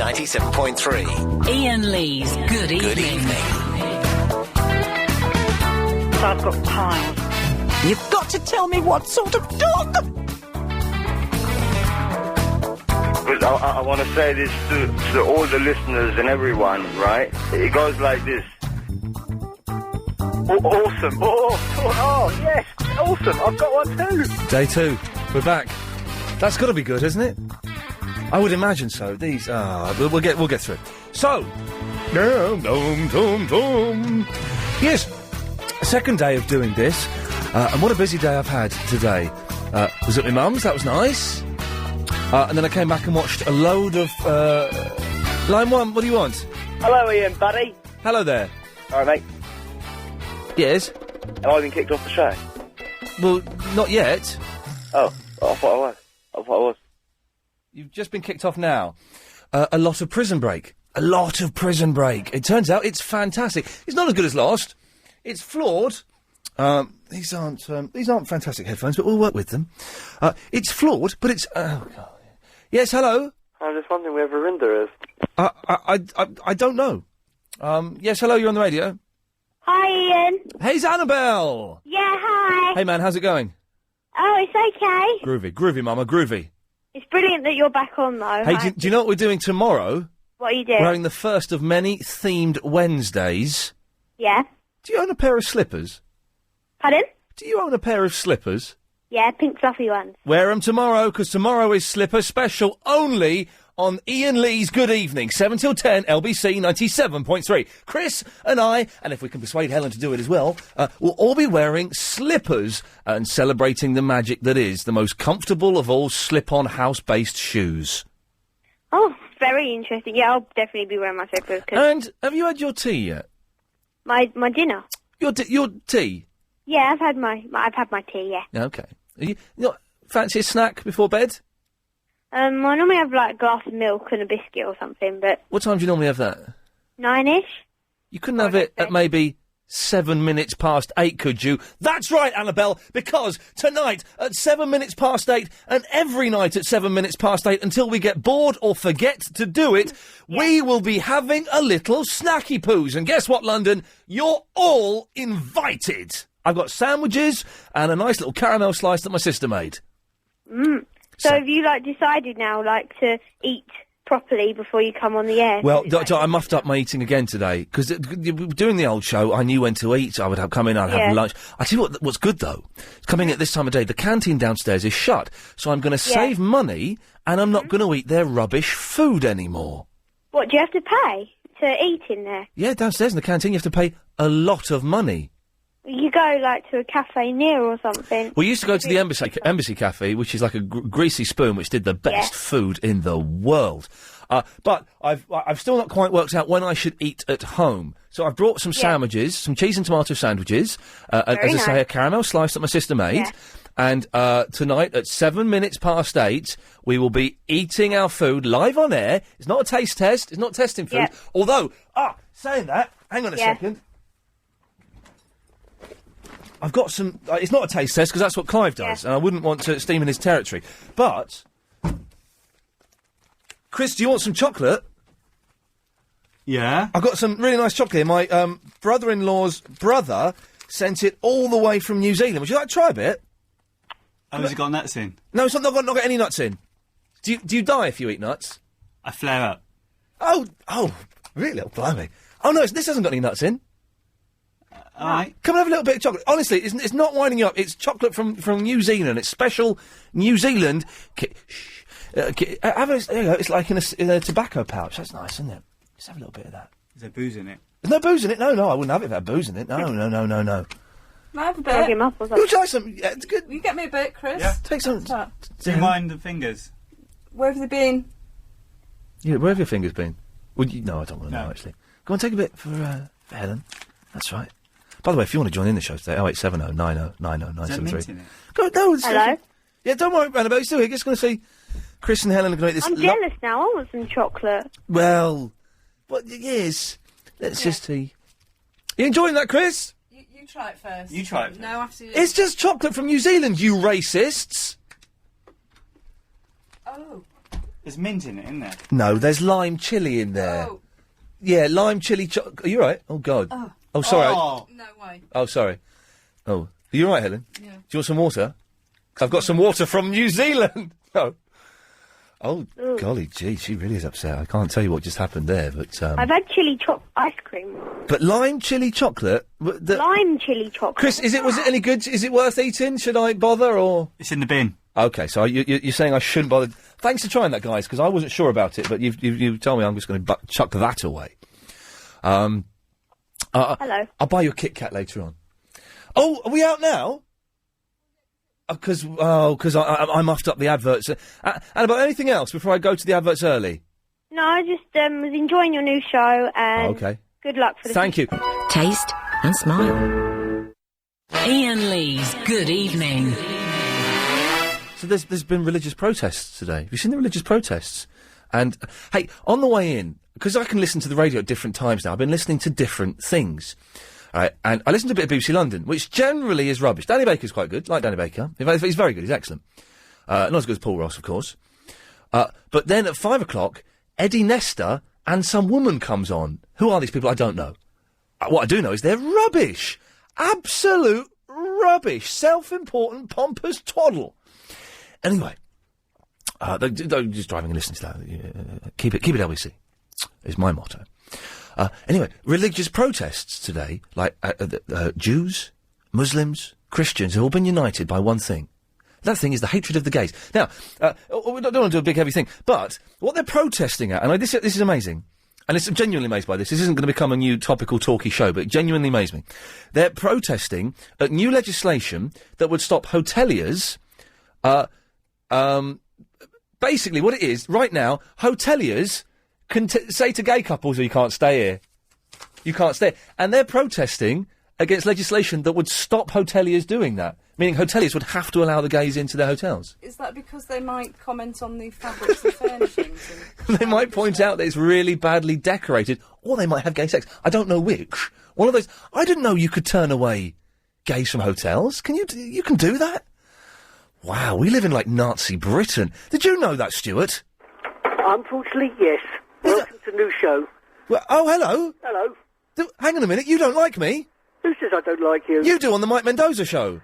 97.3. Iain Lee's Good Evening. Good evening. So I've got pies. You've got to tell me what sort of dog. Because I want to say this to all the listeners and everyone, right? It goes like this. Awesome. Oh, yes. Awesome. I've got one too. Day 2. We're back. That's got to be good, isn't it? I would imagine so. These we'll get through it. So, yes, second day of doing this, and what a busy day I've had today. Was at my mum's, that was nice. And then I came back and watched a load of Line 1, what do you want? Hello, Ian, buddy. Hello there. All right, mate. Yes? Have I been kicked off the show? Well, not yet. Oh, I thought I was. You've just been kicked off now. A lot of Prison Break. A lot of Prison Break. It turns out it's fantastic. It's not as good as Lost. It's flawed. These aren't fantastic headphones, but we'll work with them. It's flawed, but it's... Oh, God. Yes, hello? I'm just wondering where Verinda is. I don't know. Yes, hello, you're on the radio. Hi, Ian. Hey, it's Annabelle! Yeah, hi. Hey, man, how's it going? Oh, it's okay. Groovy, Mama, groovy. It's brilliant that you're back on, though. Hey, do you know what we're doing tomorrow? What are you doing? We're having the first of many themed Wednesdays. Yeah. Do you own a pair of slippers? Pardon? Do you own a pair of slippers? Yeah, pink fluffy ones. Wear them tomorrow, because tomorrow is Slipper Special only on Iain Lee's Good Evening, 7 till 10, LBC 97.3. Chris and I, and if we can persuade Helen to do it as well, will all be wearing slippers and celebrating the magic that is the most comfortable of all slip-on house-based shoes. Oh, very interesting. Yeah, I'll definitely be wearing my slippers. And have you had your tea yet? My dinner. Your tea? Yeah, I've had my tea, yeah. Okay. You not fancy a snack before bed? I normally have, like, a glass of milk and a biscuit or something, but... What time do you normally have that? 9-ish. You couldn't have it at maybe 7 minutes past 8, could you? That's right, Annabelle, because tonight at 7 minutes past 8, and every night at 7 minutes past 8, until we get bored or forget to do it, we will be having a little snacky poos. And guess what, London? You're all invited. I've got sandwiches and a nice little caramel slice that my sister made. So have you, like, decided now, like, to eat properly before you come on the air? Well, I muffed up my eating again today, because doing the old show, I knew when to eat. I would come in, I'd have lunch. I tell you what's good, though. Coming at this time of day, the canteen downstairs is shut, so I'm going to save money, and I'm not going to eat their rubbish food anymore. What, do you have to pay to eat in there? Yeah, downstairs in the canteen, you have to pay a lot of money. You go, like, to a cafe near or something. We used to go to the Embassy Cafe, which is like a greasy spoon, which did the best food in the world. But I've still not quite worked out when I should eat at home. So I've brought some sandwiches, some cheese and tomato sandwiches, as I say, a caramel slice that my sister made. Yeah. And tonight at 7 minutes past 8, we will be eating our food live on air. It's not a taste test. It's not testing food. Yeah. Although, saying that, hang on a second. I've got some... it's not a taste test, because that's what Clive does, and I wouldn't want to steam in his territory. But... Chris, do you want some chocolate? Yeah? I've got some really nice chocolate here. My brother-in-law's brother sent it all the way from New Zealand. Would you like to try a bit? Oh, has it got nuts in? No, it's not got any nuts in. Do you die if you eat nuts? I flare up. Oh, really? Oh, blimey. Oh, no, this hasn't got any nuts in. All right. Come and have a little bit of chocolate. Honestly, it's not winding you up. It's chocolate from New Zealand. It's special New Zealand. There you go. It's like in a tobacco pouch. That's nice, isn't it? Just have a little bit of that. Is there booze in it? There's no booze in it. No, I wouldn't have it if it had booze in it. No. I have a bit. Him up or something. Would you like some? Yeah, it's good. You get me a bit, Chris? Yeah. Take some. Do you mind the fingers? Where have they been? Yeah, where have your fingers been? No, I don't want to know, actually. Go on, take a bit for Helen. That's right. By the way, if you want to join in the show today, 0870 90 90 973. Go, no, hello? Yeah, don't worry, Annabelle, you're still here. Just going to see Chris and Helen are going to eat this. I'm jealous now. I want some chocolate. Well, yes. Let's just see. You enjoying that, Chris? You try it first. You try it. No, after you. It's just chocolate from New Zealand, you racists. Oh. There's mint in it, isn't there? No, there's lime chilli in there. Oh. Yeah, lime chilli. Are you right? Oh God. Oh, sorry. Oh. No way. Oh, sorry. Oh, are you right, Helen? Yeah. Do you want some water? I've got some water from New Zealand. No. Oh, golly gee, she really is upset. I can't tell you what just happened there, but I've had chili ice cream. but lime chili chocolate. Lime chili chocolate. Chris, was it any good? Is it worth eating? Should I bother or? It's in the bin. Okay, so you're saying I shouldn't bother. Thanks for trying that, guys, because I wasn't sure about it, but you've told me I'm just going to chuck that away. Hello. I'll buy you a Kit Kat later on. Oh, are we out now? Because I muffed up the adverts. And about anything else before I go to the adverts early? No, I just was enjoying your new show and Okay. good luck for the Thank you. Taste and smile. Iain Lee's Good Evening. So there's been religious protests today. Have you seen the religious protests? And, hey, on the way in, because I can listen to the radio at different times now, I've been listening to different things. Right, and I listened to a bit of BBC London, which generally is rubbish. Danny Baker's quite good. Like Danny Baker. In fact, he's very good. He's excellent. Not as good as Paul Ross, of course. But then at 5 o'clock, Eddie Nestor and some woman comes on. Who are these people? I don't know. What I do know is they're rubbish. Absolute rubbish. Self-important, pompous twaddle. Anyway, they're just driving and listening to that. Keep it LBC, is my motto. Anyway, religious protests today, like Jews, Muslims, Christians, have all been united by one thing. That thing is the hatred of the gays. Now, we don't want to do a big heavy thing, but what they're protesting at, and this is amazing, and I'm genuinely amazed by this. This isn't going to become a new topical talky show, but it genuinely amazed me. They're protesting at new legislation that would stop hoteliers. Basically, what it is right now, hoteliers can say to gay couples, "Oh, you can't stay here. You can't stay." And they're protesting against legislation that would stop hoteliers doing that. Meaning hoteliers would have to allow the gays into their hotels. Is that because they might comment on the fabrics and furnishings? They might point out that it's really badly decorated, or they might have gay sex. I don't know which. One of those. I didn't know you could turn away gays from hotels. Can you? You can do that? Wow, we live in like Nazi Britain. Did you know that, Stuart? Unfortunately, yes. Welcome to the new show. Well, oh, hello. Hello. Hang on a minute, you don't like me? Who says I don't like you? You do on the Mike Mendoza show.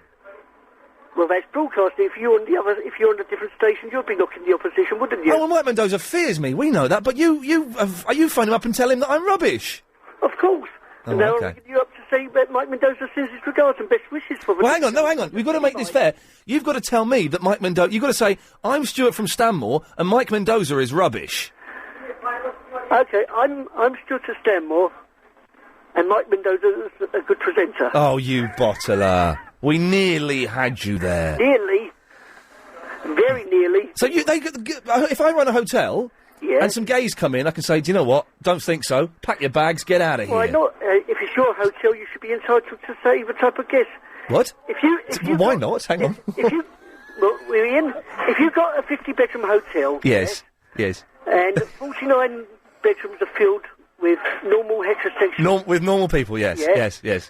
Well, that's broadcasting. If you're on a different station, you'd be knocking the opposition, wouldn't you? Oh, well, Mike Mendoza fears me. We know that, but you phone him up and tell him that I'm rubbish. Of course. Oh, and now okay. I'm ringing you up to say that Mike Mendoza sends his regards and best wishes for the... Well, hang on. We've got to make this fair. You've got to tell me that Mike Mendoza... You've got to say, I'm Stuart from Stanmore, and Mike Mendoza is rubbish. OK, I'm Stuart of Stanmore, and Mike Mendoza is a good presenter. Oh, you bottler. We nearly had you there. Nearly. Very nearly. So if I run a hotel... Yeah. And some gays come in, I can say, do you know what? Don't think so. Pack your bags, get out of here. Why not? If it's your hotel, you should be entitled to say the type of guest. What? Why not? Hang on. Ian, if you've got a 50-bedroom hotel... Yes. And 49 bedrooms are filled with normal heterosexual... with normal people, yes.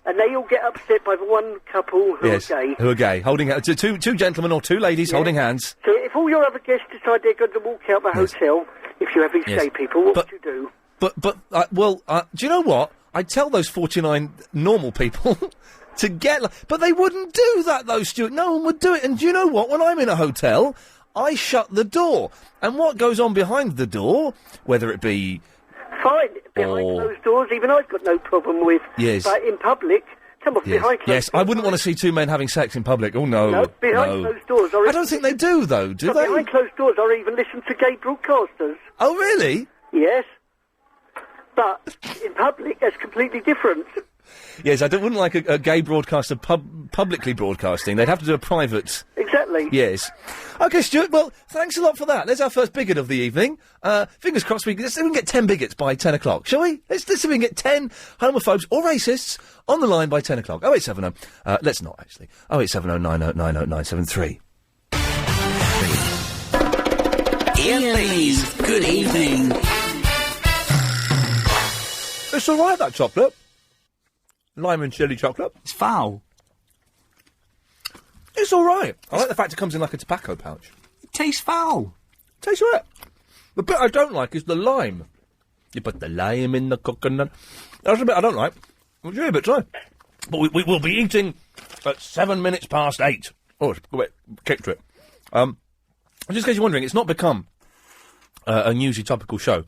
And they all get upset by the one couple who are gay. Who are gay. Holding two gentlemen or two ladies holding hands. So if all your other guests decide they're going to walk out the hotel... If you have these gay people, what would you do? Do you know what? I'd tell those 49 normal people to get... But they wouldn't do that, though, Stuart. No one would do it. And do you know what? When I'm in a hotel, I shut the door. And what goes on behind the door, whether it be... Fine. Behind closed doors, even I've got no problem with. Yes. But in public... Come on, behind closed doors. Yes, I wouldn't want to see two men having sex in public. Oh, no. No, behind closed doors. I don't think they do, though, do they? Behind closed doors, or even listen to gay broadcasters. Oh, really? Yes. But in public, that's completely different. Yes, I wouldn't like a gay broadcaster publicly broadcasting. They'd have to do a private... Exactly. Yes. OK, Stuart, well, thanks a lot for that. There's our first bigot of the evening. Fingers crossed let's see if we can get 10 bigots by 10 o'clock, shall we? Let's see if we can get 10 homophobes or racists on the line by 10 o'clock. 0870... let's not, actually. 0870 9090973. Iain Lee's Good Evening. It's all right, that chocolate. Lime and chilli chocolate. It's foul. It's all right. I like the fact it comes in like a tobacco pouch. It tastes foul. Tastes all right. The bit I don't like is the lime. You put the lime in the coconut. That's the bit I don't like. It's really a bit dry. But we will be eating at 8:07. Oh, wait, kick to it. Just in case you're wondering, it's not become a newsy topical show.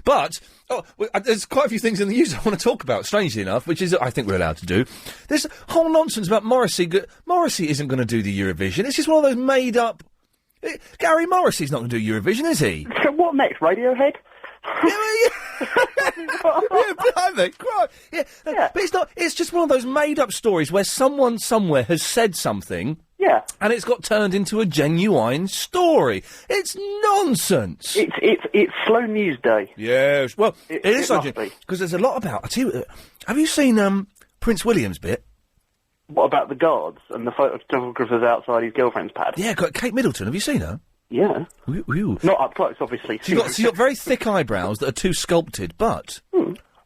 But there's quite a few things in the news I want to talk about, strangely enough, which is, I think we're allowed to do. There's whole nonsense about Morrissey. Morrissey isn't going to do the Eurovision. It's just one of those made-up... Gary Morrissey's not going to do Eurovision, is he? So what next, Radiohead? But it's not. It's just one of those made-up stories where someone somewhere has said something, and it's got turned into a genuine story. It's nonsense. It's slow news day. Yes, well, it is because there's a lot about. I tell you, have you seen Prince William's bit? What about the guards and the photographers outside his girlfriend's pad? Yeah, got Kate Middleton. Have you seen her? Yeah. Ooh. Not up close, obviously. She's got very thick eyebrows that are too sculpted, but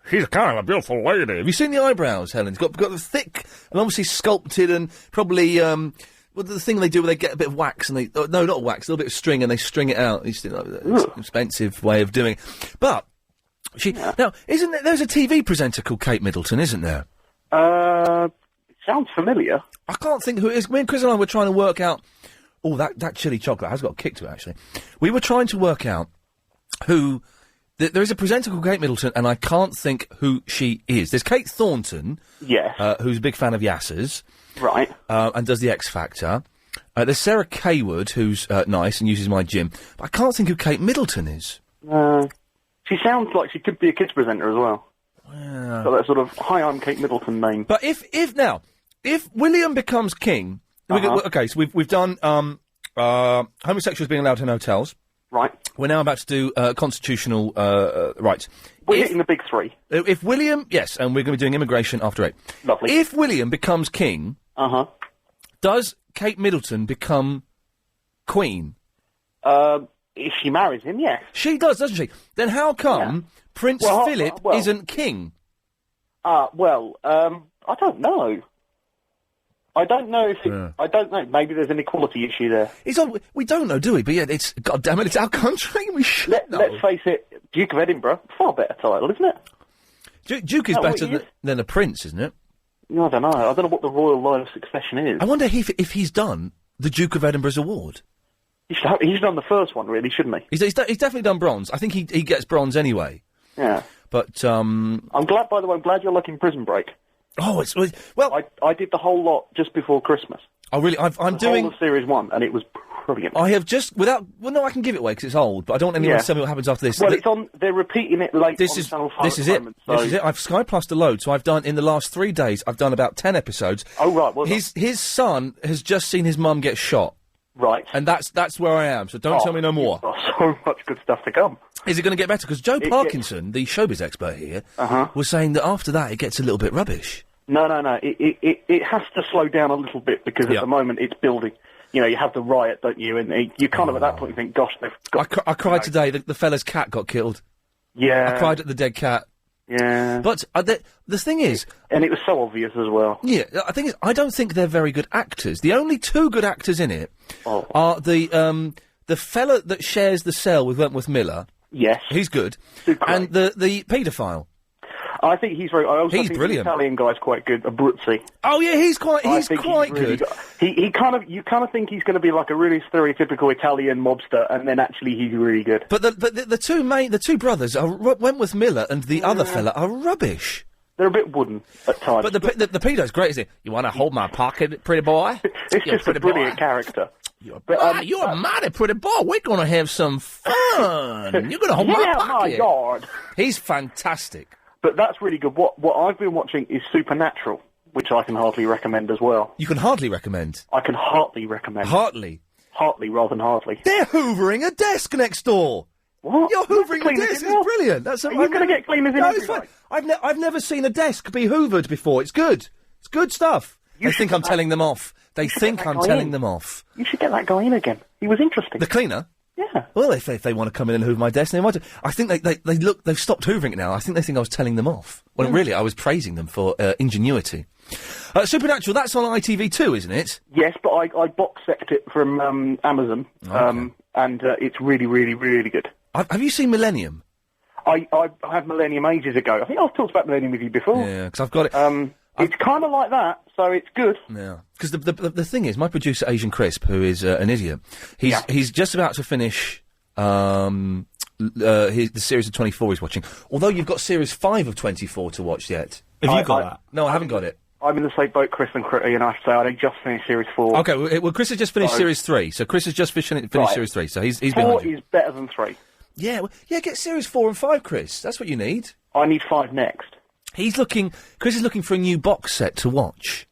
she's kind of a beautiful lady. Have you seen the eyebrows, Helen? She's got the thick and obviously sculpted and probably the thing they do where they get a bit of wax and no, not wax, a little bit of string and they string it out. It's an expensive way of doing it. But now there's a TV presenter called Kate Middleton, isn't there? Sounds familiar. I can't think who it is. Me and Chris and I were trying to work out. Oh, that chili chocolate has got a kick to it, actually. We were trying to work out who... there is a presenter called Kate Middleton, and I can't think who she is. There's Kate Thornton, who's a big fan of Yassers. Right. And does the X Factor. There's Sarah Kaywood, who's nice and uses my gym. But I can't think who Kate Middleton is. She sounds like she could be a kids presenter as well. Yeah. Got that sort of, hi, I'm Kate Middleton name. But if William becomes king... Okay, so we've done homosexuals being allowed in hotels. Right. We're now about to do constitutional rights. We're hitting the big three. If William... Yes, and we're going to be doing immigration after 8. Lovely. If William becomes king... Does Kate Middleton become queen? If she marries him, yes. She does, doesn't she? Then how come Prince Philip isn't king? I don't know. I don't know if I don't know. Maybe there's an equality issue there. We don't know, do we? But yeah, God damn it, it's our country. We should know. Let's face it, Duke of Edinburgh, far better title, isn't it? Duke is better than a prince, isn't it? No, I don't know. I don't know what the royal line of succession is. I wonder if he's done the Duke of Edinburgh's award. He's done the first one, really, shouldn't he? He's definitely done bronze. I think he gets bronze anyway. Yeah. But I'm glad. By the way, I'm glad you're liking Prison Break. Oh, I did the whole lot just before Christmas. Oh, really? I'm doing whole of Series 1, and it was brilliant. I have just I can give it away because it's old, but I don't want anyone to tell me what happens after this. Well, it's on. They're repeating it late. This is it. So. This is it. I've Sky Plussed a load, so I've done in the last 3 days. I've done about 10 episodes. Oh right. Well, his son has just seen his mum get shot. Right. And that's where I am. So don't tell me no more. So much good stuff to come. Is it going to get better? Because Joe Parkinson, the showbiz expert here, was saying that after that it gets a little bit rubbish. No. It has to slow down a little bit because at the moment it's building. You know, you have the riot, don't you? And you kind of at that point you think, gosh, they've got... I cried today. The fella's cat got killed. Yeah. I cried at the dead cat. Yeah. But the thing is... And it was so obvious as well. Yeah, the thing is, I don't think they're very good actors. The only 2 good actors in it are the fella that shares the cell with Wentworth Miller. Yes. He's good. And the paedophile. I think he's very... I also think brilliant. The Italian guy's quite good, Abruzzi. Oh, yeah, he's quite good. You kind of think he's going to be like a really stereotypical Italian mobster, and then actually he's really good. But the two brothers, Wentworth Miller and the other fella, are rubbish. They're a bit wooden at times. But the pedo's great, isn't it? You want to hold my pocket, pretty boy? It's just a brilliant character. You're a mighty pretty boy. We're going to have some fun. You're going to hold my pocket. My yard. He's fantastic. But that's really good. What I've been watching is Supernatural, which I can hardly recommend as well. You can hardly recommend? I can hardly recommend. Hardly? Hardly rather than hardly. They're hoovering a desk next door. What? You're hoovering a desk. It's brilliant. Are you going to get cleaners in every night? I've never seen a desk be hoovered before. It's good. It's good stuff. They think I'm telling them off. They think I'm telling them off. You should get that guy in again. He was interesting. The cleaner? Yeah. Well, if they want to come in and hoover my desk, they might. I think they've stopped hoovering it now. I think they think I was telling them off. Well, really, I was praising them for ingenuity. Supernatural, that's on ITV2, isn't it? Yes, but I box set it from Amazon, and it's really, really, really good. Have you seen Millennium? I had Millennium ages ago. I think I've talked about Millennium with you before. Yeah, because I've got it. It's kind of like that, so it's good. Yeah, because the thing is, my producer Asian Crisp, who is an idiot, he's just about to finish the series of 24 he's watching. Although you've got series 5 of 24 to watch yet. Have you got that? No, I haven't got it. I'm in the same boat, Chris and I have to say, I just finished series 4. Okay, well, Chris has just finished series 3, so Chris has just finished series 3, so he's 4 behind you. is better than 3. Yeah, get series 4 and 5, Chris. That's what you need. I need 5 next. Chris is looking for a new box set to watch.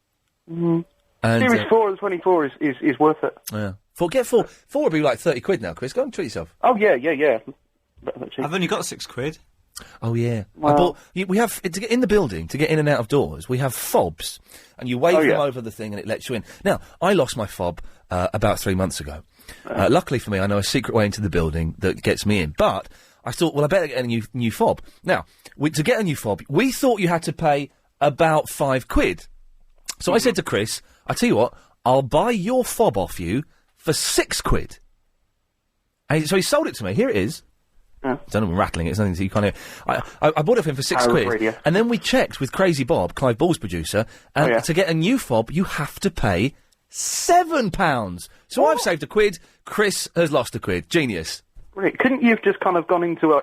And, series 4 and 24 is worth it. Yeah. Get 4 would be like 30 quid now, Chris. Go and treat yourself. Oh, yeah. I've only got £6. Oh, yeah. Well, we have, to get in the building, to get in and out of doors, we have fobs. And you wave them over the thing and it lets you in. Now, I lost my fob about 3 months ago. Luckily for me, I know a secret way into the building that gets me in. But I thought, well, I better get a new fob. Now, to get a new fob, we thought you had to pay about £5. So I said to Chris, I tell you what, I'll buy your fob off you for £6. And so he sold it to me. Here it is. I don't know, I'm rattling it. It's nothing you can't hear. I bought it for him for £6. Radio. And then we checked with Crazy Bob, Clive Ball's producer, and to get a new fob, you have to pay £7. So I've saved £1. Chris has lost £1. Genius. Brilliant. Couldn't you have just kind of gone into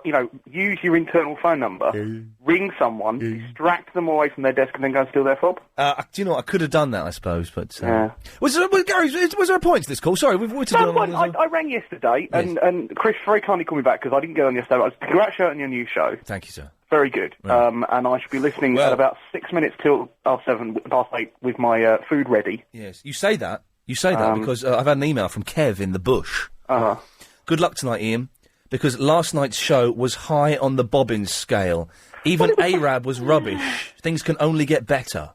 use your internal phone number, ring someone, distract them away from their desk, and then go and steal their fob? Do you know what? I could have done that, I suppose, but... Was there a point to this call? Sorry, I rang yesterday, and Chris very kindly called me back because I didn't get on yesterday. I was congratulating on your new show. Thank you, sir. Very good. Right. And I should be listening at about 6 minutes till 7:08 with my food ready. Yes, you say that because I've had an email from Kev in the bush. Good luck tonight, Ian, because last night's show was high on the Bobbins scale. Even Arab was rubbish. Things can only get better.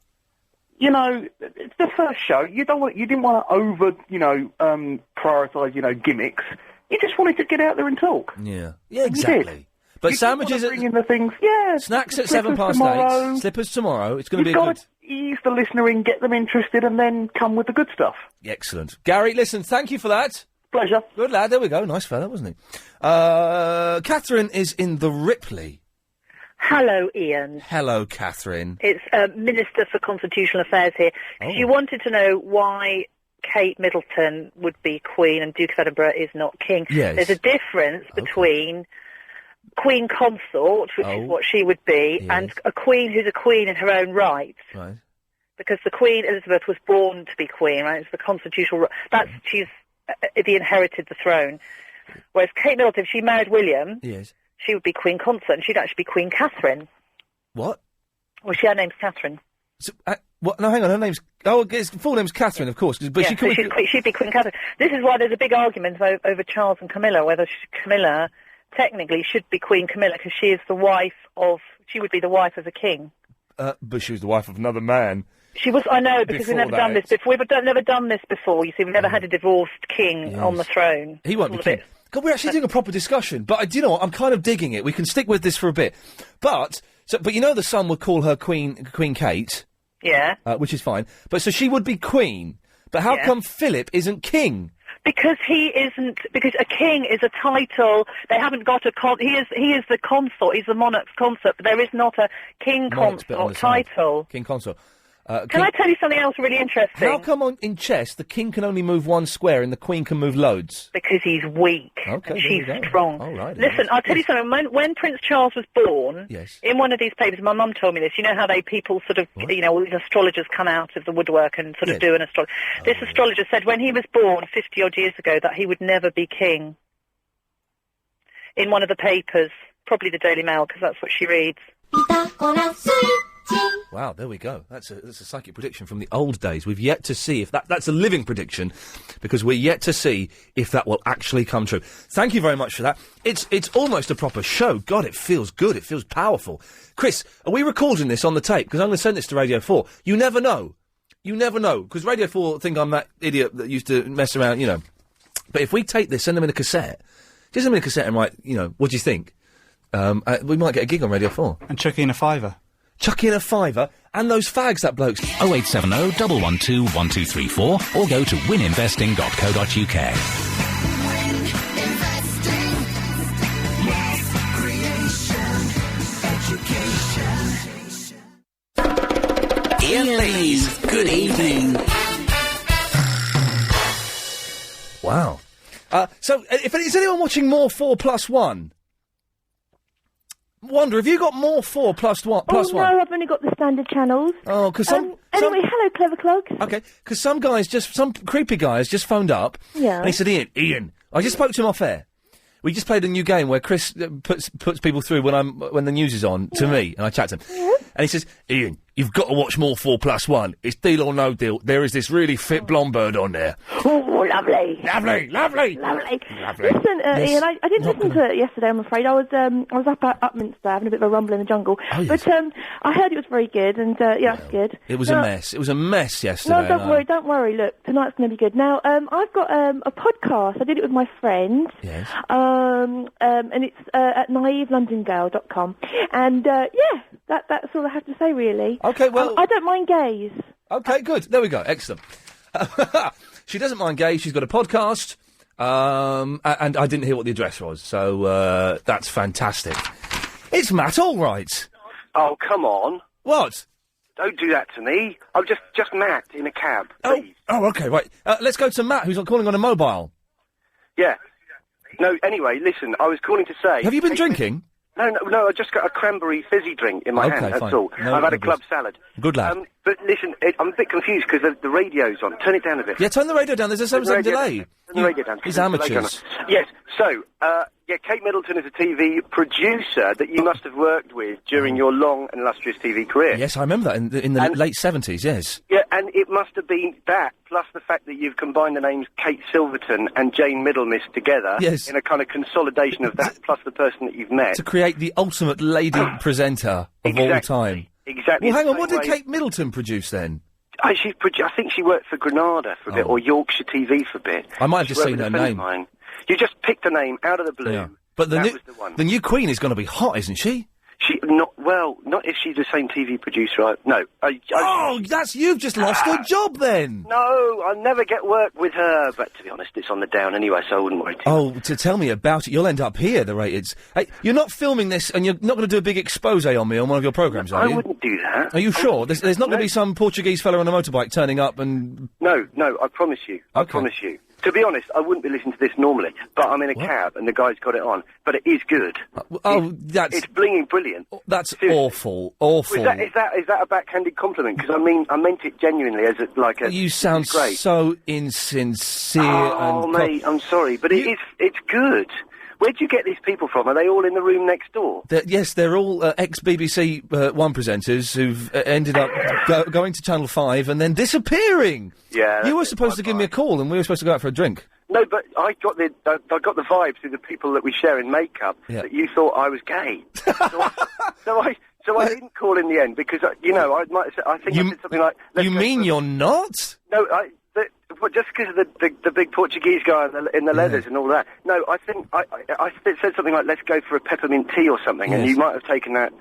You know, it's the first show. You didn't want to prioritise, gimmicks. You just wanted to get out there and talk. Yeah, exactly. But you sandwiches bring in the things, snacks at 8:07. Slippers tomorrow. It's going to be good. Ease the listener in, get them interested, and then come with the good stuff. Excellent, Gary. Listen, thank you for that. Pleasure. Good lad. There we go. Nice fella, wasn't he? Catherine is in the Ripley. Hello, Ian. Hello, Catherine. It's Minister for Constitutional Affairs here. She wanted to know why Kate Middleton would be Queen and Duke of Edinburgh is not King. Yes. There's a difference between Queen Consort, which is what she would be, and a Queen who's a Queen in her own right. Right. Because the Queen Elizabeth was born to be Queen, right? It's the constitutional... she's the inherited the throne. Whereas Kate Middleton, if she married William... Yes. She would be Queen Consort, and she'd actually be Queen Catherine. What? Well, her name's Catherine. So, what? No, hang on. Her name's... Oh, his full name's Catherine, of course. But she'd be Queen Catherine. This is why there's a big argument over Charles and Camilla, whether Camilla technically should be Queen Camilla, because she is the wife of... She would be the wife of the king. But she was the wife of another man. She was... I know, because we've never done this before. We've never done this before. You see, we've never had a divorced king on the throne. He won't be king. God, we're actually doing a proper discussion, but do you know what? I'm kind of digging it. We can stick with this for a bit, but you know the Sun would call her Queen Kate, which is fine. But so she would be Queen. But how come Philip isn't king? Because he isn't. Because a king is a title. They haven't got a he is the consort. He's the monarch's consort. But there is not a king consort title. King consort. Can I tell you something else really interesting? How come in chess the king can only move one square and the queen can move loads? Because he's weak and she's strong. Oh, right, listen, I'll tell you something. When Prince Charles was born, in one of these papers, my mum told me this. You know how people sort of, all these astrologers come out of the woodwork and sort of do an astrology. This astrologer said when he was born 50-odd years ago that he would never be king. In one of the papers, probably the Daily Mail, because that's what she reads. Wow, there we go. That's a psychic prediction from the old days. We've yet to see if that's a living prediction, because we're yet to see if that will actually come true. Thank you very much for that. It's almost a proper show. God, it feels good. It feels powerful. Chris, are we recording this on the tape? Because I'm going to send this to Radio 4. You never know. You never know. Because Radio 4 think I'm that idiot that used to mess around, But if we take this, send them in a cassette. Just send them in a cassette and write, what do you think? We might get a gig on Radio 4. And chuck in a £5. Chuck in a £5 and those fags that bloke's 0870 112 1234 or go to wininvesting.co.uk. Wow. So, is anyone watching More 4 Plus 1? Wonder, have you got More 4 Plus 1? No, I've only got the standard channels. Oh, because Anyway, hello, Clever Clog. Okay, because some creepy guy has just phoned up. Yeah. And he said, Ian, I just spoke to him off air. We just played a new game where Chris puts people through when the news is on to me, and I chat to him. Yeah. And he says, Ian, you've got to watch More 4 Plus 1. It's deal or no deal. There is this really fit blonde bird on there. Oh, lovely. Lovely. Listen, Yes. Ian, I didn't listen to it yesterday, I'm afraid. I was up at Upminster having a bit of a rumble in the jungle. Oh, yes. But I heard it was very good, and that's good. It was a mess. It was a mess yesterday. No, don't worry. Look, tonight's going to be good. Now, I've got a podcast. I did it with my friend. Yes. And it's at naivelondongirl.com. And, that's all I have to say, really. Okay, well... I don't mind gays. Okay, good. There we go. Excellent. She doesn't mind gays. She's got a podcast. And I didn't hear what the address was, so that's fantastic. It's Matt, all right. Oh, come on. What? Don't do that to me. I'm just Matt in a cab, please. Oh, okay, right. Let's go to Matt, who's calling on a mobile. Yeah. No, anyway, listen, I was calling to say... Have you been drinking? No, I just got a cranberry fizzy drink in my hand, that's fine. all. No, I've had a club salad. Good lad. But listen, I'm a bit confused because the radio's on. Turn it down a bit. Yeah, turn the radio down. There's a 7-second delay. Turn the radio down. These amateurs. Yes, so, Kate Middleton is a TV producer that you must have worked with during your long and illustrious TV career. Yes, I remember that in the late 70s, yes. Yeah, and it must have been that, plus the fact that you've combined the names Kate Silverton and Jane Middlemiss together in a kind of consolidation of that, plus the person that you've met. To create the ultimate lady presenter of all time. Exactly. Well, hang on, what did Kate Middleton produce then? I think she worked for Granada for a bit, or Yorkshire TV for a bit. I might have just seen her name. You just picked a name out of the blue. Yeah. But the new queen is going to be hot, isn't she? Not if she's the same TV producer. No. You've just lost her job then. No, I'll never get work with her. But to be honest, it's on the down anyway, so I wouldn't worry too much. To tell me about it, you'll end up here, the rateds. Hey, you're not filming this, and you're not going to do a big expose on me on one of your programmes, are you? I wouldn't do that. Are you sure? There's not going to be some Portuguese fellow on a motorbike turning up and... No, I promise you. I promise you. To be honest, I wouldn't be listening to this normally, but I'm in a cab and the guy's got it on. But it is good. It's blinging brilliant. That's seriously. awful. Is that a backhanded compliment? Because I meant it genuinely as a. You sound so insincere. Oh, mate, I'm sorry, but it's good. Where'd you get these people from? Are they all in the room next door? Yes, they're all ex-BBC One presenters who've ended up going to Channel 5 and then disappearing. Yeah. You were supposed to give me a call and we were supposed to go out for a drink. No, but I got the vibe through the people that we share in makeup that you thought I was gay. So I didn't call in the end because, I think I said something like... You mean you're not? No, just because of the big Portuguese guy in the leathers and all that. No, I think I said something like, let's go for a peppermint tea or something, and you might have taken that...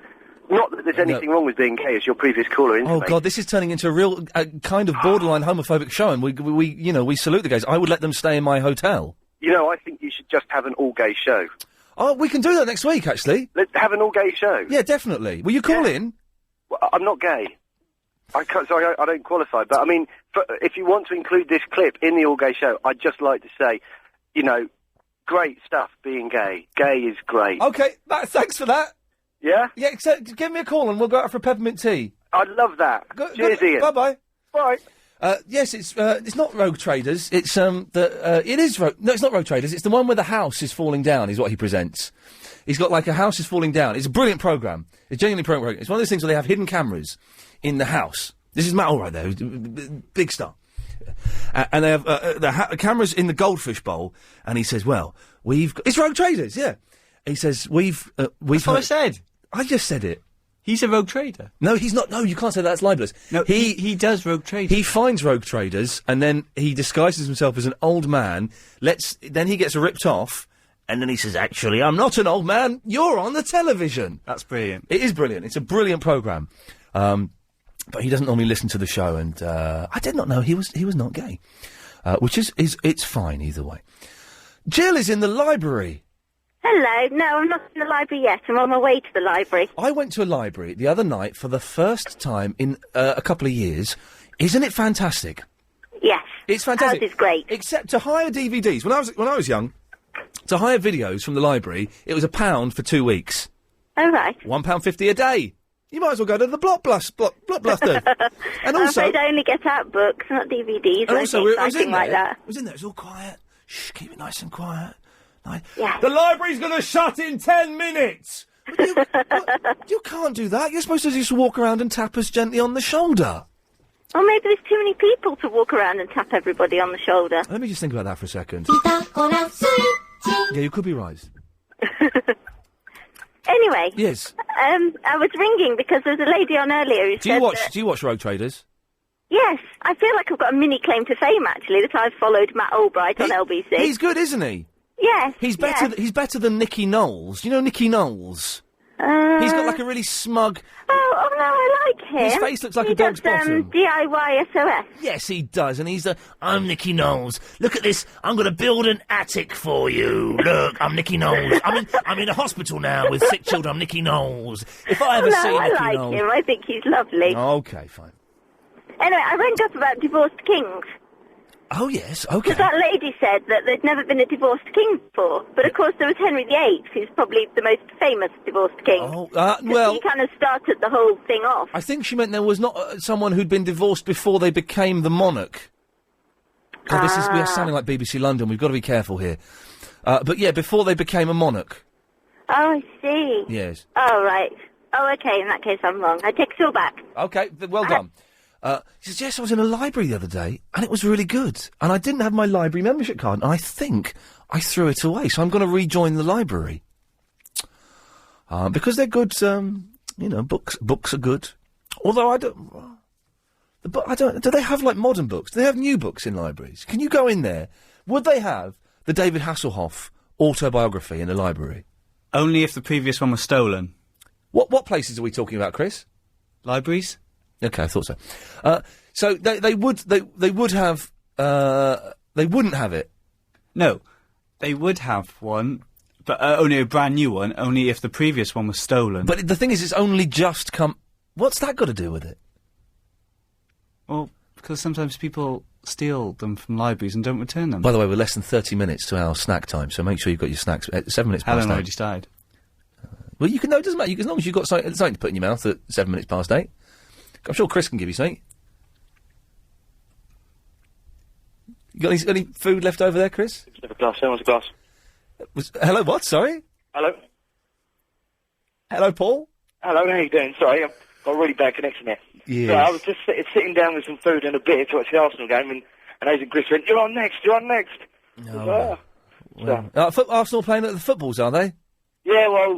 Not that there's anything wrong with being gay, as your previous caller intimated. Oh, God, this is turning into a real kind of borderline homophobic show, and we salute the gays. I would let them stay in my hotel. I think you should just have an all-gay show. Oh, we can do that next week, actually. Let's have an all-gay show. Yeah, definitely. Will you call in? Well, I'm not gay. I don't qualify. But, I mean, if you want to include this clip in the all-gay show, I'd just like to say, great stuff being gay. Gay is great. Okay, thanks for that. Yeah? Yeah, give me a call and we'll go out for a peppermint tea. I'd love that. Cheers, Ian. Bye-bye. Bye. Yes, it's not Rogue Traders. It's no, it's not Rogue Traders. It's the one where the house is falling down. Is what he presents. He's got like a house is falling down. It's a brilliant program. It's genuinely brilliant program. It's one of those things where they have hidden cameras in the house. This is Matt Allright there, big star, and they have the cameras in the goldfish bowl. And he says, "Well, it's Rogue Traders, yeah." He says, "We've." That's what I said. I just said it. He's a rogue trader. No, he's not. No, you can't say that. That's libelous. No, he does rogue trading. He finds rogue traders, and then he disguises himself as an old man. Then he gets ripped off, and then he says, "Actually, I'm not an old man. You're on the television." That's brilliant. It is brilliant. It's a brilliant program. But he doesn't normally listen to the show, and I did not know he was not gay, which is it's fine either way. Jill is in the library. Hello. No, I'm not in the library yet. I'm on my way to the library. I went to a library the other night for the first time in a couple of years. Isn't it fantastic? Yes. It's fantastic. Ours is great. Except to hire DVDs. When I was young, to hire videos from the library, it was £1 for 2 weeks. Oh, right. £1.50 a day. You might as well go to the Blockbuster. And I'm also, afraid I only get out books, not DVDs. and also, I was in there. Like that. I was in there. It was all quiet. Shh, keep it nice and quiet. Yeah. The library's going to shut in 10 minutes. You can't do that. You're supposed to just walk around and tap us gently on the shoulder. Or maybe there's too many people to walk around and tap everybody on the shoulder. Let me just think about that for a second. Yeah, you could be right. Anyway. Yes. I was ringing because there was a lady on earlier who said Do you watch Rogue Traders? Yes, I feel like I've got a mini claim to fame, actually, that I've followed Matt Albright on LBC. He's good, isn't he? Yes. He's better than Nicky Knowles. You know Nicky Knowles? He's got like a really smug... Oh, no, I like him. His face looks like a dog's bottom. DIY SOS. Yes, he does, and he's I'm Nicky Knowles. Look at this. I'm going to build an attic for you. Look, I'm Nicky Knowles. I'm in a hospital now with sick children. I'm Nicky Knowles. If I ever see Nicky Knowles... I like him. I think he's lovely. Okay, fine. Anyway, I rang up about divorced kings. Oh, yes, okay. Because that lady said that there'd never been a divorced king before. But, of course, there was Henry VIII, who's probably the most famous divorced king. Oh, well... He kind of started the whole thing off. I think she meant there was not someone who'd been divorced before they became the monarch. God, we are sounding like BBC London. We've got to be careful here. But, yeah, before they became a monarch. Oh, I see. Yes. Oh, right. Oh, okay, in that case I'm wrong. I take it all back. Okay, well done. He says, yes, I was in a library the other day, and it was really good. And I didn't have my library membership card, and I think I threw it away, so I'm going to rejoin the library. Because they're good, books are good. Although I don't... do they have, like, modern books? Do they have new books in libraries? Can you go in there? Would they have the David Hasselhoff autobiography in the library? Only if the previous one was stolen. What places are we talking about, Chris? Libraries. Okay, I thought so. So they would have they wouldn't have it. No, they would have one, but only a brand new one. Only if the previous one was stolen. But the thing is, it's only just come. What's that got to do with it? Well, because sometimes people steal them from libraries and don't return them. By the way, we're less than 30 minutes to our snack time, so make sure you've got your snacks. 7 minutes past 8. Helen already died. Well, you can. No, it doesn't matter. As long as you've got something to put in your mouth at 7 minutes past 8. I'm sure Chris can give you something. You got any food left over there, Chris? Have a glass. Who wants a glass? Hello, what? Sorry? Hello? Hello, Paul? Hello, how you doing? Sorry, I've got a really bad connection there. Yes. So I was just sitting down with some food and a beer to watch the Arsenal game, and Aidan Chris went, you're on next. No. Arsenal playing at the footballs, are they? Yeah, well,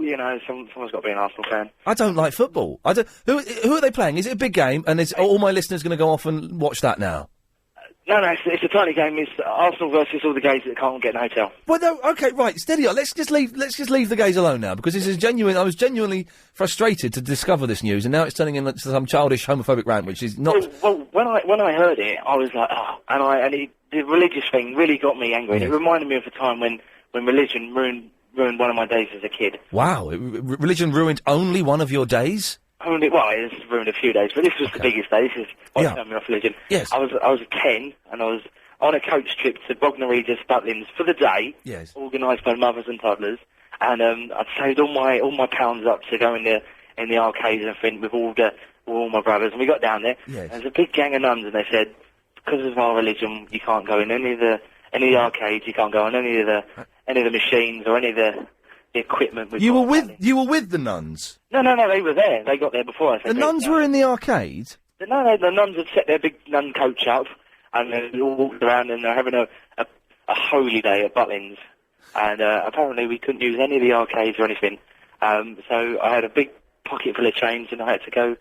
someone's got to be an Arsenal fan. I don't like football. Who are they playing? Is it a big game? And is all my listeners going to go off and watch that now? No, it's a tiny game. It's Arsenal versus all the gays that can't get in a hotel. Well, no, okay, right, steady on. Let's just leave the gays alone now, because this is genuine. I was genuinely frustrated to discover this news, and now it's turning into some childish homophobic rant, which is not. Well, when I heard it, I was like, the religious thing really got me angry. Yeah. It reminded me of a time when religion ruined one of my days as a kid. Wow, religion ruined only one of your days? It's ruined a few days, but this was the biggest day. This is what turned me off religion. Yes. I was 10, and I was on a coach trip to Bognor Regis, Butlins for the day. Yes. Organised by mothers and toddlers, and I'd saved all my pounds up to go in the arcades and everything with all my brothers, and we got down there. Yes. There's a big gang of nuns, and they said, because of our religion, you can't go in any of the arcades, you can't go on any of the machines or any of the equipment. You were with the nuns? No, they were there. They got there before us. The nuns were in the arcade? No, the nuns had set their big nun coach up, and they all walked around, and they're having a holy day at Butlins. And apparently we couldn't use any of the arcades or anything. So I had a big pocket full of change, and I had to go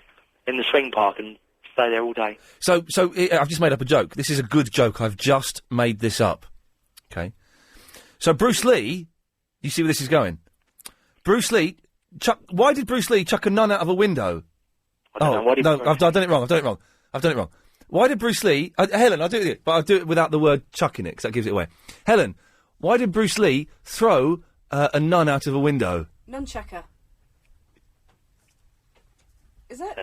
in the swing park and stay there all day. So I've just made up a joke. This is a good joke. I've just made this up. Okay. So Bruce Lee, you see where this is going? Bruce Lee, why did Bruce Lee chuck a nun out of a window? I've done it wrong. Why did Bruce Lee... Helen, I'll do it, but I'll do it without the word chucking it, because that gives it away. Helen, why did Bruce Lee throw a nun out of a window? Nunchucker. Is it?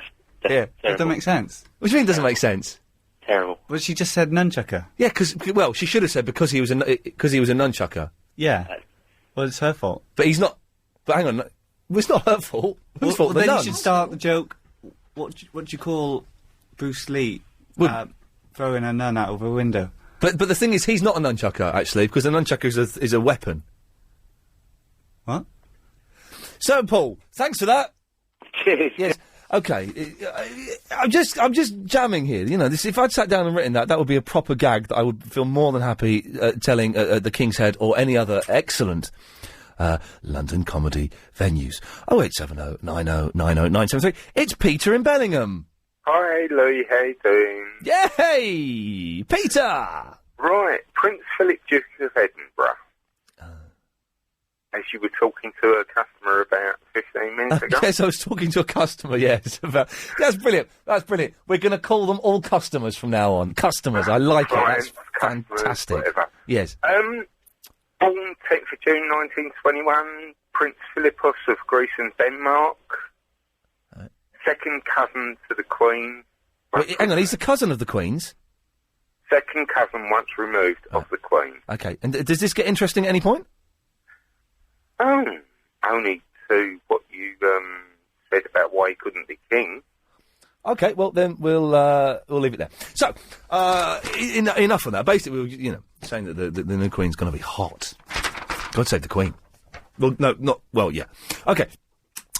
Yeah, that doesn't make sense. What do you mean it doesn't make sense? Terrible. Well, she just said nunchucker. Yeah, she should have said because he was a nunchucker. Yeah. Well, it's her fault. But he's not. But hang on, it's not her fault. Whose fault? Then the you nuns? should start the joke. What do you call Bruce Lee throwing a nun out of a window? But the thing is, he's not a nunchucker actually, because a nunchucker is a weapon. What? So, Paul, thanks for that. Cheers. Yes. Okay. I'm just jamming here. You know, if I'd sat down and written that would be a proper gag that I would feel more than happy telling the King's Head or any other excellent London comedy venues. 0870 90 90 973. It's Peter in Bellingham. Hi, Louis. How you doing? Yay! Peter! Right, Prince Philip, Duke of Edinburgh. As you were talking to a customer about 15 minutes ago. Yes, I was talking to a customer, yes. That's brilliant. That's brilliant. We're going to call them all customers from now on. Customers, I like it. That's fantastic. Whatever. Yes. Born 10th of June 1921, Prince Philippos of Greece and Denmark. Second cousin to the Queen. Wait, hang on, he's the cousin of the Queen's? Second cousin once removed of the Queen. Okay, and does this get interesting at any point? Only to what you said about why he couldn't be king. Okay, well then we'll leave it there. So, enough of that. Basically, we were, saying that the new Queen's going to be hot. God save the Queen. Well, no, not well. Yeah. Okay.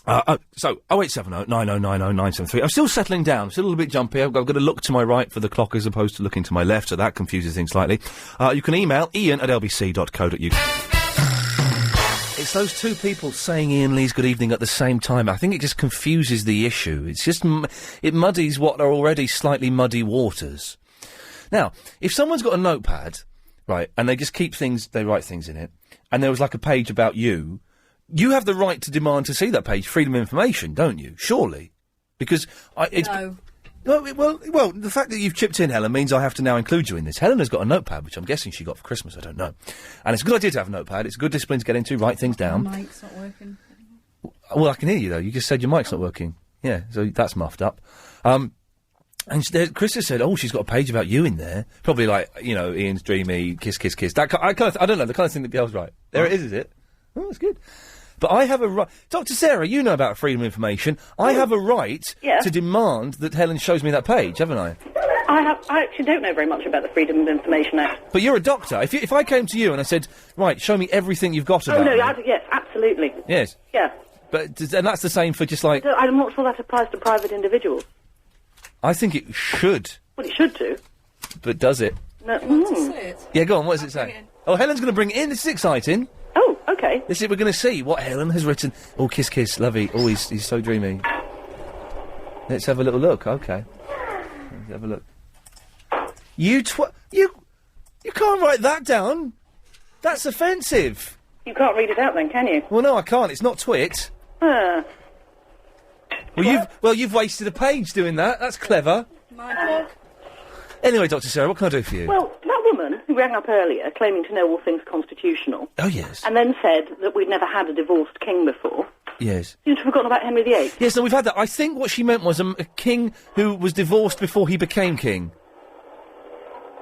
So 0870 90 90 973. I'm still settling down. Still a little bit jumpy. I've got to look to my right for the clock as opposed to looking to my left, so that confuses things slightly. You can email ian@lbc.co.uk. It's those two people saying Iain Lee's good evening at the same time. I think it just confuses the issue. It's just it muddies what are already slightly muddy waters. Now, if someone's got a notepad, right, and they just they write things in it, and there was like a page about you. You have the right to demand to see that page, freedom of information, don't you? Surely, because No. Well, the fact that you've chipped in, Helen, means I have to now include you in this. Helen has got a notepad, which I'm guessing she got for Christmas. I don't know, and it's a good idea to have a notepad. It's a good discipline to get into. Write things down. My mic's not working. Well, I can hear you though. You just said your mic's not working. Yeah, so that's muffed up. And Chris has said, "Oh, she's got a page about you in there. Probably like Ian's dreamy kiss, kiss, kiss. That I don't know the kind of thing that girls write. There it is it? Oh, that's good." But I have a right... Dr. Sarah, you know about freedom of information. I have a right to demand that Helen shows me that page, haven't I? I actually don't know very much about the Freedom of Information Act. But you're a doctor. If I came to you and I said, right, show me everything you've got about me. Yes, absolutely. Yes. Yeah. And that's the same for just like... I'm not sure that applies to private individuals. I think it should. Well, it should do. But does it? No. Yeah, go on, what does it say? Oh, Helen's going to bring it in. This is exciting. Oh, okay. We're going to see what Helen has written. Oh, kiss, kiss, lovey. Oh, he's so dreamy. Let's have a little look. Okay. Let's have a look. You can't write that down. That's offensive. You can't read it out then, can you? Well, no, I can't. It's not twit. Well, you've wasted a page doing that. That's clever. My book. Anyway, Dr. Sarah, what can I do for you? Well, that woman who rang up earlier claiming to know all things constitutional... Oh, yes. ...and then said that we'd never had a divorced king before... Yes. You'd have forgotten about Henry VIII. Yes, no, we've had that. I think what she meant was a king who was divorced before he became king.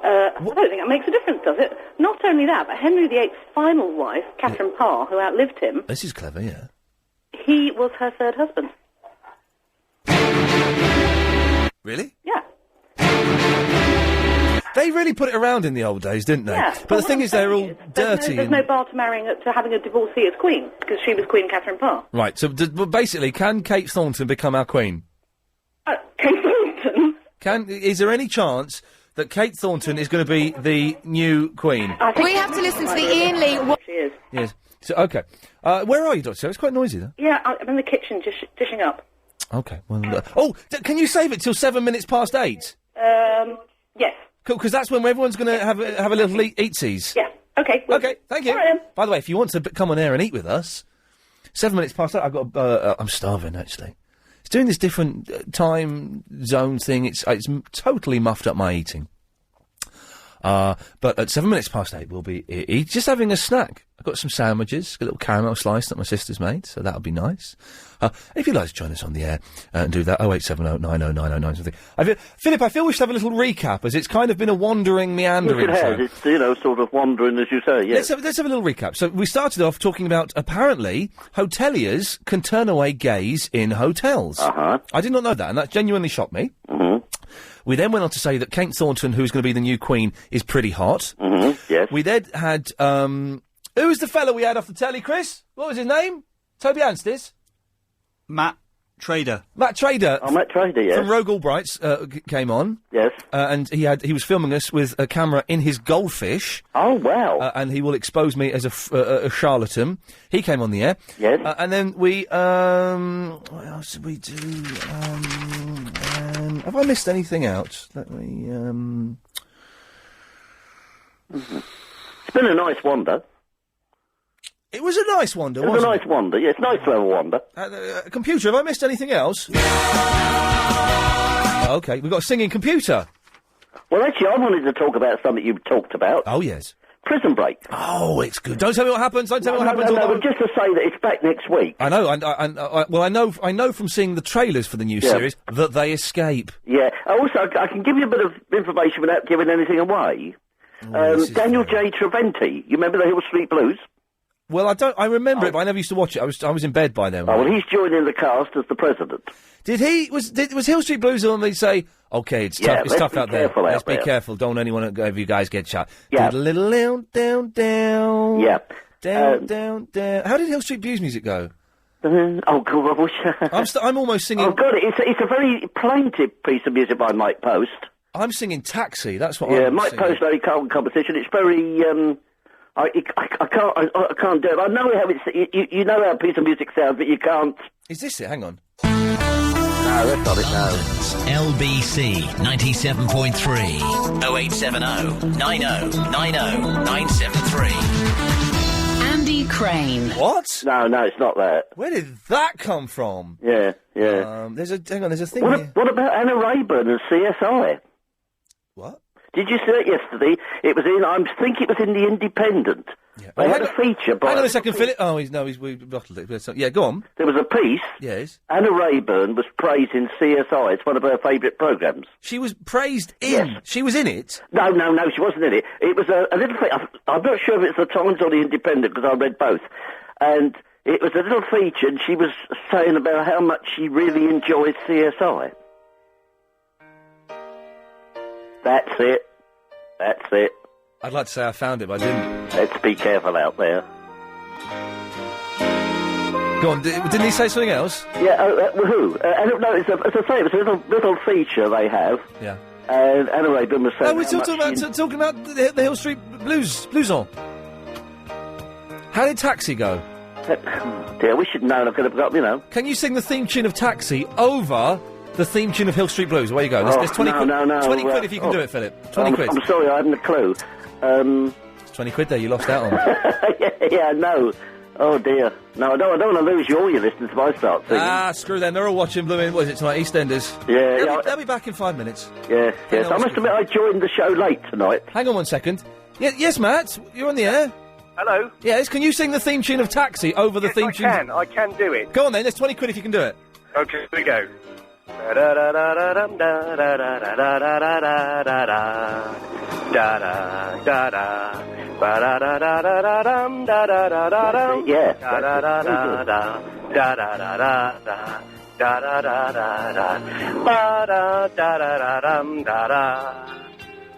I don't think that makes a difference, does it? Not only that, but Henry VIII's final wife, Catherine Parr, who outlived him... This is clever, yeah. He was her third husband. Really? Yeah. They really put it around in the old days, didn't they? Yeah. But the thing is, they're all dirty. There's no bar to having a divorcee as queen, because she was Queen Catherine Parr. Right, so basically, can Kate Thornton become our queen? Kate Thornton? Is there any chance that Kate Thornton is going to be the new queen? We have to listen to the Iain Lee... She is. Yes. So, okay. Where are you, Dr. Sarah? It's quite noisy, though. Yeah, I'm in the kitchen, just dishing up. Okay, well... can you save it till 7 minutes past 8? Yes. Cool, because that's when everyone's going to have a little eatsies. Yeah. Okay. Okay, thank you. All right, then. By the way, if you want to come on air and eat with us, 7 minutes past 8, I've got... I'm starving, actually. It's doing this different time zone thing. It's totally muffed up my eating. But at 7 minutes past 8, we'll be just having a snack. I've got some sandwiches, a little caramel slice that my sister's made, so that'll be nice. If you'd like to join us on the air and do that, 0870 90 90 something. Philip, I feel we should have a little recap, as it's kind of been a wandering, meandering. Yes, it has. It's, you know, sort of wandering, as you say, yes. Let's have a little recap. So we started off talking about, apparently, hoteliers can turn away gays in hotels. Uh-huh. I did not know that, and that genuinely shocked me. Mm-hmm. We then went on to say that Kate Thornton, who's going to be the new Queen, is pretty hot. Mm-hmm, yes. We then had, who was the fella we had off the telly, Chris? What was his name? Toby Anstis? Matt Trader. Matt Trader. Oh, Matt Trader, yes. From Rogue Albrights came on. Yes. And he was filming us with a camera in his goldfish. Oh, wow. And he will expose me as a charlatan. He came on the air. Yes. And then we, what else did we do? Have I missed anything out? Let me, It's been a nice wander. It was a nice wander, It was a nice wander, yes. Nice to have a wander. Computer, have I missed anything else? OK, we've got a singing computer. Well, actually, I wanted to talk about something you've talked about. Oh, yes. Prison Break. Oh, it's good. Don't tell me what happens. Don't tell me what happens. No, but just to say that it's back next week. I know. I know from seeing the trailers for the new series that they escape. Yeah. Also, I can give you a bit of information without giving anything away. Daniel J. Treventi. You remember the Hill Street Blues? Well, I remember it, but I never used to watch it. I was in bed by then. Oh, well, he's joining the cast as the president. Did he? Was Hill Street Blues on? They say, okay, it's tough out there. Let's be careful. Don't anyone of you guys get shot. Yeah. Little down. Yeah. Down. How did Hill Street Blues music go? Oh, God, I wish... I'm almost singing... Oh, God, it's a very plaintive piece of music by Mike Post. I'm singing Taxi, that's what I'm singing. Mike Post, very calm composition. It's very... I can't do it. I know how you know how a piece of music sounds, but you can't... Is this it? Hang on. No, that's not it, no. LBC 97.3 0870 90 90 973. Andy Crane. What? No, it's not that. Where did that come from? Yeah. There's a thing here. What about Anna Rayburn and CSI? What? Did you see it yesterday? It was in, I think it was in The Independent. Yeah. They had a feature by... Hang on a second, Philip. Oh, we bottled it. Yeah, go on. There was a piece. Yes. Anna Rayburn was praised in CSI. It's one of her favourite programmes. She was praised in... Yes. She was in it? No, she wasn't in it. It was a little thing. I'm not sure if it's The Times or The Independent, because I read both. And it was a little feature, and she was saying about how much she really enjoys CSI. That's it. I'd like to say I found it, but I didn't. Let's be careful out there. Go on, didn't he say something else? Yeah, who? I don't know, as I say, it was a little feature they have. Yeah. And Anna Rayburn was saying... Oh, we're still talking about the Hill Street Blues on. How did Taxi go? Dear, we should know. I could have got, Can you sing the theme tune of Taxi over the theme tune of Hill Street Blues? Away you go. There's 20 quid. No. 20 quid if you can do it, Philip. 20 quid. I'm sorry, I haven't a clue. It's 20 quid there, you lost out on. yeah, no. Oh, dear. No, I don't want to lose you, all your listeners, if I start singing. Screw them. They're all watching Blooming, what is it tonight, EastEnders? Yeah. They'll be back in 5 minutes. Yes. I must admit, I joined the show late tonight. Hang on 1 second. Yes, Matt, you're on the air. Hello? Yes, can you sing the theme tune of Taxi over the theme tune? I can do it. Go on then, there's 20 quid if you can do it. Okay, here we go.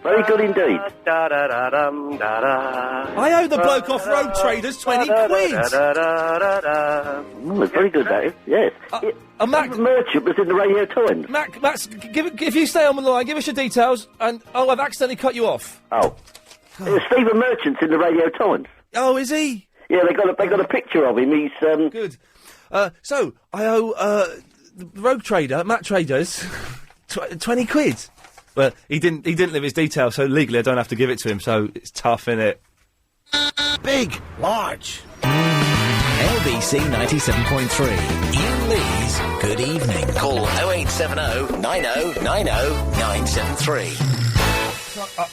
Very good indeed. I owe the bloke off Road Traders 20 quid. It's very good, that is. Yes. Mac Merchant was in the Radio Times. Max, if you stay on the line, give us your details, and I've accidentally cut you off. Oh. Stephen Merchant's in the Radio Times. Oh, is he? Yeah, they got a picture of him. He's good. So I owe the Rogue Trader, Matt Traders, 20 quid. Well, he didn't leave his details, so legally I don't have to give it to him, so it's tough, innit? Big, large. LBC 97.3. Iain Lee's Good Evening. Call 0870 90 90 973.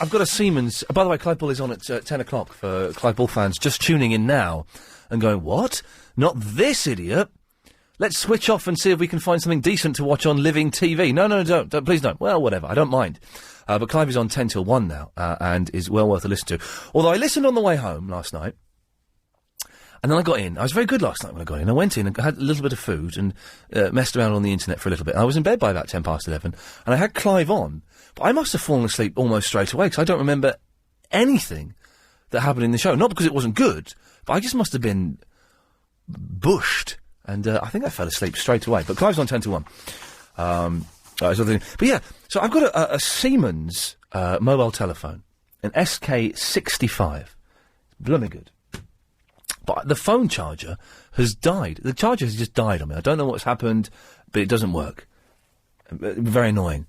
I've got a Siemens. By the way, Clive Bull is on at 10 o'clock for Clive Bull fans just tuning in now and going, what? Not this idiot? Let's switch off and see if we can find something decent to watch on living TV. No, don't. Please don't. Well, whatever. I don't mind. But Clive is on 10 till 1 now and is well worth a listen to. Although I listened on the way home last night. And then I got in. I was very good last night when I got in. I went in and had a little bit of food and messed around on the internet for a little bit. I was in bed by about 11:10, and I had Clive on. But I must have fallen asleep almost straight away, because I don't remember anything that happened in the show. Not because it wasn't good, but I just must have been bushed. And I think I fell asleep straight away. But Clive's on 10 to 1. But yeah, so I've got a Siemens mobile telephone, an SK65. Blooming good. But the phone charger has died. The charger has just died on me. I don't know what's happened, but it doesn't work. Very annoying.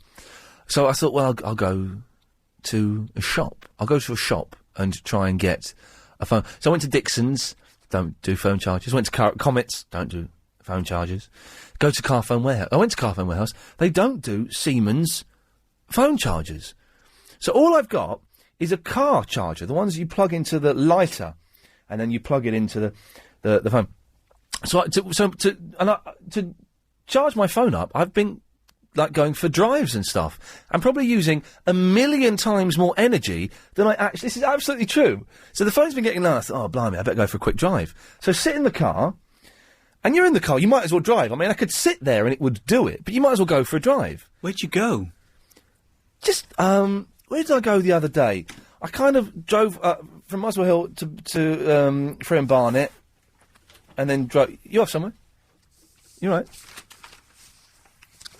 So I thought, well, I'll go to a shop. I'll go to a shop and try and get a phone. So I went to Dixon's. Don't do phone chargers. Went to Comets. Don't do phone chargers. Go to Carphone Warehouse. I went to Carphone Warehouse. They don't do Siemens phone chargers. So all I've got is a car charger, the ones you plug into the lighter, and then you plug it into the phone. So to charge my phone up, I've been going for drives and stuff. I'm probably using 1,000,000 times more energy than I actually... This is absolutely true. So the phone's been getting low. I thought, oh, blimey, I better go for a quick drive. So sit in the car, and you're in the car, you might as well drive. I mean, I could sit there and it would do it, but you might as well go for a drive. Where'd you go? Just, where did I go the other day? I kind of drove from Muswell Hill to Free Barnet, and then drove... You off somewhere? You all right?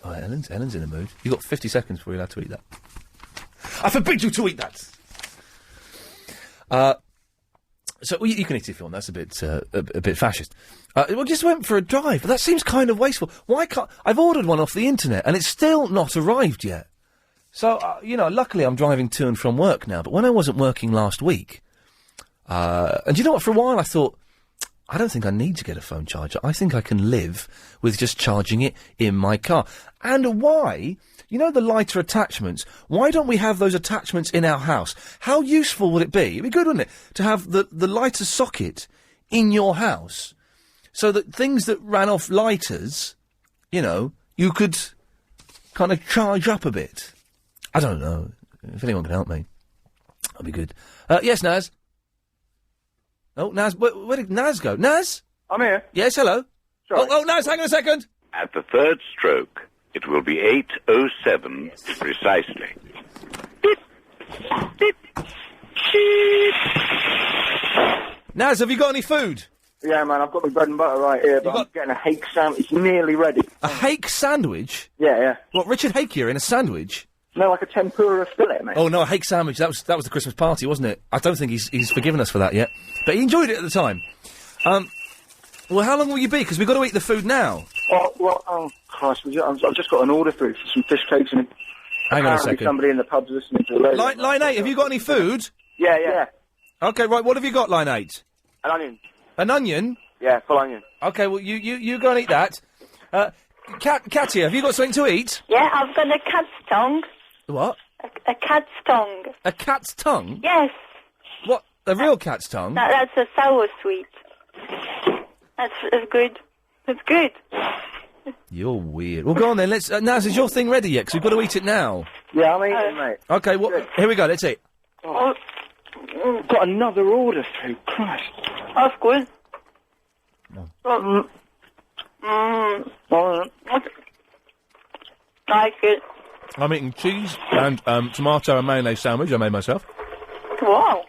Oh, Ellen's in the mood. You've got 50 seconds before you're allowed to eat that. I forbid you to eat that! So well, you can eat it if you want. That's a bit fascist. We just went for a drive, but that seems kind of wasteful. Why can't... I've ordered one off the internet, and it's still not arrived yet. So, luckily I'm driving to and from work now, but when I wasn't working last week... and you know what, for a while I thought, I don't think I need to get a phone charger. I think I can live with just charging it in my car. And why? You know the lighter attachments? Why don't we have those attachments in our house? How useful would it be? It'd be good, wouldn't it? To have the lighter socket in your house, so that things that ran off lighters, you could kind of charge up a bit. I don't know. If anyone can help me, that'd be good. Yes, Naz? Oh, Naz, where did Naz go? Naz? I'm here. Yes, hello. Sorry. Oh, Naz, hang on a second. At the third stroke, it will be 8:07 precisely. Beep. Beep. Beep. Naz, have you got any food? Yeah, man, I've got my bread and butter right here, but I'm getting a hake sandwich. It's nearly ready. A hake sandwich? Yeah. What, Richard Hake here in a sandwich? No, like a tempura fillet, mate. Oh, no, a hake sandwich. That was the Christmas party, wasn't it? I don't think he's forgiven us for that yet. But he enjoyed it at the time. Well, how long will you be? Because we've got to eat the food now. Oh, Christ, I've just got an order through for some fish cakes and... Hang on a second. Somebody in the pub's listening to the radio. Line 8, have you got any food? Yeah. OK, right, what have you got, Line 8? An onion. An onion? Yeah, full onion. OK, well, you go and eat that. Katia, have you got something to eat? Yeah, I've got a cat's tongue. What? A cat's tongue. A cat's tongue? Yes. What? A real cat's tongue? That's a sour sweet. That's good. It's good. You're weird. Well, go on then. Let's. Naz, is your thing ready yet? Because we've got to eat it now. Yeah, I'm eating, mate. OK, well, here we go. Let's eat. Oh. Got another order through. Christ. That's good. Like it. I'm eating cheese and tomato and mayonnaise sandwich I made myself. Wow.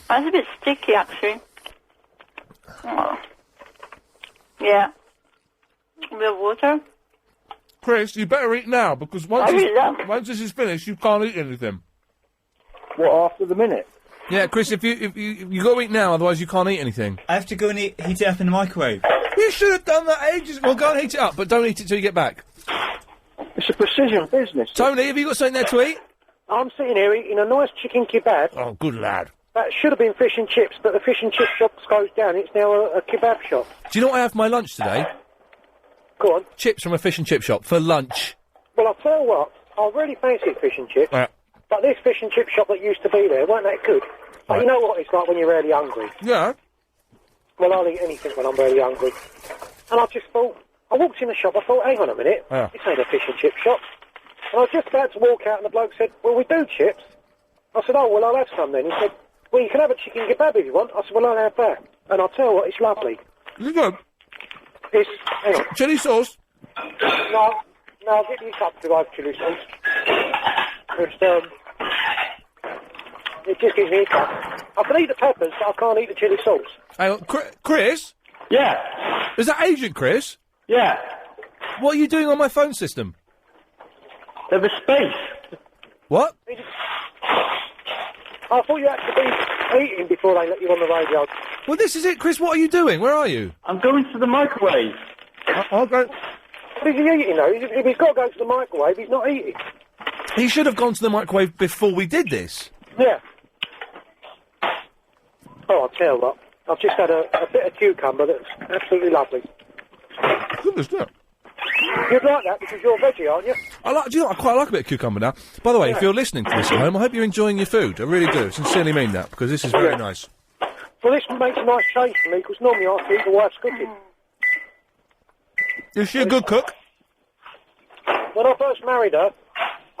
That's a bit sticky, actually. Oh. Yeah. A bit of water. Chris, you better eat now, because once this is finished, you can't eat anything. What, after the minute? Yeah, Chris, if you got to eat now, otherwise you can't eat anything. I have to go and heat it up in the microwave. You should have done that ages. Well, go and heat it up, but don't eat it till you get back. It's a precision business. Tony, have you got something there to eat? I'm sitting here eating a nice chicken kebab. Oh, good lad. That should have been fish and chips, but the fish and chip shop's closed down. It's now a kebab shop. Do you know what I have for my lunch today? Go on. Chips from a fish and chip shop for lunch. Well, I'll tell you what. I really fancy fish and chips. Right. But this fish and chip shop that used to be there weren't that good. But Right. you know what it's like when you're really hungry? Yeah. Well, I'll eat anything when I'm really hungry. And I just thought, I walked in the shop, I thought, hang on a minute, Yeah. this ain't a fish and chip shop. And I was just about to walk out and the bloke said, well, we do chips. I said, oh, well, I'll have some then. He said, well, you can have a chicken kebab if you want. I said, well, I'll have that. And I'll tell you what, it's lovely. Is it good? It's, hang on. Chilli sauce? No, I'll get you a cup to have chilli sauce. It just gives me a cup. I can eat the peppers, but I can't eat the chilli sauce. Hang on, Chris? Yeah. Is that Agent Chris? Yeah. What are you doing on my phone system? There was space. What? I thought you had to be eating before they let you on the radio. Well, this is it, Chris. What are you doing? Where are you? I'm going to the microwave. I'll go. What is he eating, though? If he's got to go to the microwave, he's not eating. He should have gone to the microwave before we did this. Yeah. Oh, I'll tell you what. I've just had a bit of cucumber that's absolutely lovely. Goodness, look. You'd like that because you're a veggie, aren't you? Do you know, I quite like a bit of cucumber now. By the way, if you're listening to this at home, I hope you're enjoying your food. I really do. Sincerely mean that, because this is very nice. Well, this makes a nice change for me because normally I have to eat the wife's cooking. Is she a good cook? When I first married her,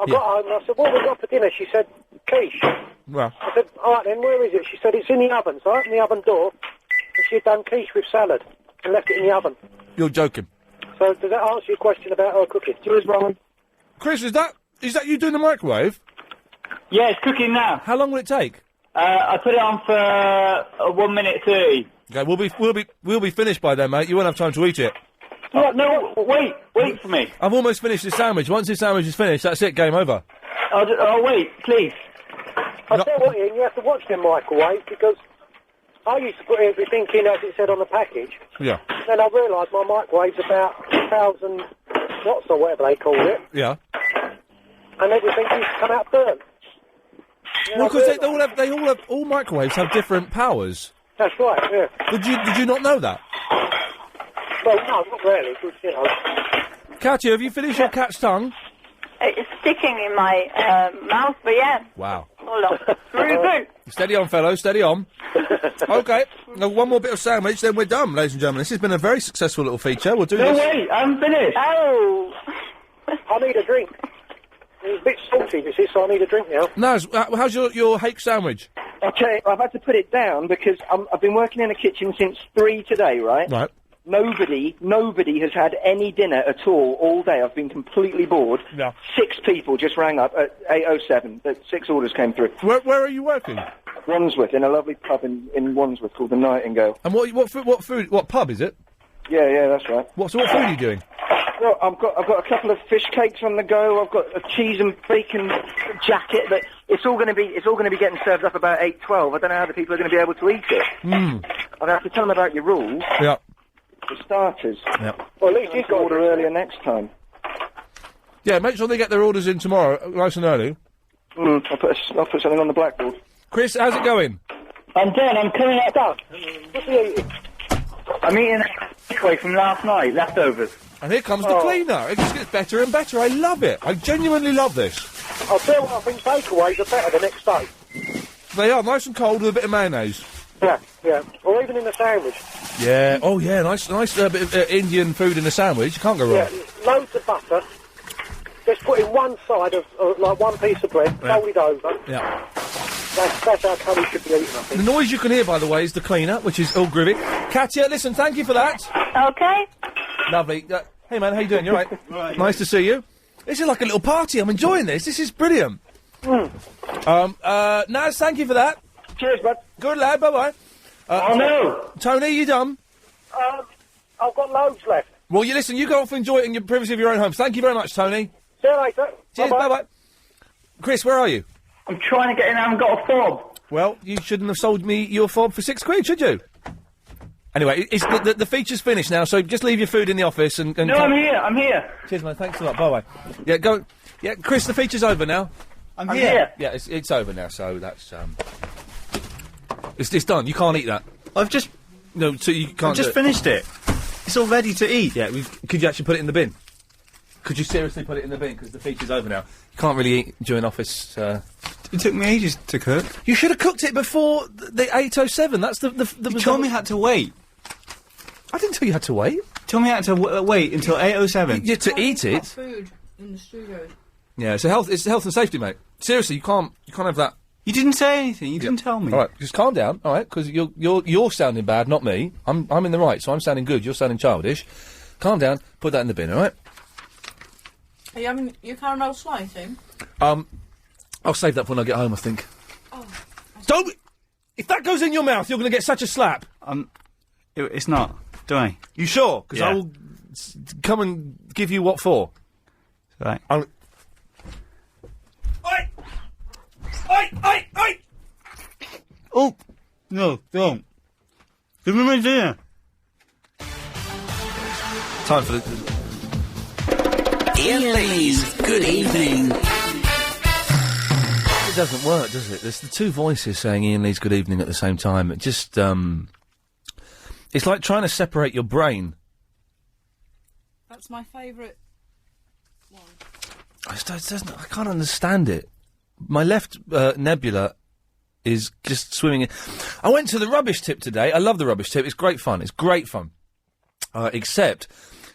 I got home and I said, what have we got for dinner? She said, quiche. Well. I said, all right then, where is it? She said, it's in the oven. So I opened the oven door and she'd done quiche with salad and left it in the oven. You're joking. So does that answer your question about her cooking? Cheers, Roland. Chris, is that you doing the microwave? Yeah, it's cooking now. How long will it take? I put it on for 1 minute 30. Okay, we'll be finished by then, mate. You won't have time to eat it. No, wait for me. I've almost finished the sandwich. Once this sandwich is finished, that's it. Game over. Oh, wait, please. I tell you what, Ian, you have to watch them microwaves because I used to put everything in as it said on the package. Yeah. Then I realised my microwave's about 1,000 watts or whatever they call it, Yeah. and everything used to come out burnt. Well, because all microwaves have different powers. That's right, yeah. Did you not know that? Well, no, not really, because, you know... Katya, have you finished your cat's tongue? It's sticking in my mouth, but yeah. Wow. Hold on. Through. Steady on, fellows, steady on. Okay, now one more bit of sandwich, then we're done, ladies and gentlemen. This has been a very successful little feature. We'll do No, this. wait, I'm finished. Oh. I need a drink. It's a bit salty, this is, so I need a drink now. Naz, how's your hake sandwich? Okay, I've had to put it down because I've been working in the kitchen since 3 today, right? Right. Nobody has had any dinner at all day. I've been completely bored. Yeah. 6 people just rang up at 8:07. 6 orders came through. Where are you working? Wandsworth, in a lovely pub in Wandsworth called the Nightingale. And what pub is it? Yeah, that's right. What food are you doing? Well, I've got a couple of fish cakes on the go. I've got a cheese and bacon jacket, but it's all going to be getting served up about 8:12. I don't know how the people are going to be able to eat it. I'll have to tell them about your rules. Yeah. For starters. Yeah. Well, at least you've got to order earlier next time. Yeah, make sure they get their orders in tomorrow, nice and early. I'll put something on the blackboard. Chris, how's it going? I'm done. I'm coming out. Done. What's he eating? I'm eating takeaway from last night, leftovers. And here comes the cleaner. It just gets better and better. I love it. I genuinely love this. I'll tell you what, I think takeaways are better the next day. They are nice and cold with a bit of mayonnaise. Yeah. Or even in a sandwich. Yeah. Oh, yeah. Nice bit of Indian food in a sandwich. You can't go wrong. Yeah, loads of butter. Just put in one side of, like, one piece of bread, fold it over. Yeah. That's how curry should be eaten, I think. The noise you can hear, by the way, is the cleaner, which is all groovy. Katya, listen, thank you for that. Okay. Lovely. Hey, man, how you doing? You all right? Right. Nice to see you. This is like a little party. I'm enjoying this. This is brilliant. Naz, thank you for that. Cheers, bud. Good lad. Bye-bye. Oh, no. Tony, you done? I've got loads left. Well, you listen, you go off and enjoy it in your privacy of your own homes. Thank you very much, Tony. See you later. Cheers, bye-bye. Chris, where are you? I'm trying to get in. I haven't got a fob. Well, you shouldn't have sold me your fob for £6, should you? Anyway, the feature's finished now, so just leave your food in the office and No, I'm here. Cheers, man. Thanks a lot. Bye-bye. Yeah, go. Yeah, Chris, the feature's over now. I'm here. Yeah, it's over now, so that's, It's done. You can't eat that. I've just... No, so you can't I've just finished it. It's all ready to eat. Yeah, could you actually put it in the bin? Could you seriously put it in the bin? Because the feature's over now. You can't really eat during office... It took me ages to cook. You should have cooked it before the 8:07. That's the You told me I had to wait. I didn't tell you had to wait. Told me I had to wait until 8:07. Yeah, to eat it. Food in the studio. Yeah, it's health and safety, mate. Seriously, you can't have that. You didn't say anything. You didn't tell me. All right, just calm down. All right, because you're sounding bad, not me. I'm in the right, so I'm sounding good. You're sounding childish. Calm down. Put that in the bin. All right. Are you having your caramel slicing? I'll save that for when I get home, I think. Oh. Don't... If that goes in your mouth, you're going to get such a slap. It's not. Do I? You sure? Because I will come and give you what for. Right. Oi! Oh! No, don't. Give me my dinner. Time for the... Iain Lee's Good Evening. It doesn't work, does it? There's the two voices saying Iain Lee's Good Evening at the same time. It just, it's like trying to separate your brain. That's my favourite one. I can't understand it. My left nebula is just swimming in. I went to the rubbish tip today. I love the rubbish tip. It's great fun. It's great fun. Except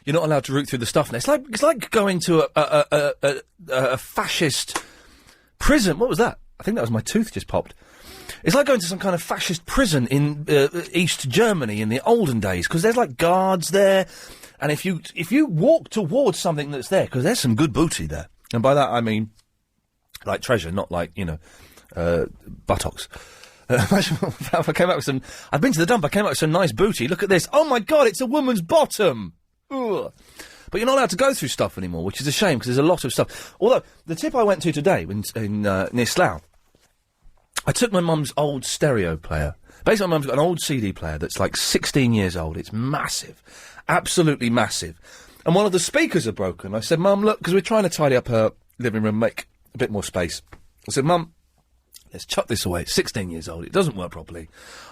you're not allowed to root through the stuff. It's like going to a fascist prison. What was that? I think that was my tooth just popped. It's like going to some kind of fascist prison in East Germany in the olden days, because there's like guards there, and if you walk towards something that's there, because there's some good booty there, and by that I mean like treasure, not like buttocks. Imagine if I came out with some. I've been to the dump. I came out with some nice booty. Look at this. Oh my God! It's a woman's bottom. Ugh. But you're not allowed to go through stuff anymore, which is a shame because there's a lot of stuff. Although the tip I went to today in near Slough, I took my mum's old stereo player. Basically, my mum's got an old CD player that's like 16 years old. It's massive, absolutely massive. And one of the speakers are broken. I said, Mum, look, because we're trying to tidy up her living room, make a bit more space. I said, Mum, let's chuck this away. It's 16 years old. It doesn't work properly.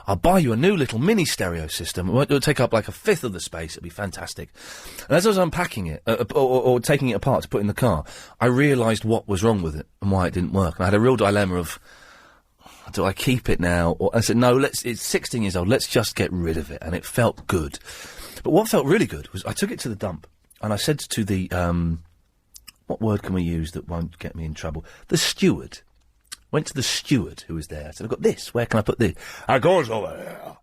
I'll buy you a new little mini stereo system. It'll take up like a fifth of the space. It'll be fantastic. And as I was unpacking it, or taking it apart to put in the car, I realised what was wrong with it and why it didn't work. And I had a real dilemma of, do I keep it now? Or I said, no, it's 16 years old. Let's just get rid of it. And it felt good. But what felt really good was I took it to the dump and I said to the, what word can we use that won't get me in trouble? The steward. Went to the steward who was there. I said, I've got this. Where can I put this? It goes over there.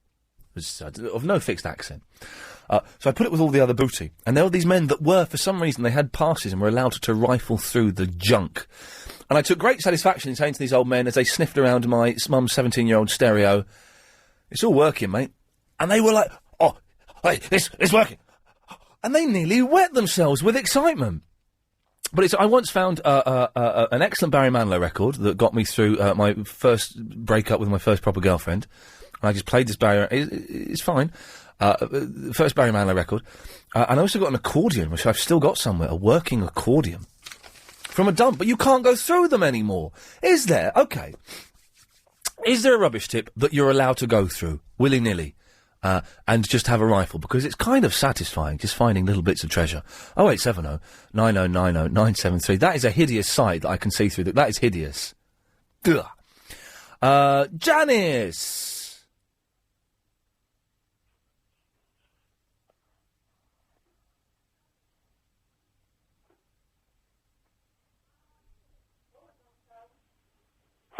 It was of no fixed accent. So I put it with all the other booty. And there were these men that were, for some reason, they had passes and were allowed to rifle through the junk. And I took great satisfaction in saying to these old men as they sniffed around my mum's 17-year-old stereo, it's all working, mate. And they were like, oh, hey, it's working. And they nearly wet themselves with excitement. But I once found an excellent Barry Manilow record that got me through my first breakup with my first proper girlfriend. And I just played this Barry... It's fine. First Barry Manilow record. And I also got an accordion, which I've still got somewhere, a working accordion. From a dump, but you can't go through them anymore. Is there? Okay. Is there a rubbish tip that you're allowed to go through, willy-nilly, and just have a rifle? Because it's kind of satisfying, just finding little bits of treasure. 0870 9090 973. That is a hideous sight that I can see through. That is hideous. Ugh. Janice!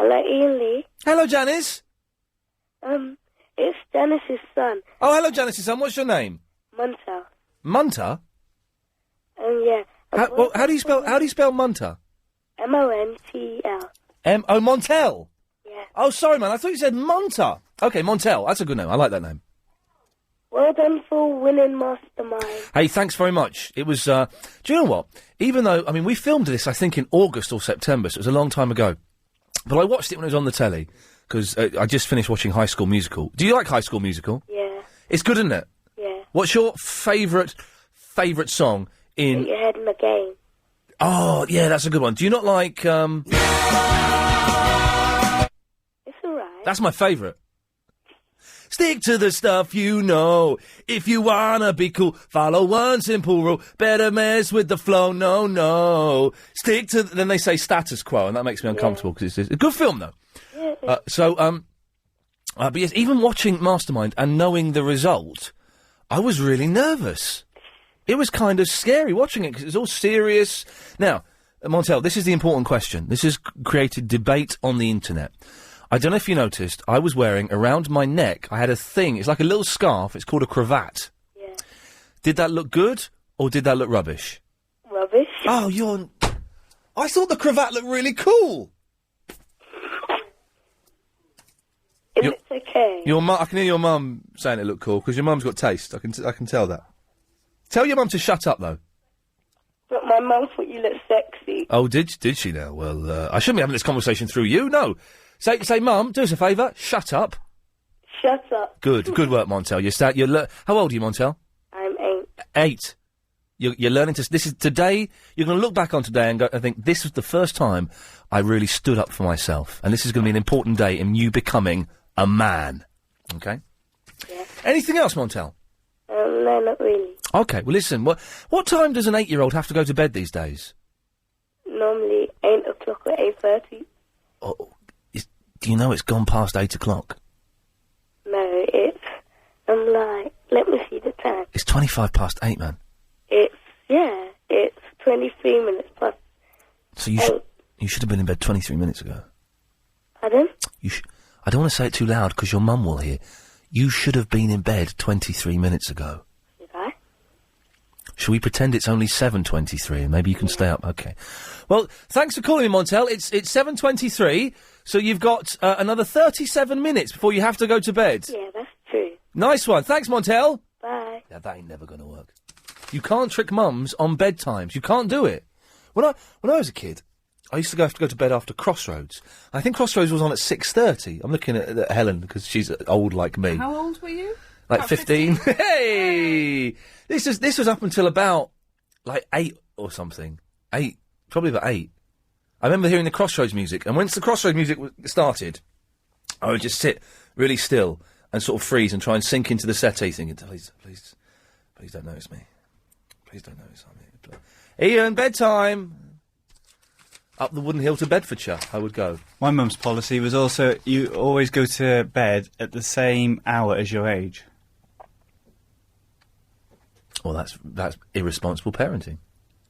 Hello, Iain Lee. Hello, Janice. It's Janice's son. Oh, hello, Janice's son. What's your name? Munter. Munter? Yeah. How do you spell Munter? Montel. Montel? Yeah. Oh, sorry, man. I thought you said Munter. Okay, Montel. That's a good name. I like that name. Well done for winning Mastermind. Hey, thanks very much. It was, do you know what? Even though, I mean, we filmed this, I think, in August or September, so it was a long time ago. But I watched it when it was on the telly, because I just finished watching High School Musical. Do you like High School Musical? Yeah. It's good, isn't it? Yeah. What's your favourite song in... Put your head in the game. Oh, yeah, that's a good one. Do you not like, It's alright. That's my favourite. Stick to the stuff you know. If you wanna be cool, follow one simple rule. Better mess with the flow, no. Stick to... Then they say status quo, and that makes me uncomfortable, because it's a good film, though. But yes, even watching Mastermind and knowing the result, I was really nervous. It was kind of scary watching it, because it's all serious. Now, Montel, this is the important question. This has created debate on the internet. I don't know if you noticed, I was wearing, around my neck, I had a thing, it's like a little scarf, it's called a cravat. Yeah. Did that look good, or did that look rubbish? Rubbish. Oh, I thought the cravat looked really cool! It's okay. I can hear your mum saying it looked cool, because your mum's got taste, I can tell that. Tell your mum to shut up, though. But my mum thought you looked sexy. Oh, did she now? Well, I shouldn't be having this conversation through you, no. Say, Mum, do us a favour, shut up. Shut up. Good work, Montel. How old are you, Montel? I'm 8. 8. You're learning to... This is today... You're going to look back on today and think, this was the first time I really stood up for myself. And this is going to be an important day in you becoming a man. Okay? Yeah. Anything else, Montel? No, not really. Okay, well, listen. What time does an 8-year-old have to go to bed these days? Normally 8 o'clock or 8:30. Oh, do you know it's gone past 8 o'clock? No, I'm like, let me see the time. It's 25 past 8, man. It's 23 minutes past. So you should have been in bed 23 minutes ago. Pardon? I don't want to say it too loud because your mum will hear. You should have been in bed 23 minutes ago. Did I? Shall we pretend it's only 7:23 and maybe you can stay up? Okay. Well, thanks for calling me, Montel. It's 7:23, so you've got another 37 minutes before you have to go to bed. Yeah, that's true. Nice one. Thanks, Montel. Bye. Yeah, that ain't never going to work. You can't trick mums on bedtimes. You can't do it. When I was a kid, I used to have to go to bed after Crossroads. I think Crossroads was on at 6:30. I'm looking at Helen because she's old like me. How old were you? Like 15. Hey! This was up until about, 8 or something. 8. Probably about 8. I remember hearing the Crossroads music, and once the Crossroads music started, I would just sit really still and sort of freeze and try and sink into the settee, thinking, please don't notice me. Please don't notice me. Iain, bedtime! Up the wooden hill to Bedfordshire, I would go. My mum's policy was also, you always go to bed at the same hour as your age. Well, that's irresponsible parenting.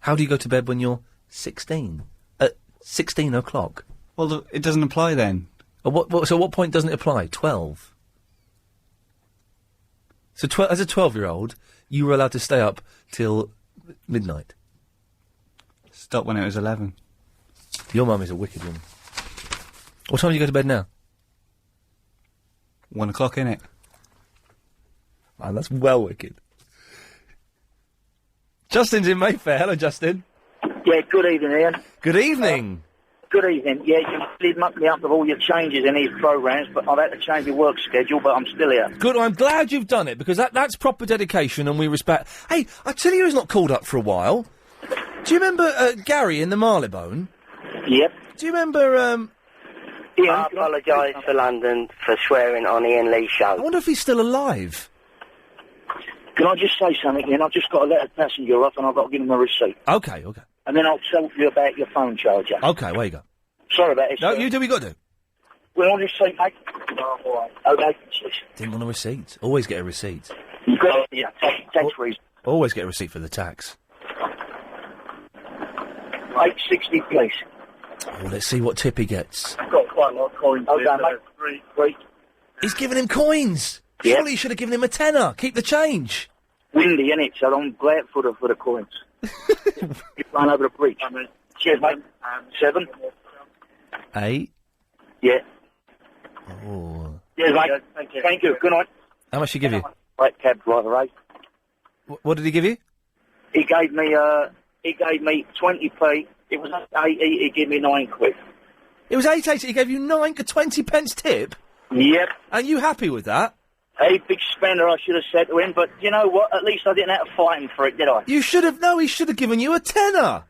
How do you go to bed when you're 16? At 16 o'clock? Well, it doesn't apply then. So what point doesn't it apply? 12? So as a 12-year-old, you were allowed to stay up till midnight? Stopped when it was 11. Your mum is a wicked woman. What time do you go to bed now? 1 o'clock, innit? Man, that's well wicked. Justin's in Mayfair. Hello, Justin. Yeah, good evening, Iain. Good evening. Good evening. Yeah, you really mucked me up with all your changes in these programmes, but I've had to change my work schedule, but I'm still here. Good, I'm glad you've done it, because that's proper dedication and we respect... Hey, I tell you who's not called up for a while. Do you remember Gary in the Marylebone? Yep. Do you remember... I apologise for London for swearing on Iain Lee's show. I wonder if he's still alive. Can I just say something, Iain? I've just got to let a passenger off and I've got to give him a receipt. Okay. And then I'll tell you about your phone charger. Okay, where you go? Sorry about this. No, you do what you got to do. Well, I'll just say, mate. All right. Okay. Didn't want a receipt. Always get a receipt. You've got tax reason. Always get a receipt for the tax. 860, please. Oh, let's see what tip he gets. I've got quite a lot of coins. Okay, mate. Three. He's giving him coins. Yep. Surely you should have given him a tenner. Keep the change. Windy, innit? So I'm glad for the coins. You're flying over the bridge. Cheers, mate. 7. 8. Yeah. Oh. Cheers, mate. Thank you. Good night. How much did he give you? Right, cab driver, eh? What did he give you? He gave me 20p. It was 80. He gave me 9 quid. It was 8.80. He gave you 20 pence tip. Yep. And you happy with that? Hey, big spender, I should have said to him, but you know what? At least I didn't have to fight him for it, did I? You should have. No, he should have given you a tenner.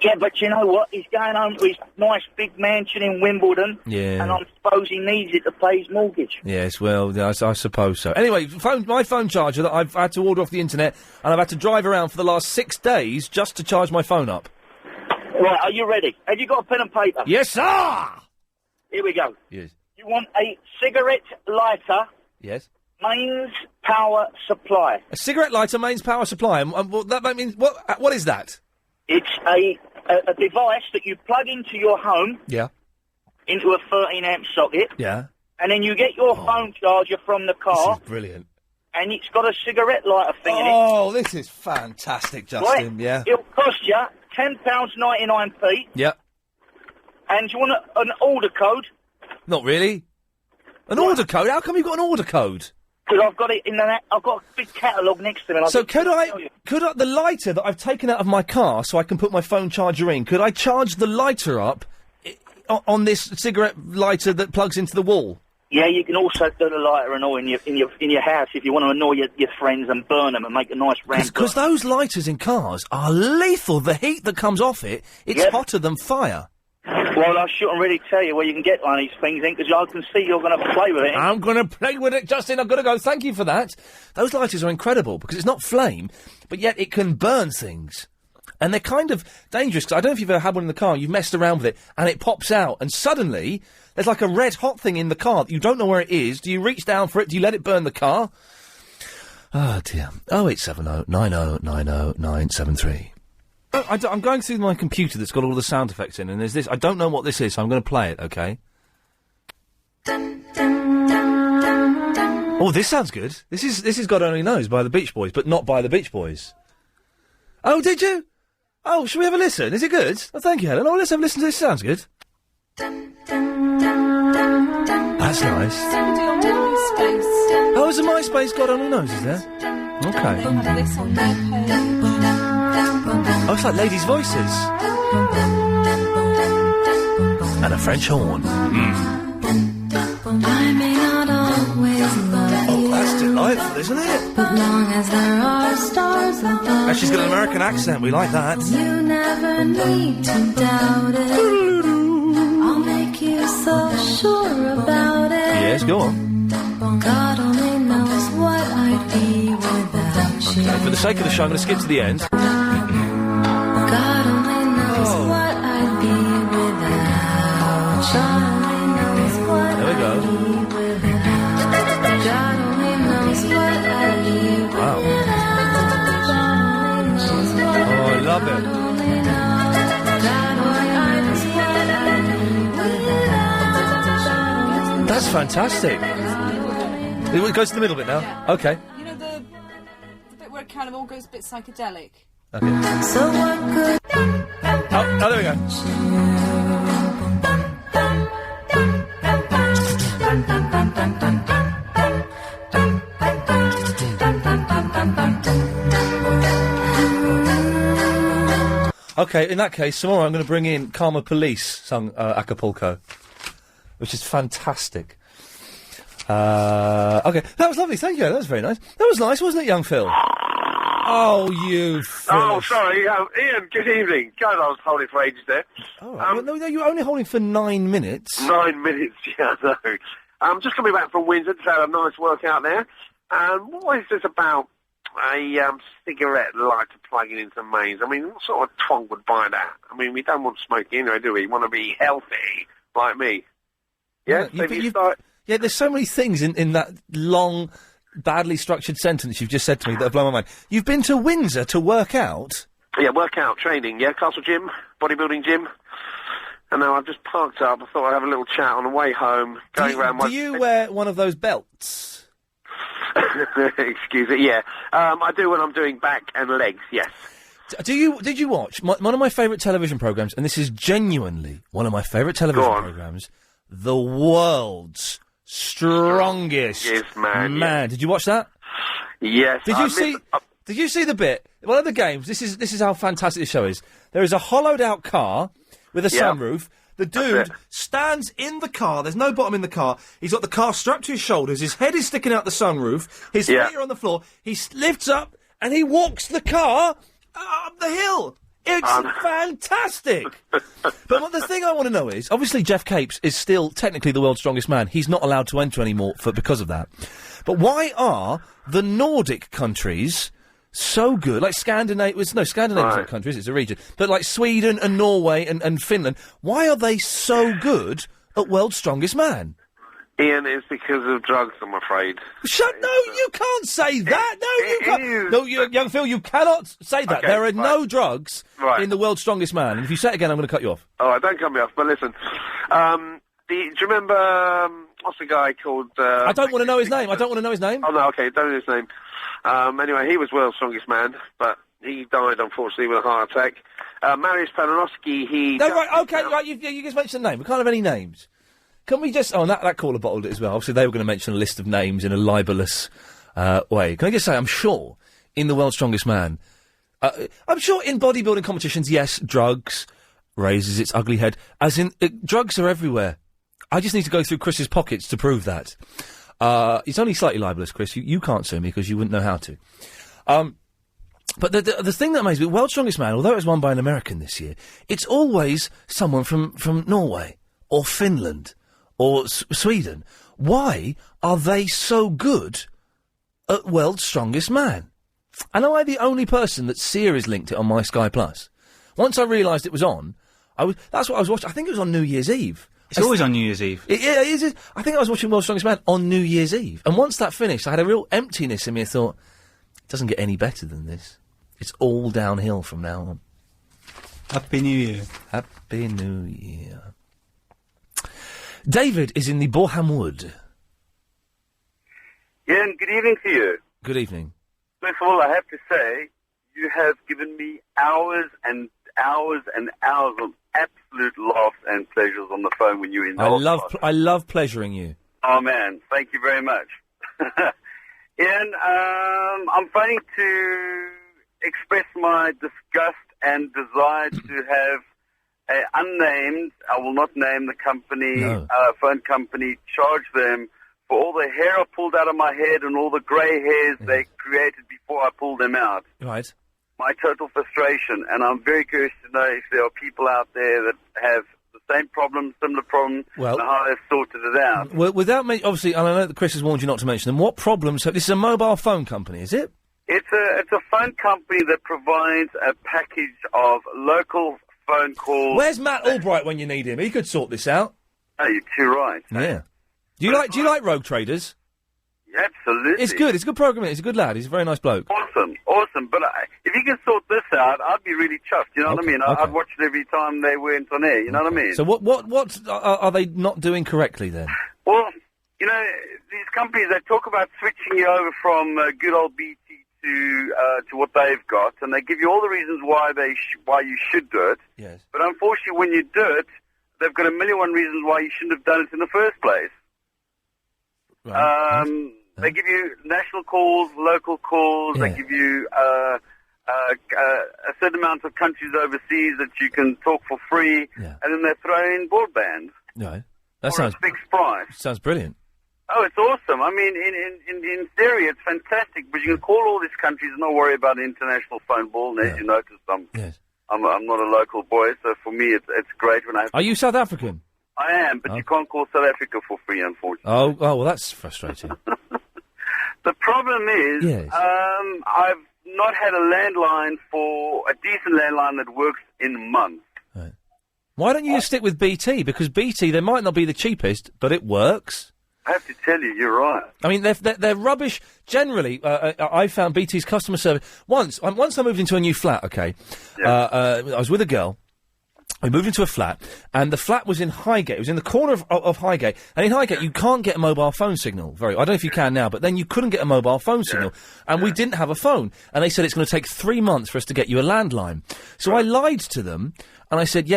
Yeah, but you know what? He's going home to his nice big mansion in Wimbledon. Yeah. And I suppose he needs it to pay his mortgage. Yes, well, I suppose so. Anyway, my phone charger that I've had to order off the internet, and I've had to drive around for the last 6 days just to charge my phone up. Right, are you ready? Have you got a pen and paper? Yes, sir! Here we go. Yes. You want a cigarette lighter, Yes. mains power supply. A cigarette lighter, mains power supply. And well, that means what is that? It's a device that you plug into your home, Yeah. into a 13-amp socket, Yeah. and then you get your phone charger from the car, This is brilliant. and it's got a cigarette lighter thing in it. Oh, this is fantastic, Justin. Right? Yeah. It'll cost you £10.99p, Yeah. and you want an order code? Not really. An order code? How come you've got an order code? Because I've got it I've got a big catalogue next to me. And So could I the lighter that I've taken out of my car so I can put my phone charger in, could I charge the lighter up on this cigarette lighter that plugs into the wall? Yeah, you can also do the lighter and all in your house if you want to annoy your friends and burn them and make a nice round. Because those lighters in cars are lethal. The heat that comes off it's hotter than fire. Well, I shouldn't really tell you where you can get one of these things in, because I can see you're going to play with it. I'm going to play with it, Justin. I've got to go. Thank you for that. Those lighters are incredible, because it's not flame, but yet it can burn things. And they're kind of dangerous, because I don't know if you've ever had one in the car, you've messed around with it, and it pops out, and suddenly there's like a red-hot thing in the car that you don't know where it is. Do you reach down for it? Do you let it burn the car? Oh, dear. 0870 90 90 973. I'm going through my computer that's got all the sound effects in, and there's this. I don't know what this is, so I'm going to play it, okay? Oh, this sounds good. This is God Only Knows by the Beach Boys, but not by the Beach Boys. Oh, did you? Oh, should we have a listen? Is it good? Oh, thank you, Helen. Oh, let's have a listen to this. Sounds good. That's nice. Oh, is a MySpace God Only Knows, is there? Okay. Oh, it's like ladies' voices. And a French horn. I may not always love you. Oh, that's delightful, isn't it? But long as there are stars above. And she's got an American accent, we like that. You never need to doubt it. I'll make you so sure about it. Yes, go on. God only knows what I'd be without you. Okay, for the sake of the show, I'm going to skip to the end. God only knows what I'd be without you. God only knows what There we go. I'd be without. God only knows what I'd be without. God only knows what Oh, I love it. God only knows what I'd be without. That's fantastic. It goes to the middle bit now. Okay. You know the bit where it kind of all goes a bit psychedelic? Okay. So what good? Oh, there we go. Okay, in that case, tomorrow I'm going to bring in Karma Police sung Acapulco, which is fantastic. Okay, that was lovely. Thank you. That was very nice. That was nice, wasn't it, young Phil? Oh, you. Oh, sorry, Iain. Good evening. God, I was holding for ages there. Oh, well, no, you were only holding for 9 minutes. 9 minutes, yeah, I know. I'm just coming back from Windsor to have a nice workout there. What is this about a cigarette lighter plugging into mains? I mean, what sort of twonk would buy that? I mean, we don't want smoking anyway, do we? We want to be healthy, like me. Yeah, Yeah, there's so many things in that long, badly structured sentence you've just said to me that have blown my mind. You've been to Windsor to work out? Yeah, workout, training, yeah, Castle Gym, bodybuilding gym. And now I've just parked up. I thought I'd have a little chat on the way home, going around my... Do you wear one of those belts? Excuse it, yeah. I do when I'm doing back and legs, yes. Did you watch one of my favourite television programmes, and this is genuinely one of my favourite television programmes, The World's Strongest Man. Yeah. Did you watch that? Yes. Did you see the bit? One of the games. This is how fantastic the show is. There is a hollowed out car with a sunroof. The dude stands in the car. There's no bottom in the car. He's got the car strapped to his shoulders. His head is sticking out the sunroof. His feet are on the floor. He lifts up and he walks the car up the hill. It's fantastic! But the thing I want to know is, obviously Jeff Capes is still technically the world's strongest man. He's not allowed to enter anymore because of that. But why are the Nordic countries so good? Like Scandinavia's not a country, it's a region. But like Sweden and Norway and Finland, why are they so good at world's strongest man? Ian, it's because of drugs, I'm afraid. No, you can't say that. No, you can't. No, young Phil, you cannot say that. Okay, there are no drugs in the world's strongest man. And if you say it again, I'm going to cut you off. All right, don't cut me off. But listen, do you remember what's the guy called? I don't want to know his name. Oh no, okay, don't know his name. Anyway, he was world's strongest man, but he died unfortunately with a heart attack. Mariusz Palanovsky, you just mentioned the name. We can't have any names. Can we just... Oh, and that caller bottled it as well. Obviously, they were going to mention a list of names in a libellous way. Can I just say, I'm sure, in the world's strongest man... I'm sure in bodybuilding competitions, yes, drugs raises its ugly head. As in, drugs are everywhere. I just need to go through Chris's pockets to prove that. It's only slightly libellous, Chris. You can't sue me because you wouldn't know how to. But the thing that amazes me, world's strongest man, although it was won by an American this year, it's always someone from Norway or Finland or Sweden. Why are they so good at world's strongest man? And am I the only person that Series linked it on my Sky Plus? Once I realised it was on, that's what I was watching. I think it was on New Year's Eve. It's always on New Year's Eve. Yeah, it is. I think I was watching World's Strongest Man on New Year's Eve. And once that finished, I had a real emptiness in me. I thought, it doesn't get any better than this. It's all downhill from now on. Happy New Year. Happy New Year. David is in the Boreham Wood. Ian, good evening to you. Good evening. First of all, I have to say, you have given me hours and hours and hours of absolute laughs and pleasures on the phone when you're in the I love pleasuring you. Oh, man, thank you very much. Ian, I'm phoning to express my disgust and desire to have I will not name the company, phone company, charge them for all the hair I pulled out of my head and all the grey hairs they created before I pulled them out. Right. My total frustration, and I'm very curious to know if there are people out there that have the same problem, similar problem, and how they've sorted it out. Well, without me, obviously, and I know that Chris has warned you not to mention them, what problems... This is a mobile phone company, is it? It's a phone company that provides a package of local phone calls. Where's Matt Albright when you need him? He could sort this out. Oh, you're too right. Yeah. Do you like Rogue Traders? Absolutely. It's good. It's a good program. He's a good lad. He's a very nice bloke. Awesome. But if you can sort this out, I'd be really chuffed. You know what I mean? I'd watch it every time they went on air. You know what I mean? So what are they not doing correctly then? Well, you know, these companies, they talk about switching you over from good old BT to what they've got, and they give you all the reasons why you should do it. Yes. But unfortunately, when you do it, they've got a million one reasons why you shouldn't have done it in the first place. Right. They give you national calls, local calls. Yeah. They give you a certain amount of countries overseas that you can talk for free, and then they throw in broadband. Right. That for sounds a fixed price. Sounds brilliant. Oh, it's awesome. I mean, in theory, it's fantastic, but you can call all these countries and not worry about an international phone ball. And as you noticed, I'm not a local boy, so for me, it's great when I have... Are you South African? I am, but you can't call South Africa for free, unfortunately. Oh, well, that's frustrating. The problem is, I've not had a landline a decent landline that works in months. Right. Why don't you just stick with BT? Because BT, they might not be the cheapest, but it works. I have to tell you, you're right. I mean, they're rubbish. Generally, I found BT's customer service... Once I moved into a new flat, okay? I was with a girl. We moved into a flat, and the flat was in Highgate. It was in the corner of Highgate. And in Highgate, you can't get a mobile phone signal. I don't know if you can now, but then you couldn't get a mobile phone signal. And we didn't have a phone. And they said it's going to take 3 months for us to get you a landline. So I lied to them, and I said,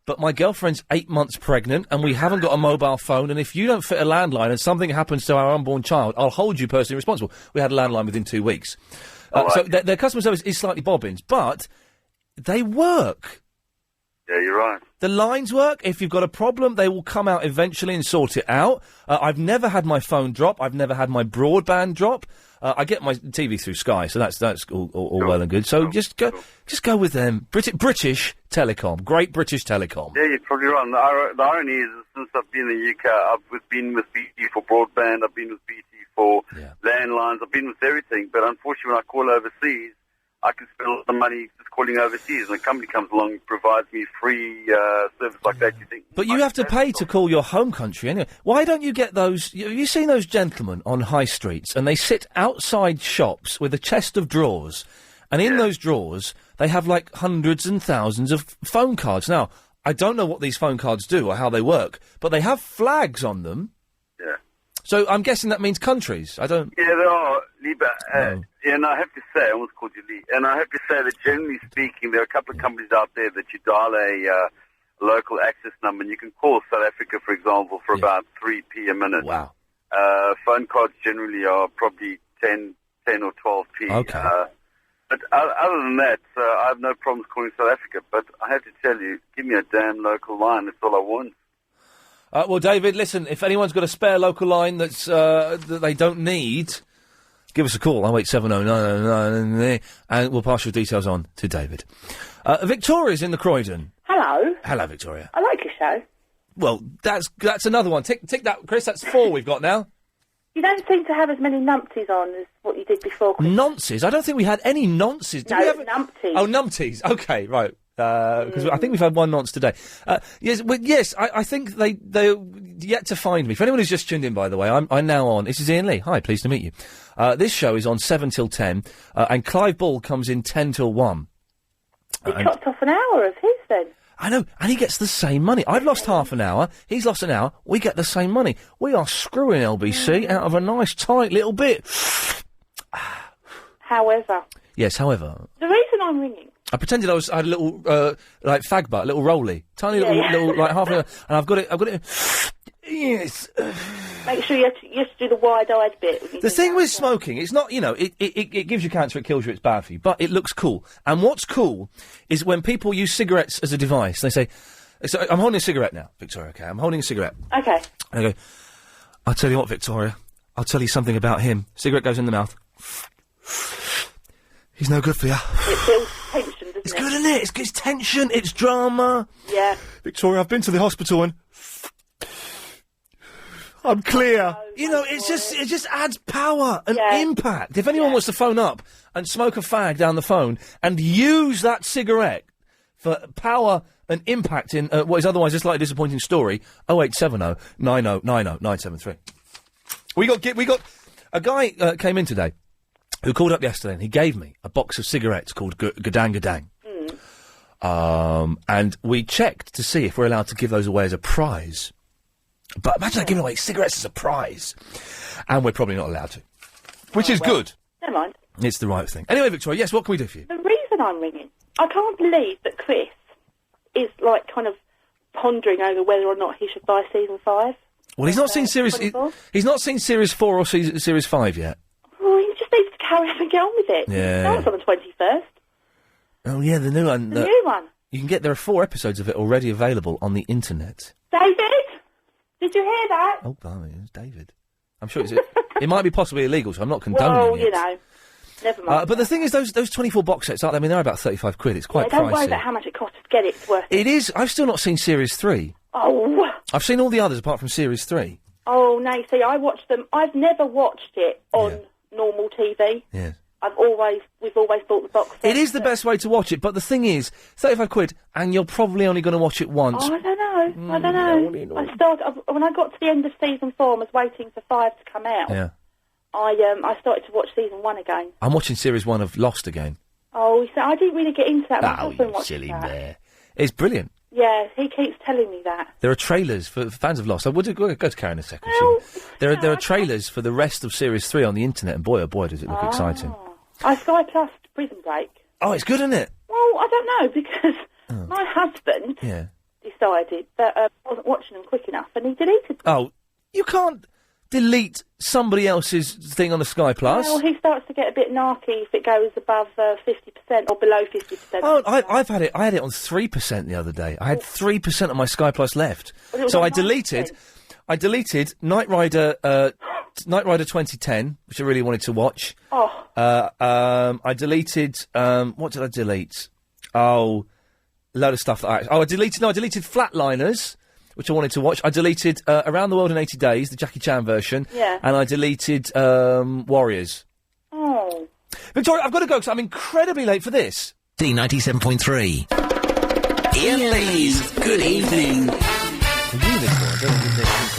but my girlfriend's 8 months pregnant, and we haven't got a mobile phone, and if you don't fit a landline and something happens to our unborn child, I'll hold you personally responsible. We had a landline within 2 weeks. So their customer service is slightly bobbins, but they work. Yeah, you're right. The lines work. If you've got a problem, they will come out eventually and sort it out. I've never had my phone drop. I've never had my broadband drop. I get my TV through Sky, so that's all well and good. So just go with them. British Telecom, Great British Telecom. Yeah, you're probably right. The irony is, since I've been in the UK, I've been with BT for broadband. I've been with BT for landlines. I've been with everything. But unfortunately, when I call overseas, I can spend a lot of money just calling overseas, and a company comes along and provides me free service like that. You think? But you have to pay to call your home country anyway. Why don't you get those? Have you seen those gentlemen on high streets, and they sit outside shops with a chest of drawers, and in those drawers they have like hundreds and thousands of phone cards. Now, I don't know what these phone cards do or how they work, but they have flags on them. Yeah. So I'm guessing that means countries. I don't. Yeah, there are, Lieber. And I have to say, I almost called you Lee. And I have to say that generally speaking, there are a couple of companies out there that you dial a local access number, and you can call South Africa, for example, for about 3p a minute. Wow. Phone cards generally are probably 10 or 12p. Okay. But other than that, I have no problems calling South Africa. But I have to tell you, give me a damn local line. That's all I want. Well, David, listen, if anyone's got a spare local line that they don't need, give us a call, 0870909, and we'll pass your details on to David. Victoria's in the Croydon. Hello. Hello, Victoria. I like your show. Well, that's another one. Tick that, Chris, that's 4 we've got now. You don't seem to have as many numpties on as what you did before, Chris. Nonces? I don't think we had any nonces. Did No, we have numpties. Oh, numpties. Okay, right. Because I think we've had one nonce today. Yes, I think they're yet to find me. For anyone who's just tuned in, by the way, I'm now on. This is Iain Lee. Hi, pleased to meet you. This show is on 7 till 10, and Clive Bull comes in 10 till 1. He chopped off an hour of his then. I know, and he gets the same money. I've lost half an hour, he's lost an hour, we get the same money. We are screwing LBC out of a nice, tight little bit. However. Yes, however. The reason I'm ringing. I pretended I had a little, like, fag butt, a little rolly. Tiny little, like, half an hour, and I've got it, yes. Make sure you have to do the wide-eyed bit. The thing with smoking, it's not, it gives you cancer, it kills you, it's bad for you, but it looks cool. And what's cool is when people use cigarettes as a device. They say, so I'm holding a cigarette now, Victoria, okay? I'm holding a cigarette. Okay. And I go, I'll tell you what, Victoria, I'll tell you something about him. Cigarette goes in the mouth. He's no good for you. It builds tension, doesn't It's good, isn't it? It's tension, it's drama. Yeah. Victoria, I've been to the hospital and I'm clear. It just adds power and impact. If anyone wants to phone up and smoke a fag down the phone and use that cigarette for power and impact in what is otherwise a slightly disappointing story, 0870 90 90 973. We got a guy came in today who called up yesterday and he gave me a box of cigarettes called Gadang Gadang. And we checked to see if we're allowed to give those away as a prize. But imagine giving away cigarettes as a prize. And we're probably not allowed to. Which is good. Never mind. It's the right thing. Anyway, Victoria, yes, what can we do for you? The reason I'm ringing, I can't believe that Chris is, like, kind of pondering over whether or not he should buy Season 5. Well, he's not seen Series... He's not seen Series 4 or Series 5 yet. Oh, he just needs to carry on and get on with it. Yeah. That was on the 21st. Oh, yeah, the new one. The new one. You can get... There are 4 episodes of it already available on the internet. David? Did you hear that? Oh, blimey, it's David. I'm sure it might be possibly illegal, so I'm not condoning it. Well, never mind. But the thing is, those 24 box sets, aren't they? I mean, they're about 35 quid. It's quite pricey. Don't worry about how much it costs to get it. It's worth it. It is. I've still not seen Series 3. Oh. I've seen all the others apart from Series 3. Oh, no, see, I watched them. I've never watched it on normal TV. Yes. We've always bought the box set. It is the best way to watch it, but the thing is, 35 quid, and you're probably only going to watch it once. Oh, I don't know. When I got to the end of Season 4 and was waiting for 5 to come out, Yeah. I started to watch Season 1 again. I'm watching Series 1 of Lost again. Oh, so I didn't really get into that. My husband watched silly that. bear. It's brilliant. Yeah, he keeps telling me that. There are trailers for fans of Lost. I would go to Karen in a second. There are trailers for the rest of Series 3 on the internet, and boy, oh boy, does it look exciting. I Sky Plus Prison Break. Oh, it's good, isn't it? Well, I don't know, because my husband decided that I wasn't watching them quick enough, and he deleted them. Oh, you can't... delete somebody else's thing on the Sky Plus. Well, he starts to get a bit narky if it goes above 50% or below 50%. Oh, I've had it. I had it on 3% the other day. I had 3% of my Sky Plus left. So I deleted Knight Rider 2010, which I really wanted to watch. Oh. I deleted what did I delete? Oh, a load of stuff that I deleted Flatliners, which I wanted to watch. I deleted Around the World in 80 Days, the Jackie Chan version. Yeah. And I deleted Warriors. Oh. Victoria, I've got to go because I'm incredibly late for this. D97.3. Iain Lee's Good Evening.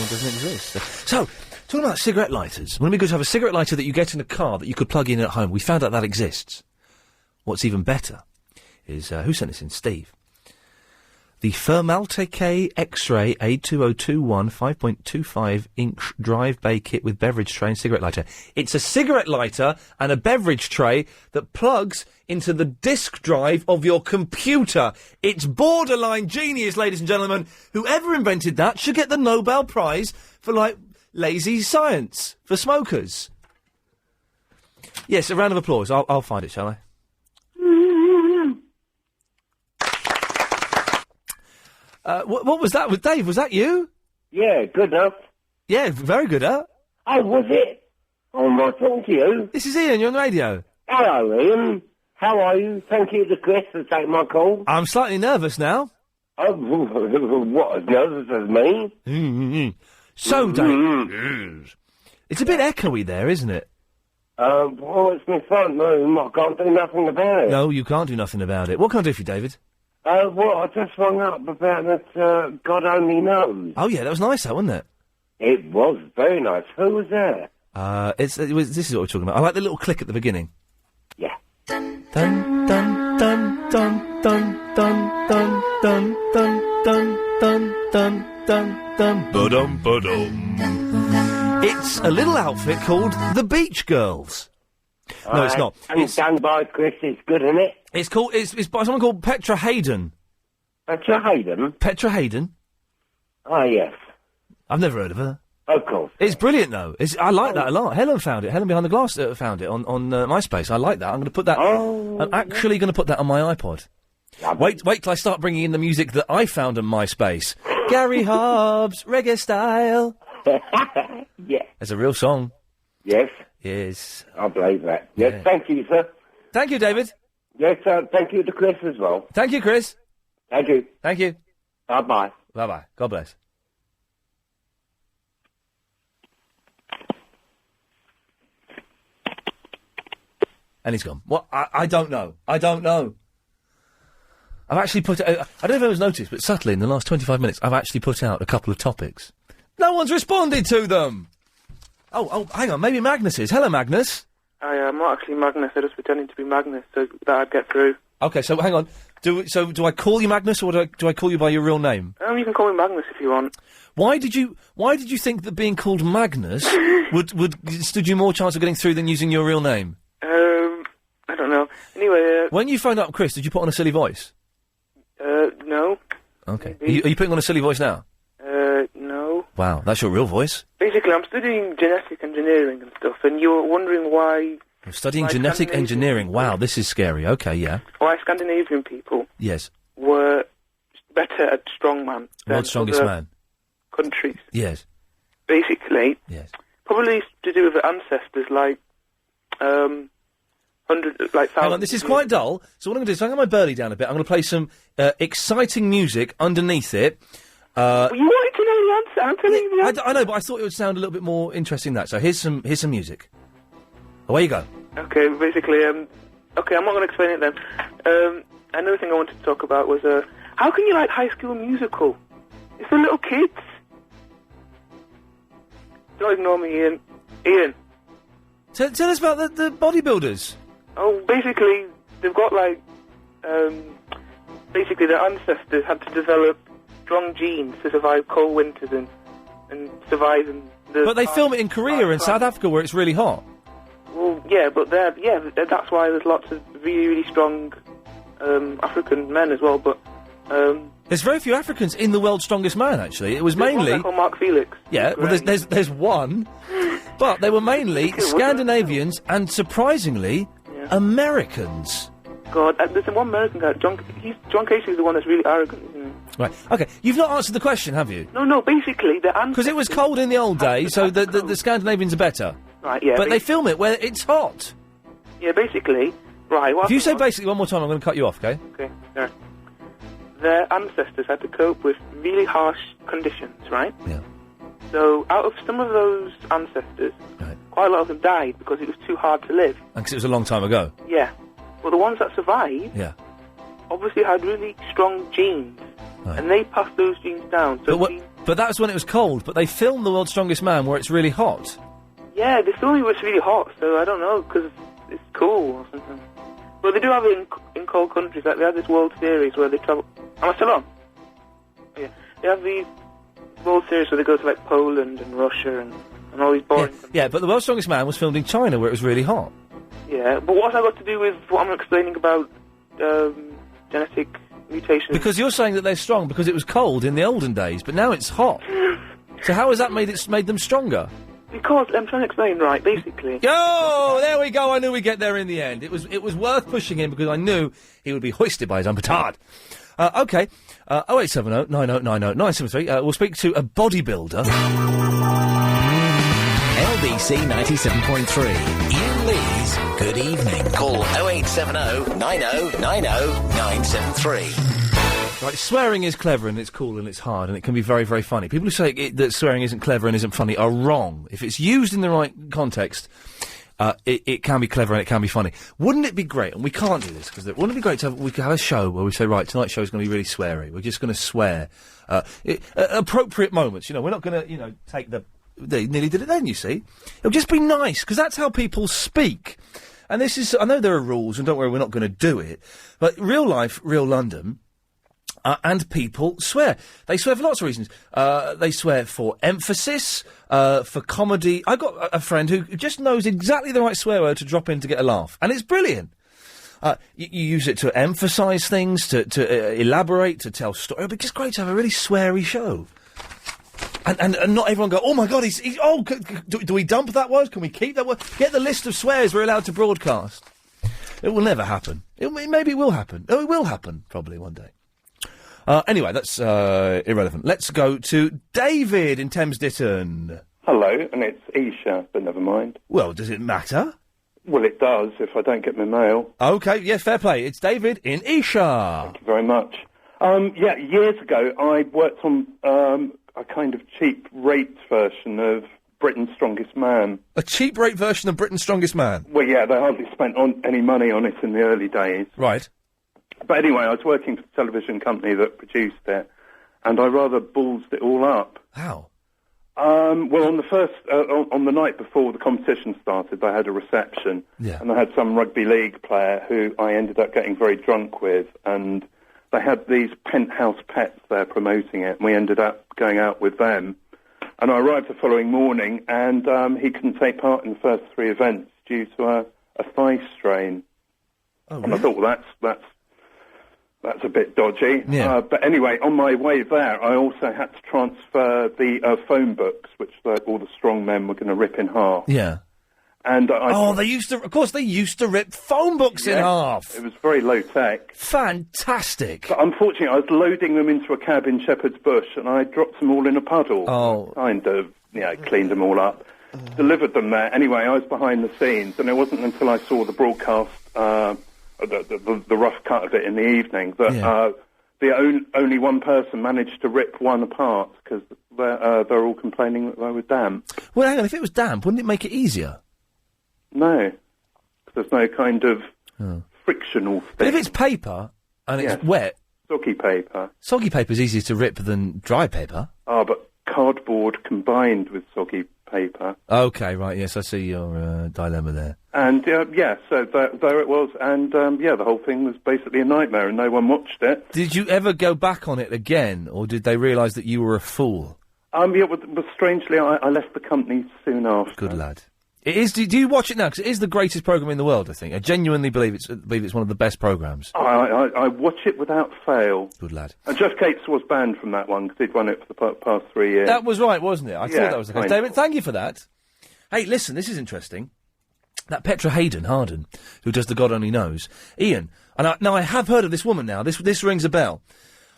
Doesn't exist. So, talking about cigarette lighters, wouldn't it be good to have a cigarette lighter that you get in a car that you could plug in at home? We found out that exists. What's even better is, who sent this in? Steve. The Thermaltake X-Ray A2021 5.25-inch drive bay kit with beverage tray and cigarette lighter. It's a cigarette lighter and a beverage tray that plugs into the disk drive of your computer. It's borderline genius, ladies and gentlemen. Whoever invented that should get the Nobel Prize for, lazy science for smokers. Yes, a round of applause. I'll find it, shall I? What was that? Dave, was that you? Yeah, good enough. Yeah, very good, huh? Oh, was it? Oh, am I talking to you? This is Iain, you're on the radio. Hello, Iain. How are you? Thank you to Chris for taking my call. I'm slightly nervous now. Oh, what, as nervous as me? So, Dave... It's a bit echoey there, isn't it? Well, it's my front room. I can't do nothing about it. No, you can't do nothing about it. What can I do for you, David? Well, I just rung up about that, God only knows. Oh, yeah, that was nice, wasn't it? It was very nice. Who was there? This is what we're talking about. I like the little click at the beginning. Yeah. Dun, dun, dun, dun, dun, dun, dun, dun, dun, dun, dun, dun, dun, dun, dun, ba-dum, ba-dum. It's a little outfit called the Beach Girls. No, it's not. It's done by Chris. It's good, isn't it? It's by someone called Petra Hayden. Petra Hayden? Petra Hayden. Ah, yes. I've never heard of her. Of course. It's brilliant, though. I like that a lot. Helen found it. Helen Behind the Glass found it on MySpace. I like that. I'm going to put that... I'm actually going to put that on my iPod. Wait till I start bringing in the music that I found on MySpace. Gary Hobbs, reggae style. Yeah. It's a real song. Yes. Yes. I believe that. Yes, yeah. Thank you, sir. Thank you, David. Yes, sir. Thank you to Chris as well. Thank you, Chris. Thank you. Thank you. Bye-bye. Bye-bye. God bless. And he's gone. What? I don't know. I don't know. I've actually put... I don't know if anyone's noticed, but subtly in the last 25 minutes, I've actually put out a couple of topics. No one's responded to them! Oh, hang on, maybe Magnus is. Hello, Magnus. I'm not actually Magnus, I'm just pretending to be Magnus so that I'd get through. Okay, so hang on. Do I call you Magnus, or do I call you by your real name? You can call me Magnus if you want. Why did you think that being called Magnus would stood you more chance of getting through than using your real name? I don't know. Anyway, when you phoned up Chris, did you put on a silly voice? No. Okay. Are you putting on a silly voice now? No. Wow, that's your real voice? Basically, I'm studying genetic engineering and stuff, and you're wondering why... You're studying genetic engineering. Wow, this is scary. Okay, yeah. Why Scandinavian people... Yes. ...were better at strongman than World's strongest man. Countries. Yes. Basically... Yes. Probably to do with the ancestors, like... Hang on, this is quite dull. So what I'm going to do is I'm going to my Burley down a bit. I'm going to play some exciting music underneath it. You wanted to know the answer. I'm telling you the answer. I know, but I thought it would sound a little bit more interesting than that. So here's some music. Away you go. Okay, basically, okay, I'm not going to explain it then. Another thing I wanted to talk about was, how can you like High School Musical? It's for little kids. Don't ignore me, Iain. Iain. Tell us about the bodybuilders. Oh, basically, they've got basically their ancestors had to develop strong genes to survive cold winters and survive in the... But they film it in Korea and South Africa where it's really hot. Well, yeah, but that's why there's lots of really, really strong African men as well, but There's very few Africans in The World's Strongest Man, actually. It was mainly... One guy called Mark Felix. Yeah, well, there's one, but they were mainly Scandinavians and, surprisingly, Americans. God, there's one American guy, John Casey's the one that's really arrogant, isn't he? Right, okay. You've not answered the question, have you? No, basically, the answer... Because it was cold in the old days, so the Scandinavians are better. Right, yeah. But they film it where it's hot. Yeah, basically, right... If you say basically one more time, I'm going to cut you off, okay? Okay, yeah. Their ancestors had to cope with really harsh conditions, right? Yeah. So, out of some of those ancestors, quite a lot of them died because it was too hard to live. And because it was a long time ago. Yeah. Well, the ones that survived... Yeah. Obviously had really strong genes. Right. And they passed those genes down. So but that was when it was cold, but they filmed The World's Strongest Man where it's really hot. Yeah, they filmed it where it's really hot, so I don't know, because it's cool or something. But they do have it in cold countries. Like, they have this World Series where they travel... Am I still on? Oh, yeah. They have these World Series where they go to, like, Poland and Russia and all these boring countries. Yeah, but The World's Strongest Man was filmed in China where it was really hot. Yeah, but what's that got to do with what I'm explaining about genetic mutations? Because you're saying that they're strong because it was cold in the olden days, but now it's hot. So how has that made them stronger? Because, I'm trying to explain, right, basically... Oh, there we go, I knew we'd get there in the end. It was worth pushing him because I knew he would be hoisted by his own petard. OK, 0870 9090 973, we'll speak to a bodybuilder. LBC 97.3, Iain Lee's Good Evening. Call 0870 9090 973. Right, swearing is clever and it's cool and it's hard and it can be very, very funny. People who say that swearing isn't clever and isn't funny are wrong. If it's used in the right context, it can be clever and it can be funny. Wouldn't it be great, and we can't do this, because wouldn't it be great we could have a show where we say, right, tonight's show is going to be really sweary. We're just going to swear. Appropriate moments, we're not going to, take the... They nearly did it then, you see. It'll just be nice, because that's how people speak. And this is... I know there are rules, and don't worry, we're not going to do it. But real life, real London... and people swear. They swear for lots of reasons. They swear for emphasis, for comedy. I've got a friend who just knows exactly the right swear word to drop in to get a laugh. And it's brilliant. You use it to emphasise things, to elaborate, to tell stories. It'd be just great to have a really sweary show. And not everyone go, oh my God, do we dump that word? Can we keep that word? Get the list of swears we're allowed to broadcast. It will never happen. Maybe it will happen. Oh, it will happen, probably, one day. Anyway, that's irrelevant. Let's go to David in Thames Ditton. Hello, and it's Isha, but never mind. Well, does it matter? Well, it does if I don't get my mail. OK, yeah, fair play. It's David in Isha. Thank you very much. Years ago, I worked on a kind of cheap rate version of Britain's Strongest Man. A cheap rate version of Britain's Strongest Man? Well, yeah, they hardly spent any money on it in the early days. Right. But anyway, I was working for the television company that produced it, and I rather ballsed it all up. How? Well, on the night before the competition started, they had a reception, and they had some rugby league player who I ended up getting very drunk with, and they had these penthouse pets there promoting it, and we ended up going out with them. And I arrived the following morning, and he couldn't take part in the first 3 events due to a thigh strain. Oh, and I thought, well, that's a bit dodgy. Yeah. But anyway, on my way there, I also had to transfer the phone books, which all the strong men were going to rip in half. Yeah. And they used to rip phone books in half. It was very low tech. Fantastic. But unfortunately, I was loading them into a cab in Shepherd's Bush, and I dropped them all in a puddle. Oh. Kind of, cleaned them all up, delivered them there. Anyway, I was behind the scenes, and it wasn't until I saw the broadcast, the rough cut of it in the evening, that only one person managed to rip one apart, because they're all complaining that they were damp. Well, hang on, if it was damp, wouldn't it make it easier? No, because there's no kind of frictional thing. But if it's paper and it's wet... Soggy paper. Soggy paper's easier to rip than dry paper. But cardboard combined with soggy paper. OK, right, yes, I see your dilemma there. And, so there it was, and, the whole thing was basically a nightmare, and no one watched it. Did you ever go back on it again, or did they realise that you were a fool? But strangely, I left the company soon after. Good lad. It is. Do you watch it now? Because it is the greatest programme in the world, I think. I genuinely believe it's one of the best programmes. I watch it without fail. Good lad. And Just Cates was banned from that one because he'd run it for the past 3 years. That was right, wasn't it? I thought that was the case. fine. David, thank you for that. Hey, listen, this is interesting. That Petra Harden, who does the God Only Knows. Ian, and I have heard of this woman now. This rings a bell.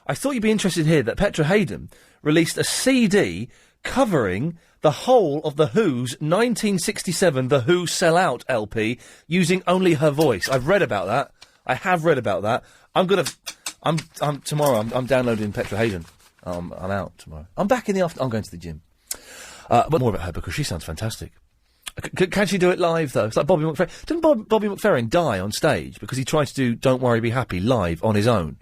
I thought you'd be interested here that Petra Harden released a CD covering the whole of The Who's 1967 The Who Sell Out LP using only her voice. I've read about that. I have read about that. Tomorrow I'm downloading Petra Harden. I'm out tomorrow. I'm back in the afternoon. I'm going to the gym. But more about her because she sounds fantastic. Can she do it live, though? It's like Bobby McFerrin. Didn't Bobby McFerrin die on stage because he tried to do Don't Worry, Be Happy live on his own?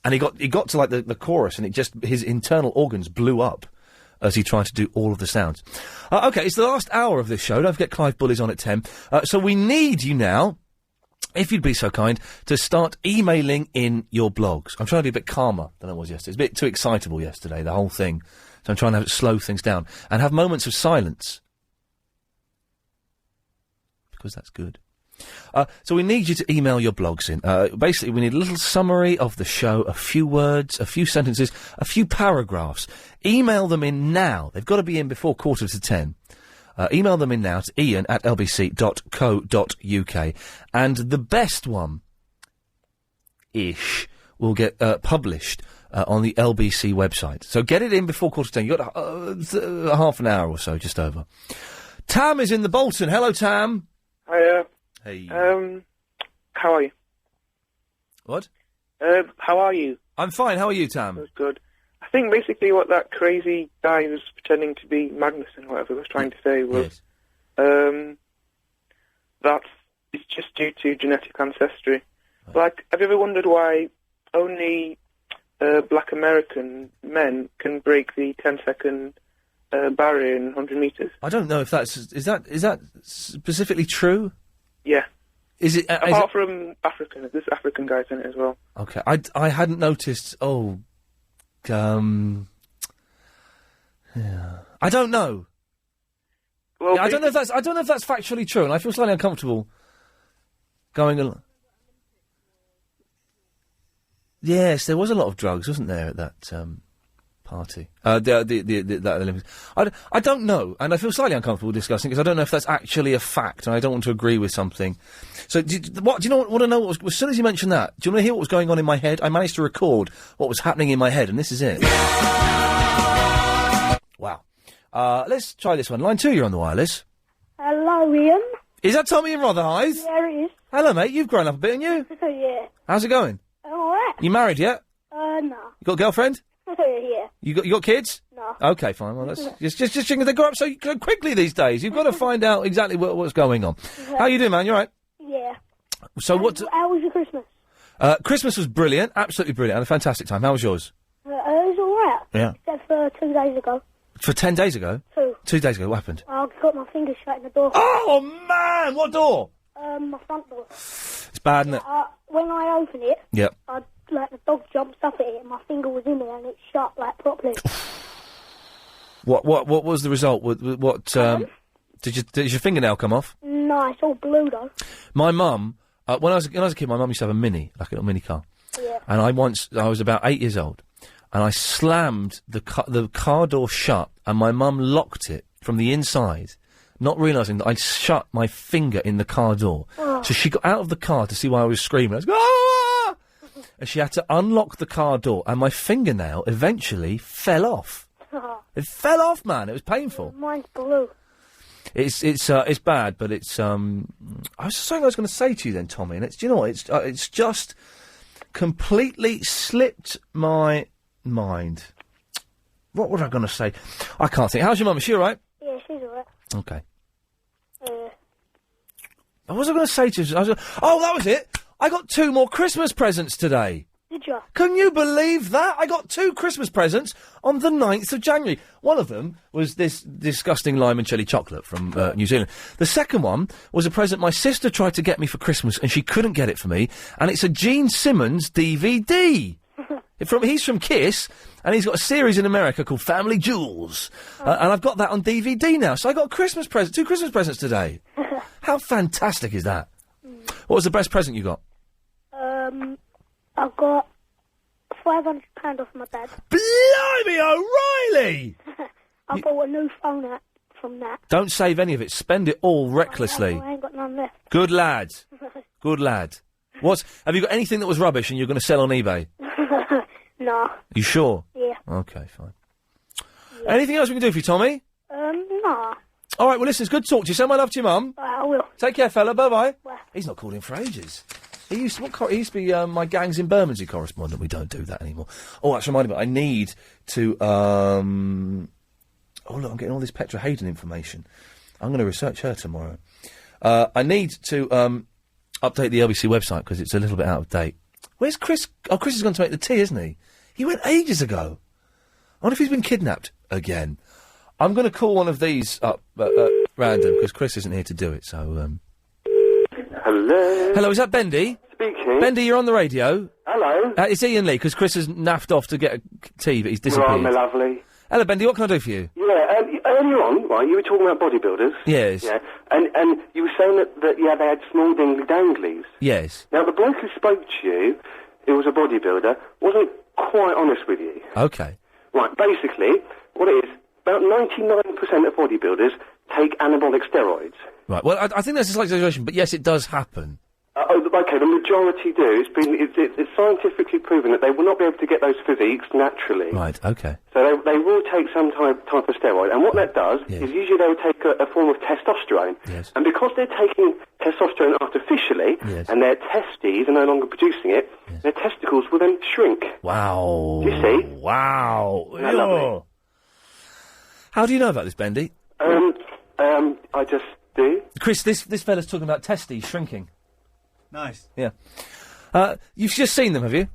And he got to, like, the chorus, and his internal organs blew up as he tried to do all of the sounds. OK, it's the last hour of this show. Don't forget Clive Bully's on at 10. So we need you now, if you'd be so kind, to start emailing in your blogs. I'm trying to be a bit calmer than I was yesterday. It's a bit too excitable yesterday, the whole thing. So I'm trying to slow things down and have moments of silence. Because that's good. So we need you to email your blogs in. Basically, we need a little summary of the show, a few words, a few sentences, a few paragraphs. Email them in now. They've got to be in before 10:15. Email them in now to ian@lbc.co.uk. And the best one-ish will get published on the LBC website. So get it in before 10:15. You've got half an hour or so, just over. Tam is in the Bolton. Hello, Tam. Hiya. Hey. How are you? What? How are you? I'm fine. How are you, Tam? That's good. I think basically what that crazy guy who's pretending to be Magnuson, whatever, was trying to say was, that it's just due to genetic ancestry. Right. Like, have you ever wondered why only black American men can break the 10-second barrier in 100 metres? I don't know if is that specifically true? Yeah. Is it? Apart from African, there's African guys in it as well. Okay, I hadn't noticed. Yeah. I don't know. Well, yeah, I don't know if that's factually true, and I feel slightly uncomfortable going along. Yes, there was a lot of drugs, wasn't there, at that party? That Olympics. I don't know, and I feel slightly uncomfortable discussing because I don't know if that's actually a fact, and I don't want to agree with something. So, do you want to know what was, as soon as you mentioned that? Do you want to hear what was going on in my head? I managed to record what was happening in my head, and this is it. Wow. Let's try this one. Line 2, you're on the wireless. Hello, Ian. Is that Tommy in Rotherhithe? Yeah, it is. Hello, mate. You've grown up a bit, haven't you? Yeah. How's it going? All right. You married yet? No. You got a girlfriend? Yeah. You got kids? No. Okay, fine. Well, that's just checking. They grow up so quickly these days. You've got to find out exactly what's going on. How you doing, man? You all right? Yeah. So How was your Christmas? Christmas was brilliant, absolutely brilliant. I had a fantastic time. How was yours? It was all right. Yeah. Except for 2 days ago. For 10 days ago? 2. 2 days ago, what happened? I got my fingers shut in the door. Oh, man! What door? My front door. It's bad, isn't it? When I opened it, Yep. the dog jumped up at it and my finger was in there and it shut, properly. What was the result? Did your fingernail come off? No, it's all blue, though. My mum, when I was a kid, my mum used to have a Mini, like a little mini car. Yeah. And I was about 8 years old, and I slammed the car door shut, and my mum locked it from the inside, not realising that I'd shut my finger in the car door. Oh. So she got out of the car to see why I was screaming. I was going, ah! And she had to unlock the car door, and my fingernail eventually fell off. Oh. It fell off, man. It was painful. Mine's blue. It's bad, but it's I was something I was going to say to you then, Tommy, and do you know what? It's just completely slipped my mind. What was I going to say? I can't think. How's your mum? Is she all right? Yeah, she's all right. Okay. What was I going to say to you? That was it. I got 2 more Christmas presents today. Did you? Can you believe that? I got 2 Christmas presents on the 9th of January. One of them was this disgusting lime and chili chocolate from New Zealand. The second one was a present my sister tried to get me for Christmas and she couldn't get it for me, and it's a Gene Simmons DVD. He's from Kiss, and he's got a series in America called Family Jewels. And I've got that on DVD now, so I got a Christmas present, 2 Christmas presents today. How fantastic is that? What was the best present you got? I got £500 off my dad. Blimey O'Reilly! I bought a new phone from that. Don't save any of it. Spend it all recklessly. I ain't got none left. Good lad. Good lad. Have you got anything that was rubbish and you're going to sell on eBay? No. You sure? Yeah. Okay, fine. Yeah. Anything else we can do for you, Tommy? No. All right, well, listen, it's good to talk to you. Send my love to your mum. I will. Take care, fella. Bye-bye. Bye. He's not called in for ages. He used to be my Gangs in Bermondsey correspondent. We don't do that anymore. Oh, that's reminded me. I need to... Oh, look, I'm getting all this Petra Hayden information. I'm going to research her tomorrow. I need to update the LBC website because it's a little bit out of date. Where's Chris? Oh, Chris is going to make the tea, isn't he? He went ages ago. I wonder if he's been kidnapped again. I'm going to call one of these up random because Chris isn't here to do it, so... Hello? Hello, is that Bendy? Speaking. Bendy, you're on the radio. Hello? It's Iain Lee, because Chris has naffed off to get a tea, but he's disappeared. Right, my lovely. Hello, Bendy, what can I do for you? Yeah, earlier on, right, you were talking about bodybuilders. Yes. Yeah, and you were saying that they had small dingly danglies. Yes. Now, the bloke who spoke to you, who was a bodybuilder, wasn't quite honest with you. Okay. Right, basically, what it is, about 99% of bodybuilders take anabolic steroids. Right, well, I think that's a slight exaggeration, but yes, it does happen. Okay, the majority do. It's scientifically proven that they will not be able to get those physiques naturally. Right, okay. So they will take some type of steroid, and what that does is usually they will take a form of testosterone. Yes. And because they're taking testosterone artificially, and their testes are no longer producing it, their testicles will then shrink. Wow. Do you see? Wow. Isn't that lovely? How do you know about this, Bendy? I just do. Chris, this fella's talking about testes shrinking. Nice. Yeah. You've just seen them, have you?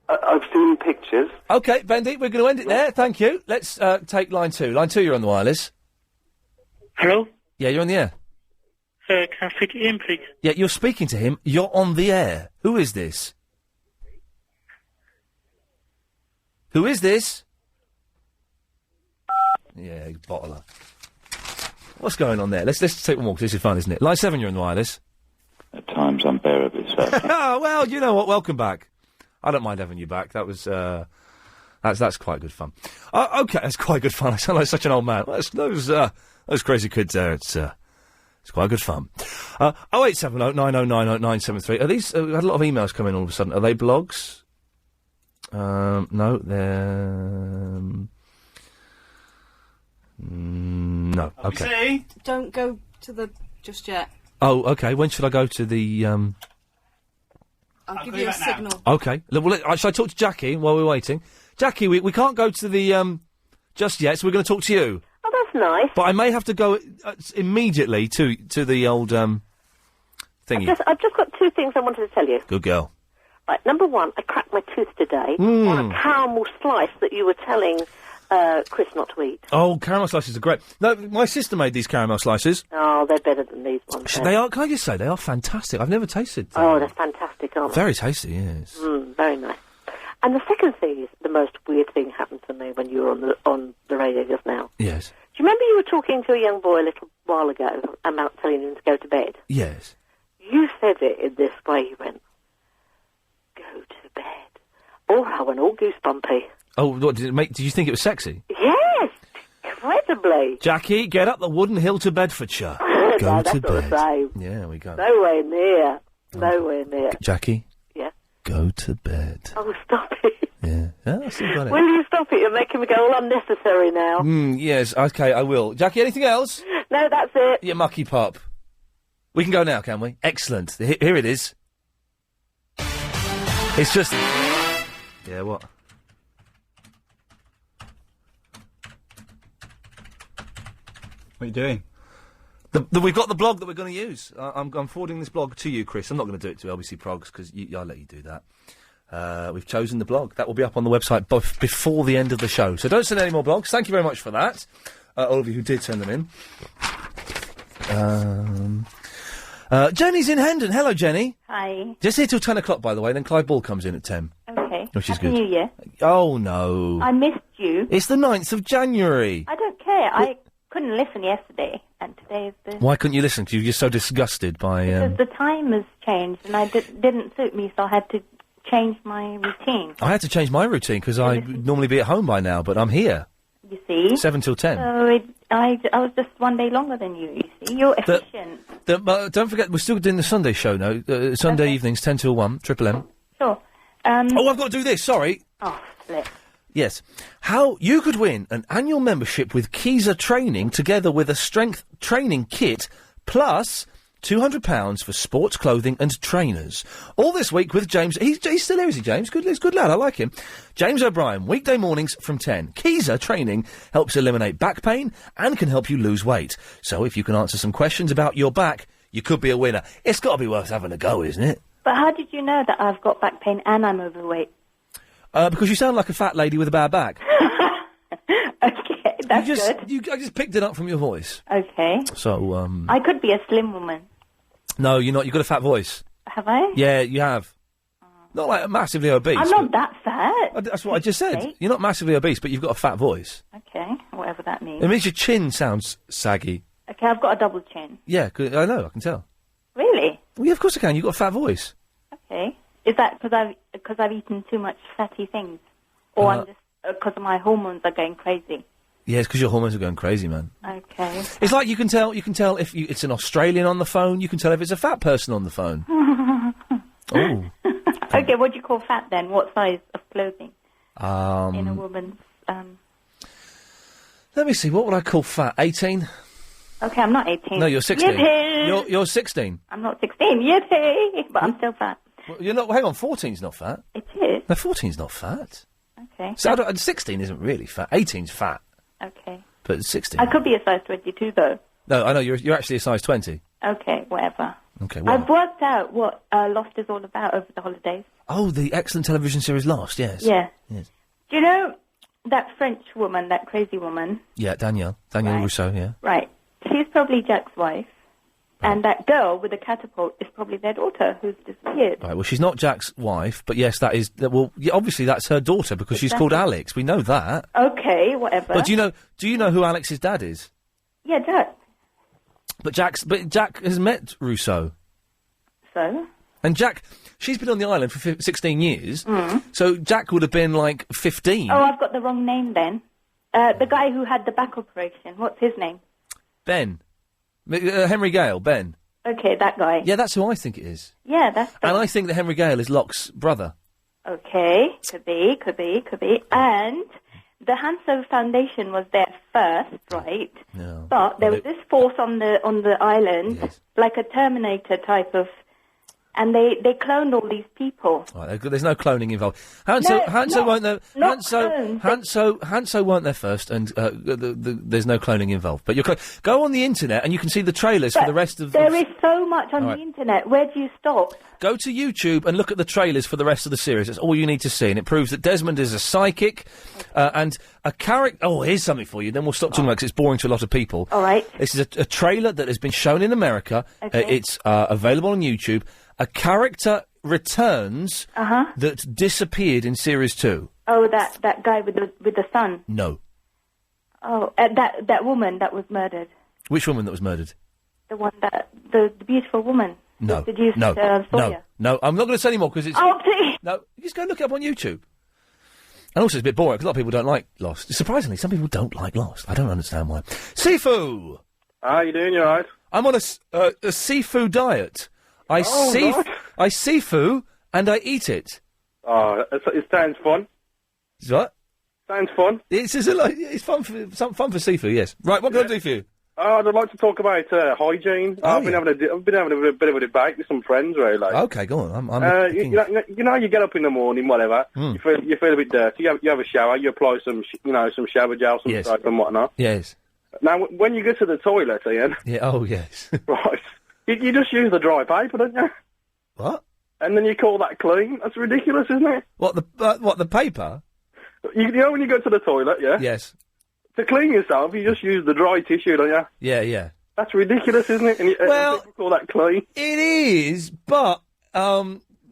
I've seen pictures. OK, Bendy, we're going to end it there. Thank you. Let's take line 2. Line 2, you're on the wireless. Hello? Yeah, you're on the air. Can I speak to Iain, please? Yeah, you're speaking to him. You're on the air. Who is this? Who is this? Yeah, bottler. What's going on there? Let's take one more, 'cause this is fun, isn't it? Line 7, you're on the wireless. At times unbearably so. Well, you know what? Welcome back. I don't mind having you back. That was that's quite good fun. Okay, that's quite good fun. I sound like such an old man. Those crazy kids there. It's quite good fun. 0870 9090973. Are these? We had a lot of emails come in all of a sudden. Are they blogs? No, they're. No. Okay. Don't go to the just yet. Oh, okay. When should I go to the? I'll give you a signal. Okay. Well, should I talk to Jackie while we're waiting? Jackie, we can't go to the just yet, so we're going to talk to you. Oh, that's nice. But I may have to go immediately to the old thingy. I've just got 2 things I wanted to tell you. Good girl. Right, number 1, I cracked my tooth today on a caramel slice that you were telling Chris not to eat. Oh, caramel slices are great. No, my sister made these caramel slices. Oh, they're better than these ones. They are. Can I just say they are fantastic? I've never tasted them. Oh, they're fantastic, aren't they? Very tasty, yes. Very nice. And the second thing is the most weird thing happened to me when you were on the radio just now. Yes. Do you remember you were talking to a young boy a little while ago about telling him to go to bed? Yes. You said it in this way. You went, "Go to bed." Oh, I went all goosebumpy. Oh, what did it make? Did you think it was sexy? Yes, incredibly. Jackie, get up the wooden hill to Bedfordshire. Go No, that's to not the bed. same. Yeah, we go. Nowhere near. Nowhere near. Jackie. Yeah. Go to bed. Oh, stop it. Yeah. I still got it. Will you stop it? You're making me go all unnecessary now. Yes. Okay, I will. Jackie, anything else? No, that's it. You mucky pup. We can go now, can we? Excellent. Here it is. It's just. Yeah. What? What are you doing? We've got the blog that we're going to use. I'm forwarding this blog to you, Chris. I'm not going to do it to LBC Progs because I'll let you do that. We've chosen the blog. That will be up on the website before the end of the show. So don't send any more blogs. Thank you very much for that. All of you who did send them in. Jenny's in Hendon. Hello, Jenny. Hi. Just here till 10 o'clock, by the way. Then Clive Ball comes in at 10. Okay. yesterday. Which is Happy good. New Year. Oh, no. I missed you. It's the 9th of January. I don't care. I couldn't listen yesterday, and today is the... Why couldn't you listen? Because you're so disgusted by... Because the time has changed, and didn't suit me, so I had to change my routine. I had to change my routine because I'd normally be at home by now, but I'm here. You see? 7 till 10. So I was just one day longer than you see. You're efficient. Don't forget, we're still doing the Sunday show now. Sunday evenings, 10 till 1, Triple M. Sure. Oh, I've got to do this, sorry. Oh, flip. Yes. How you could win an annual membership with Keezer Training together with a strength training kit plus £200 for sports clothing and trainers. All this week with James. He's still here, is he, James? Good lad, I like him. James O'Brien, weekday mornings from 10. Keezer Training helps eliminate back pain and can help you lose weight. So if you can answer some questions about your back, you could be a winner. It's got to be worth having a go, isn't it? But how did you know that I've got back pain and I'm overweight? Because you sound like a fat lady with a bad back. Okay, that's good. I just picked it up from your voice. Okay. So, I could be a slim woman. No, you're not. You've got a fat voice. Have I? Yeah, you have. Not like massively obese. I'm not that fat. That's what I just said. Okay. You're not massively obese, but you've got a fat voice. Okay, whatever that means. It means your chin sounds saggy. Okay, I've got a double chin. Yeah, I know, I can tell. Really? Well, yeah, of course I can. You've got a fat voice. Okay. Is that because I've eaten too much fatty things? Or I'm just because my hormones are going crazy? Yeah, it's because your hormones are going crazy, man. Okay. It's like you can tell if it's an Australian on the phone, you can tell if it's a fat person on the phone. Oh. Okay, what do you call fat then? What size of clothing? In a woman's... Let me see, what would I call fat? 18? Okay, I'm not 18. No, you're 16. Yippee! You're 16. I'm not 16. Yippee! But I'm still fat. Well, you're not... Hang on, 14's not fat. It is. No, 14's not fat. Okay. So 16 isn't really fat. 18's fat. Okay. But 16... I could be a size 22, though. No, I know, you're actually a size 20. Okay, whatever. Okay, well... I've worked out what Lost is all about over the holidays. Oh, the excellent television series Lost, yes. Yeah. Yes. Do you know that French woman, that crazy woman? Yeah, Danielle Rousseau, yeah. Right. She's probably Jack's wife. And that girl with the catapult is probably their daughter who's disappeared. Right, well, she's not Jack's wife, but yes, that is... Well, yeah, obviously that's her daughter because she's called Alex. We know that. Okay, whatever. But do you know who Alex's dad is? Yeah, Jack. But Jack has met Rousseau. So? And Jack... She's been on the island for 16 years, Mm. so Jack would have been, 15. Oh, I've got the wrong name then. The guy who had the back operation, what's his name? Ben. Henry Gale, Ben. Okay, that guy. Yeah, that's who I think it is. Yeah, that's... And I think that Henry Gale is Locke's brother. Okay, could be. And the Hanso Foundation was there first, right? No. But there was this force on the island, like a Terminator type of... And they cloned all these people. Right, there's no cloning involved. Hanso weren't there. Hanso weren't there first, and there's no cloning involved. But go on the internet and you can see the trailers for the rest of. There is so much on All the right. internet. Where do you stop? Go to YouTube and look at the trailers for the rest of the series. That's all you need to see, and it proves that Desmond is a psychic and a character. Oh, here's something for you. Then we'll stop talking about it 'cause it's boring to a lot of people. All right. This is a trailer that has been shown in America. Okay. It's available on YouTube. A character returns Uh-huh. that disappeared in Series 2. Oh, that guy with the son. No. Oh, that woman that was murdered. Which woman that was murdered? The one the beautiful woman. No. That seduced, No. Sawyer. No. I'm not going to say any more because it's... Oh, please. No, you just go look it up on YouTube. And also it's a bit boring because a lot of people don't like Lost. Surprisingly, some people don't like Lost. I don't understand why. Sifu! How you doing? You alright? I'm on a seafood diet. I seafood and I eat it. Oh, it sounds fun. What? Sounds fun. It's fun for seafood, yes. Right, what can I do for you? I'd like to talk about hygiene. I've been having a bit of a debate with some friends, really. Okay, go on. You know, you get up in the morning, whatever. You feel a bit dirty. You have a shower. You apply some shower gel, some soap and whatnot. Yes. Now, when you go to the toilet, Ian. Yeah. Oh, yes. Right. You just use the dry paper, don't you? What? And then you call that clean. That's ridiculous, isn't it? What the paper? You know when you go to the toilet, yeah? Yes. To clean yourself, you just use the dry tissue, don't you? Yeah. That's ridiculous, isn't it? And people call that clean. It is, but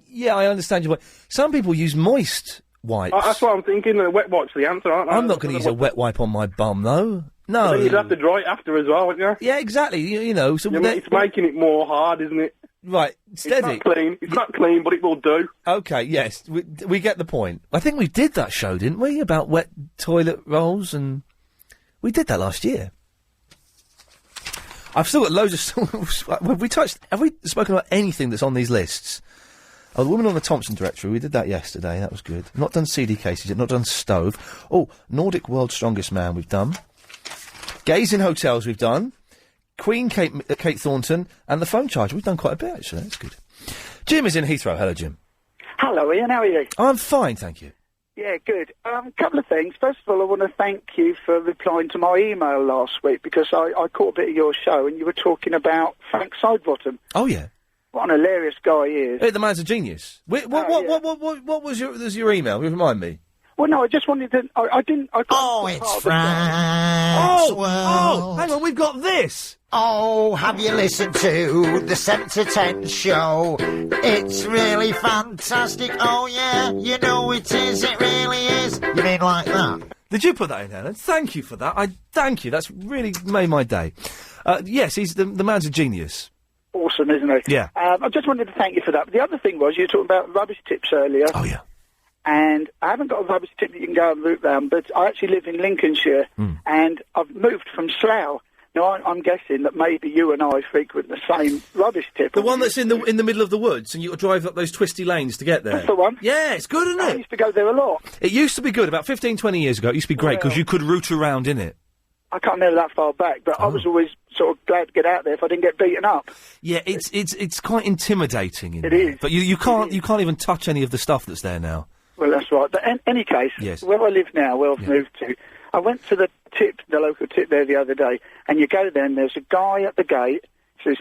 Yeah, I understand your point. Some people use moist wipes. That's what I'm thinking. A wet wipe's the answer, aren't I? I'm not going to use a wet wipe on my bum, though. No. But then you'd have to dry it after as well, wouldn't you? Yeah, exactly. You know, so it's making it more hard, isn't it? Right, steady. It's not clean. It's not clean, but it will do. Okay, yes, we get the point. I think we did that show, didn't we, about wet toilet rolls, and we did that last year. I've still got loads of... Have we spoken about anything that's on these lists? Oh, the woman on the Thompson directory, we did that yesterday, that was good. Not done CD cases yet, not done stove. Oh, Nordic World's Strongest Man we've done. Gays in Hotels we've done. Queen Kate Thornton and the phone charger. We've done quite a bit, actually, that's good. Jim is in Heathrow. Hello, Jim. Hello, Ian, how are you? I'm fine, thank you. Yeah, good. Couple of things. First of all, I want to thank you for replying to my email last week, because I caught a bit of your show and you were talking about Frank Sidebottom. Oh, yeah. What an hilarious guy he is. Hey, the man's a genius. What was your email? Remind me. Well, no, I just wanted to... It's Frank's World. Hang on, we've got this. Oh, have you listened to the 7 to 10 show? It's really fantastic. Oh, yeah, you know it is. It really is. You mean like that? Did you put that in, Helen? Thank you for that. Thank you. That's really made my day. Yes, he's the man's a genius. Awesome, isn't he? Yeah. I just wanted to thank you for that. But the other thing was, you were talking about rubbish tips earlier. Oh, yeah. And I haven't got a rubbish tip that you can go and route round, but I actually live in Lincolnshire, and I've moved from Slough. Now, I'm guessing that maybe you and I frequent the same rubbish tip. The one that's in the middle of the woods, and you drive up those twisty lanes to get there. That's the one. Yeah, it's good, isn't it? I used to go there a lot. It used to be good. About 15, 20 years ago, it used to be great, because you could root around in it. I can't remember that far back, but I was always sort of glad to get out there if I didn't get beaten up. Yeah, it's quite intimidating. It is. But you can't even touch any of the stuff that's there now. Well, that's right. But in any case, yes. Where I live now, where I've moved to, I went to the local tip there the other day, and you go there and there's a guy at the gate, says,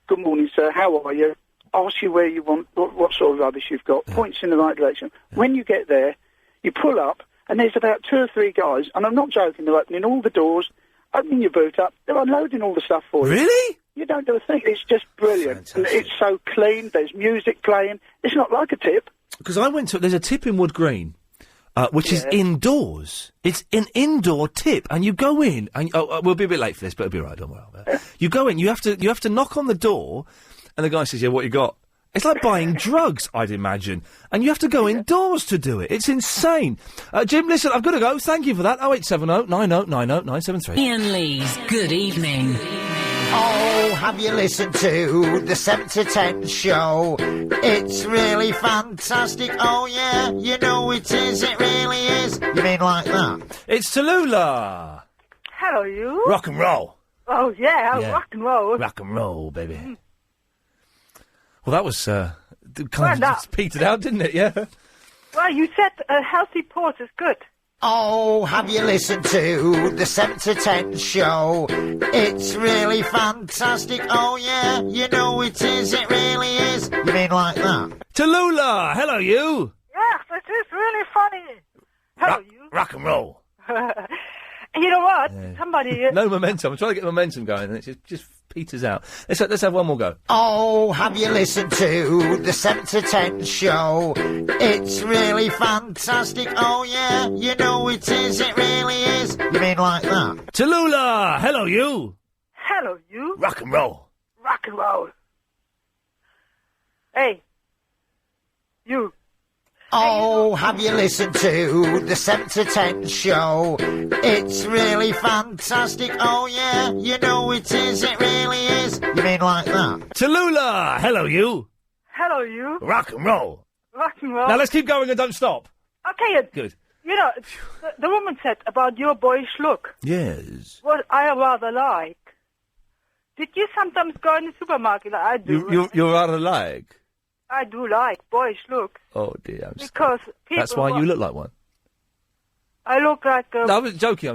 "Good morning, sir, how are you?" Asks you where you want, what sort of rubbish you've got, points in the right direction. When you get there, you pull up, and there's about 2 or 3 guys, and I'm not joking, they're opening all the doors, opening your boot up, they're unloading all the stuff for you. Really? You don't do a thing. It's just brilliant. And it's so clean, there's music playing. It's not like a tip. Because I went to... There's a tip in Wood Green, which is indoors. It's an indoor tip, and you go in, and... we'll be a bit late for this, but it'll be all right, don't worry about it. You go in, you have to knock on the door, and the guy says, "Yeah, what you got?" It's like buying drugs, I'd imagine. And you have to go indoors to do it. It's insane. Jim, listen, I've got to go. Thank you for that. 0870 90 90 973. Ian Lee's Good Evening. Oh, have you listened to the 7 to 10 show? It's really fantastic. Oh, yeah, you know it is. It really is. You mean like that? It's Tallulah. Hello, you. Rock and roll. Oh, yeah, rock and roll. Rock and roll, baby. Well, that was, kind of just petered out, didn't it? Yeah. Well, you said a healthy port is good. Oh, have you listened to the 7 to 10 show? It's really fantastic. Oh, yeah, you know it is. It really is. You mean like that? Tallulah, hello, you. Yes, it is really funny. Hello, you. Rock and roll. You know what? Somebody... No momentum. I'm trying to get momentum going, and it just peters out. Let's have one more go. Oh, have you listened to the 7 to 10 show? It's really fantastic. Oh, yeah, you know it is. It really is. You mean like that? Tallulah, hello, you. Hello, you. Rock and roll. Rock and roll. Hey. You. Oh, have you listened to the 7 to 10 show? It's really fantastic. Oh, yeah, you know it is. It really is. You mean like that? Tallulah, hello, you. Hello, you. Rock and roll. Rock and roll. Now, let's keep going and don't stop. Okay. Good. You know, the woman said about your boyish look. Yes. What I rather like. Did you sometimes go in the supermarket like I do? You're rather like? I do like boyish looks. Oh, dear. Because people... That's why you look like one. I look like a... No, I was joking. I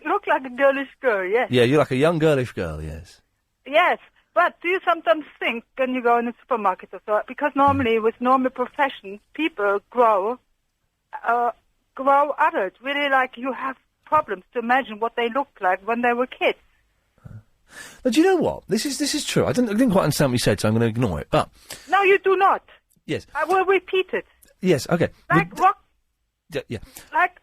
look like a girlish girl, yes. Yeah, you're like a young girlish girl, yes. Yes, but do you sometimes think when you go in the supermarket or so, because normally with normal professions, people grow adult. Really, like you have problems to imagine what they looked like when they were kids. But do you know what? This is true. I didn't quite understand what you said, so I'm going to ignore it. But no, you do not. Yes. I will repeat it. Yes, okay. Like rock. Yeah. Like.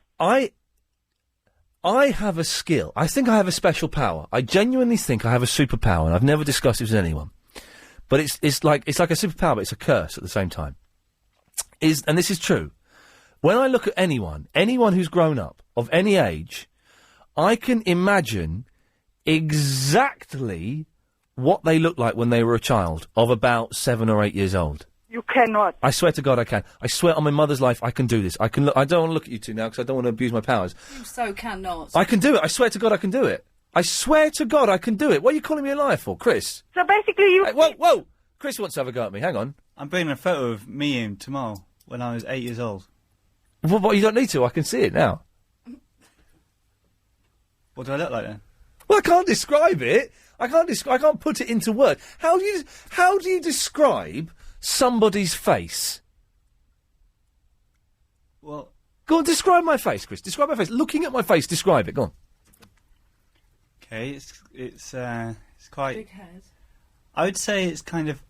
I have a skill. I think I have a special power. I genuinely think I have a superpower, and I've never discussed it with anyone. But it's like a superpower, but it's a curse at the same time. And this is true. When I look at anyone who's grown up, of any age, I can imagine exactly what they looked like when they were a child of about 7 or 8 years old. You cannot. I swear to God I can. I swear on my mother's life I can do this. I can. I don't want to look at you two now because I don't want to abuse my powers. You so cannot. I can do it. I swear to God I can do it. I swear to God I can do it. What are you calling me a liar for, Chris? So basically you... Hey, whoa! Chris wants to have a go at me. Hang on. I'm bringing a photo of me in tomorrow when I was 8 years old. Well, you don't need to. I can see it now. What do I look like then? Well, I can't describe it. I can't put it into words. How do you describe somebody's face? Well, go on, describe my face, Chris. Describe my face. Looking at my face, describe it. Go on. Okay, it's quite big head. I would say it's kind of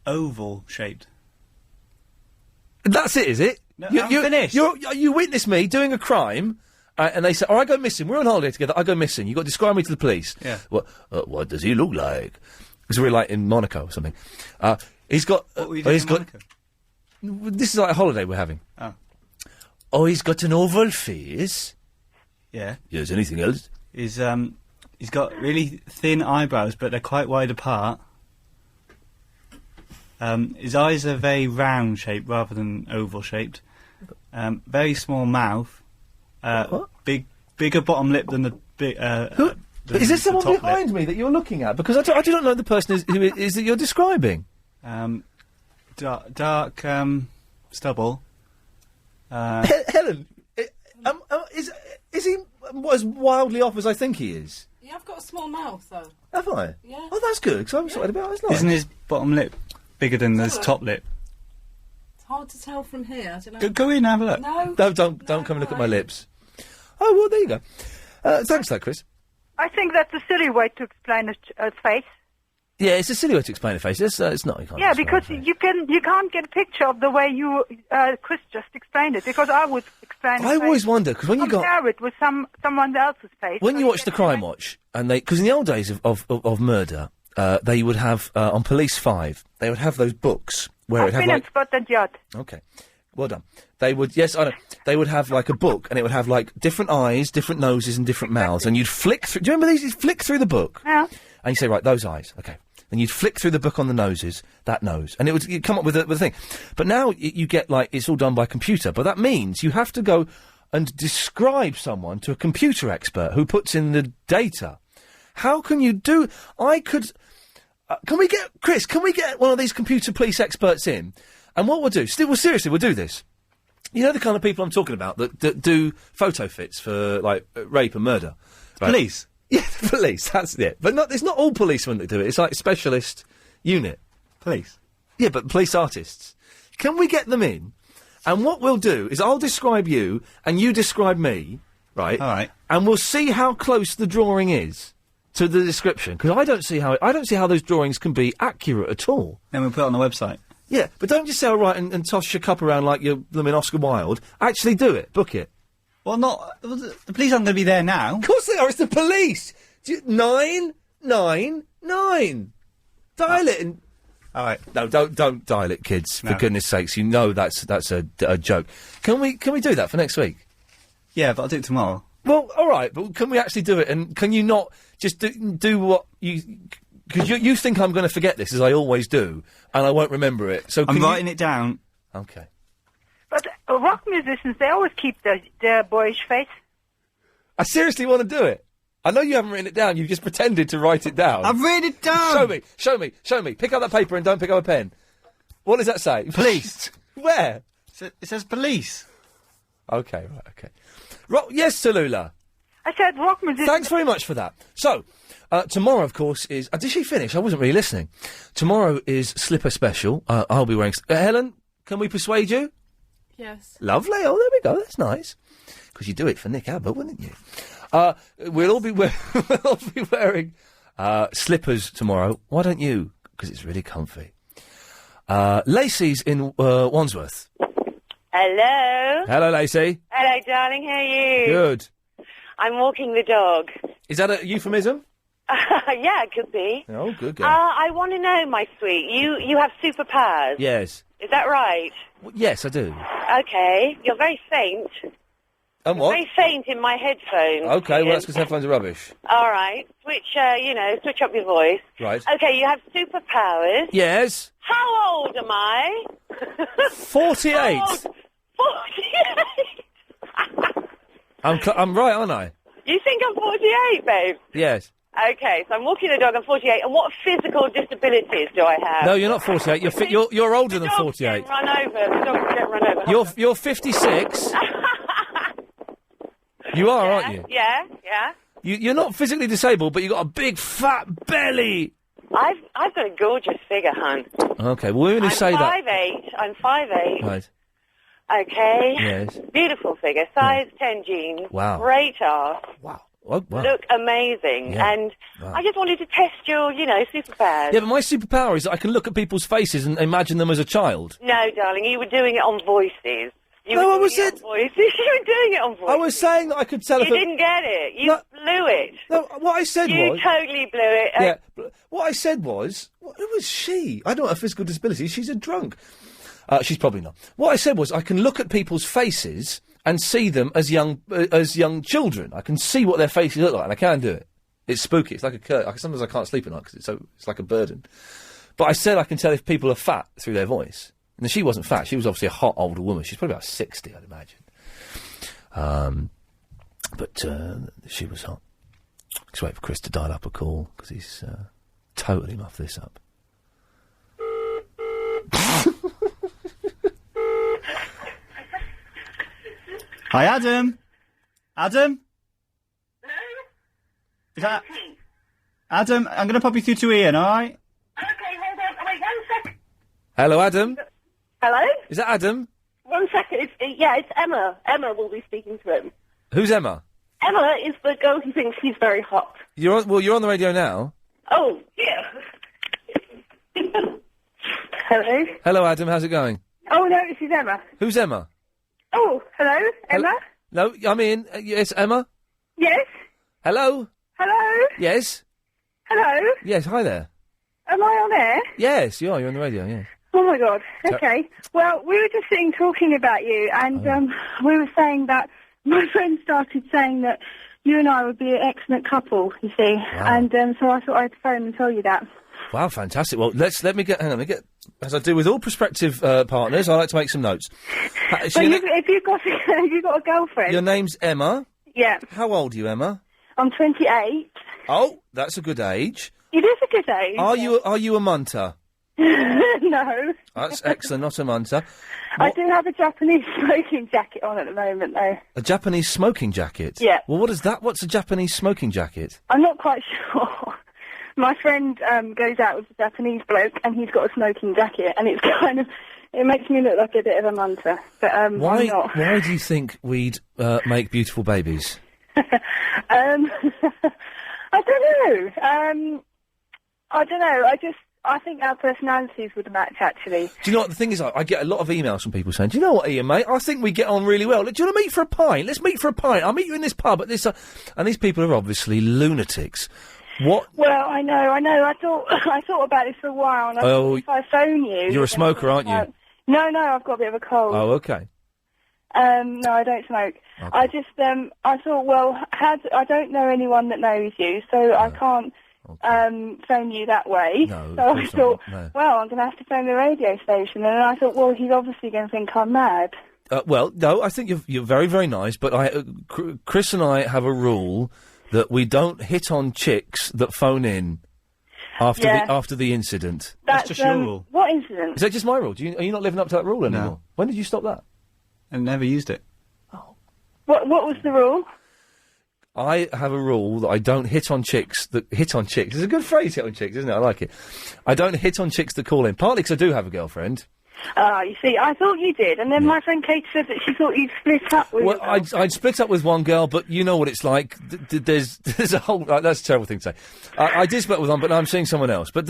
oval shaped. That's it, is it? No, I'm finished. You witness me doing a crime, and they say, "Oh, I go missing. We're on holiday together. I go missing. You got to describe me to the police." Yeah. What does he look like? Because we're like in Monaco or something. He's got. What were you doing in Monaco? This is like a holiday we're having. Oh. Oh, he's got an oval face. Yeah. Yes. Anything else? He's got really thin eyebrows, but they're quite wide apart. His eyes are very round shaped rather than oval shaped. Very small mouth. Bigger bottom lip than the big. Is there someone behind me that you're looking at? Because I do not know the person who it is that you're describing. Dark stubble. Helen, is he as wildly off as I think he is? Yeah, I've got a small mouth though. Have I? Yeah. Oh, that's good. Because I'm sorry about it. Isn't his bottom lip bigger than his top lip? It's hard to tell from here. I don't know. Go in and have a look. No. Don't come and look at my lips. Oh well, there you go. Thanks for that, Chris. I think that's a silly way to explain a face. Yeah, it's a silly way to explain a face. It's not. You can't Yeah, describe because you can't get a picture of the way you Chris just explained it. Because I would explain. I always wonder because when you compare it with someone else's face. When you watch the Crime Watch, and because in the old days of murder, they would have on Police 5, they would have those books where I've it had been like. in Scotland Yard. Okay, well done. They would, yes, I know. They would have like a book, and it would have like different eyes, different noses, and different mouths, and you'd flick through. Do you remember these? You'd flick through the book, yeah, and you say, right, those eyes, okay. Then you'd flick through the book on the noses, that nose, and you'd come up with a thing. But now you get like it's all done by computer. But that means you have to go and describe someone to a computer expert who puts in the data. How can you do? I could. Can we get Chris? Can we get one of these computer police experts in? And what we'll do? Seriously, we'll do this. You know the kind of people I'm talking about that do photo fits for like rape and murder. Right? Police. Yeah, the police. That's it. But it's not all policemen that do it. It's like a specialist unit. Police. Yeah, but police artists. Can we get them in? And what we'll do is I'll describe you and you describe me, right? All right. And we'll see how close the drawing is to the description because I don't see how those drawings can be accurate at all. Then we'll put it on the website. Yeah, but don't just say all right and toss your cup around like you're blooming Oscar Wilde. Actually do it. Book it. Well, not the police aren't going to be there now. Of course they are. It's the police. 999. Dial it. And... All right. No, don't dial it, kids. For goodness sakes, you know that's a joke. Can we do that for next week? Yeah, but I'll do it tomorrow. Well, all right, but can we actually do it? And can you not just do what you? Because you think I'm going to forget this, as I always do, and I won't remember it. So I'm writing it down. Okay. But rock musicians, they always keep their boyish face. I seriously want to do it. I know you haven't written it down. You've just pretended to write it down. I've written it down. Show me. Pick up that paper and don't pick up a pen. What does that say? Police. Where? It says police. Okay, right, okay. Yes, Tallulah. I said rock musicians. Thanks very much for that. So, tomorrow, of course, is... did she finish? I wasn't really listening. Tomorrow is Slipper Special. I'll be wearing... Helen, can we persuade you? Yes. Lovely. Oh, there we go. That's nice. Because you'd do it for Nick Abbott, wouldn't you? We'll all be wearing slippers tomorrow. Why don't you? Because it's really comfy. Lacey's in Wandsworth. Hello. Hello, Lacey. Hello, darling. How are you? Good. I'm walking the dog. Is that a euphemism? Yeah, it could be. Oh, good girl. I want to know, my sweet. You have superpowers. Yes. Is that right? Yes, I do. Okay. You're very faint. And what? Very faint in my headphones. Okay, well, Ian. that's because headphones are rubbish. All right. Switch up your voice. Right. Okay, you have superpowers. Yes. How old am I? 48. How old? 48. I'm right, aren't I? You think I'm 48, babe? Yes. Okay, so I'm walking the dog. I'm 48. And what physical disabilities do I have? No, you're not 48. You're older than 48. Run over. The dog's getting run over. You're 56. You are, aren't you? Yeah. You're not physically disabled, but you've got a big fat belly. I've got a gorgeous figure, hon. Okay, well, women who say that. I'm 5'8". Right. Okay. Yes. Beautiful figure. Size 10 jeans. Wow. Great ass. Wow. Oh, wow. Look amazing. Yeah. And Wow. I just wanted to test your, superpowers. Yeah, but my superpower is that I can look at people's faces and imagine them as a child. No, darling, you were doing it on voices. No, I was it. Voices. You were doing it on voices. I was saying that I could tell You if a- didn't get it. You blew it. No, what I said you was... totally blew it. Yeah, what I said was... Who was she? I don't have a physical disability. She's a drunk. She's probably not. What I said was I can look at people's faces and see them as young children. I can see what their faces look like, and I can do it. It's spooky. It's like a curse. Sometimes I can't sleep at night because it's like a burden. But I said I can tell if people are fat through their voice. And she wasn't fat. She was obviously a hot older woman. She's probably about 60, I'd imagine. But she was hot. Just wait for Chris to dial up a call because he's totally muffed this up. Hi, Adam. Adam? Is that... Adam, I'm going to pop you through to Ian, all right? Okay, hold on. Wait, 1 second. Hello, Adam. Hello? Is that Adam? 1 second. It's Emma. Emma will be speaking to him. Who's Emma? Emma is the girl who thinks he's very hot. You're on the radio now. Oh, yeah. Hello? Hello, Adam. How's it going? Oh, no, this is Emma. Who's Emma? Oh, hello, Emma? No, I'm in. Yes, Emma? Yes? Hello? Hello? Yes? Hello? Yes, hi there. Am I on air? Yes, you are. You're on the radio, yes. Oh, my God. Okay. Well, we were just sitting talking about you, and we were saying that my friend started saying that you and I would be an excellent couple, you see. Wow. And so I thought I'd phone and tell you that. Wow, fantastic. Well, let me get, as I do with all prospective partners, I like to make some notes. But if you've got a girlfriend... Your name's Emma? Yeah. How old are you, Emma? I'm 28. Oh, that's a good age. It is a good age. Are you a munter? No. That's excellent, not a munter. I do have a Japanese smoking jacket on at the moment, though. A Japanese smoking jacket? Yeah. Well, what is that? What's a Japanese smoking jacket? I'm not quite sure. My friend goes out with a Japanese bloke, and he's got a smoking jacket, and it's kind of... It makes me look like a bit of a munter, but I'm not. Why do you think we'd make beautiful babies? I don't know. I think our personalities would match, actually. Do you know what the thing is? I get a lot of emails from people saying, "Do you know what, Ian, mate? I think we get on really well. Do you want to meet for a pint? Let's meet for a pint. I'll meet you in this pub at this." And these people are obviously lunatics. What? Well, I know. I thought about this for a while, and I thought if I phone you... You're a smoker, aren't you? No, I've got a bit of a cold. Oh, okay. No, I don't smoke. Okay. I just, I thought, well, I don't know anyone that knows you, so I can't phone you that way. No, so I thought, well, I'm going to have to phone the radio station, and then I thought, well, he's obviously going to think I'm mad. Well, no, I think you're very, very nice, but Chris and I have a rule that we don't hit on chicks that phone in after the incident. That's just your rule. What incident? Is that just my rule? Are you not living up to that rule anymore? No. When did you stop that? I never used it. What was the rule? I have a rule that I don't hit on chicks that hit on chicks. It's a good phrase, hit on chicks, isn't it? I like it. I don't hit on chicks that call in, partly because I do have a girlfriend. You see, I thought you did, and then my friend Kate said that she thought you'd split up with Well, I'd split up with one girl, but you know what it's like. There's a whole... that's a terrible thing to say. I did split up with one, but now I'm seeing someone else. But,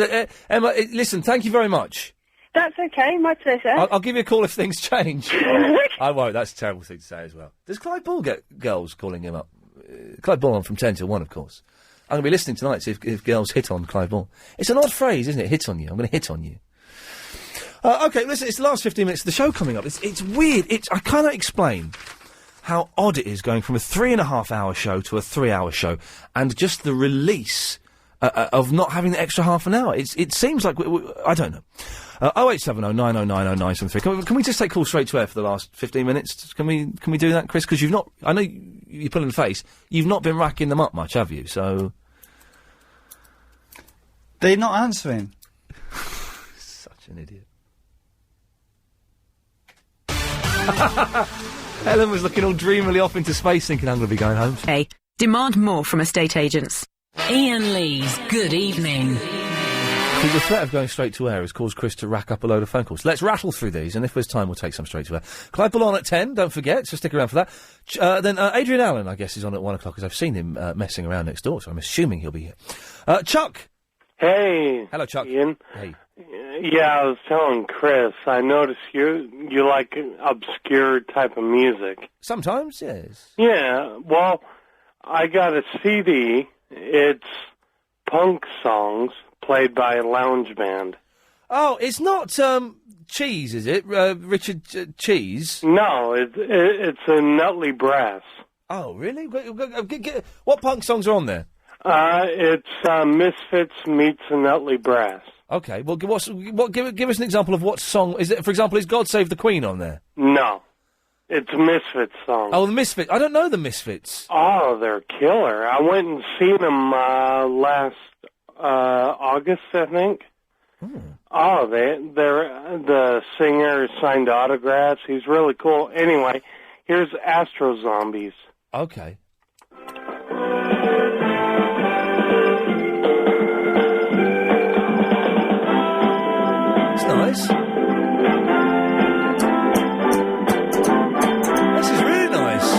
Emma, listen, thank you very much. That's okay, my pleasure. I'll give you a call if things change. I won't. That's a terrible thing to say as well. Does Clyde Ball get girls calling him up? Clyde Ball on from 10 till 1, of course. I'm going to be listening tonight to see if girls hit on Clyde Ball. It's an odd phrase, isn't it? Hit on you. I'm going to hit on you. OK, listen, it's the last 15 minutes of the show coming up. It's weird. I cannot explain how odd it is going from a 3.5-hour show to a 3-hour show, and just the release of not having the extra half an hour. It seems like... I don't know. 0870 909 0973. Can we just take calls straight to air for the last 15 minutes? Can we do that, Chris? Because you've not... I know you're pulling the face. You've not been racking them up much, have you? So... They're not answering. Such an idiot. Helen was looking all dreamily off into space thinking I'm going to be going home. Hey, demand more from estate agents. Iain Lee's Good Evening. See, the threat of going straight to air has caused Chris to rack up a load of phone calls. Let's rattle through these, and if there's time, we'll take some straight to air. Clive Ball on at 10, don't forget, so stick around for that. Then Adrian Allen, I guess, is on at 1 o'clock, because I've seen him messing around next door, so I'm assuming he'll be here. Chuck! Hey. Hello, Chuck. Ian. Hey. Yeah, I was telling Chris, I noticed you like obscure type of music. Sometimes, yes. Yeah, well, I got a CD. It's punk songs played by a lounge band. Oh, it's not, Cheese, is it? Richard Cheese? No, it's a Nutley Brass. Oh, really? What punk songs are on there? It's Misfits meets a Nutley Brass. Okay, well, give us an example of what song is it? For example, is God Save the Queen on there? No, it's a Misfits song. Oh, the Misfits. I don't know the Misfits. Oh, they're killer. I went and seen them last August, I think. Oh, they're the singer signed autographs. He's really cool. Anyway, here's Astro Zombies. Okay. Nice. This is really nice.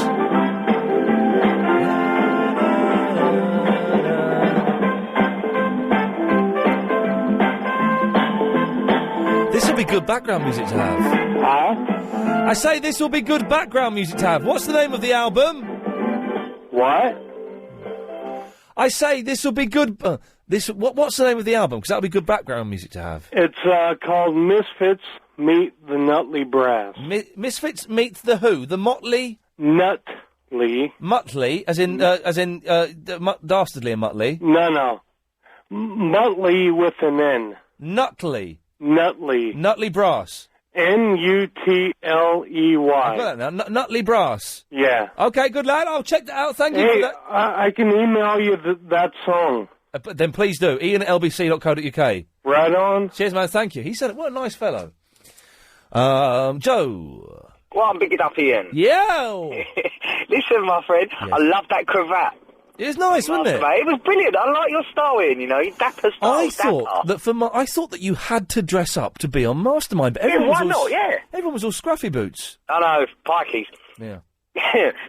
This will be good background music to have. Huh? I say this will be good background music to have. What's the name of the album? What? I say this will be good... What's the name of the album? Because that'll be good background music to have. It's called Misfits Meet the Nutley Brass. Misfits meet the who? The Motley? Nutley. Mutley, as in dastardly and Mutley? No. Mutley with an N. Nutley. Nutley. Nutley Brass. Nutley. I've got that now. Nutley Brass. Yeah. Okay, good lad. I'll check that out. Thank you for that. I can email you that song. But then please do. Ian at lbc.co.uk. Right on. Cheers, man. Thank you. He said it. What a nice fellow. Joe. Well, I'm big it up, Ian. Yeah. Listen, my friend, yes. I love that cravat. It was nice, wasn't it? Mate. It was brilliant. I like your style, Ian. You know, your dapper style. I thought that you had to dress up to be on Mastermind, but why not? Yeah. Everyone was all scruffy boots. I know, pikeys. Yeah.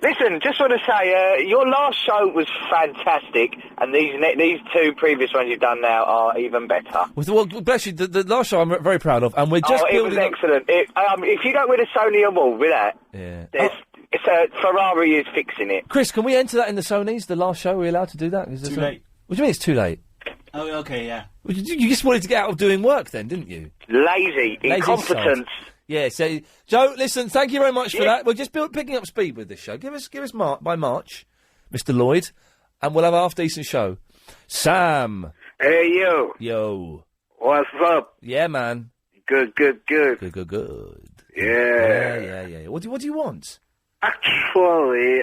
Listen, just want to say, your last show was fantastic, and these two previous ones you've done now are even better. Well, bless you, the last show I'm very proud of, and we're just it was excellent. If you don't win a Sony award with that, it's Ferrari is fixing it. Chris, can we enter that in the Sonys, the last show? Are we allowed to do that? Too late. What do you mean it's too late? Oh, okay, yeah. You just wanted to get out of doing work then, didn't you? Lazy incompetence. Yeah, so, Joe, listen, thank you very much for that. We're just picking up speed with this show. Give us by March, Mr. Lloyd, and we'll have a half-decent show. Sam. Hey, yo. Yo. What's up? Yeah, man. Good. Good. Yeah. What do you want? Actually,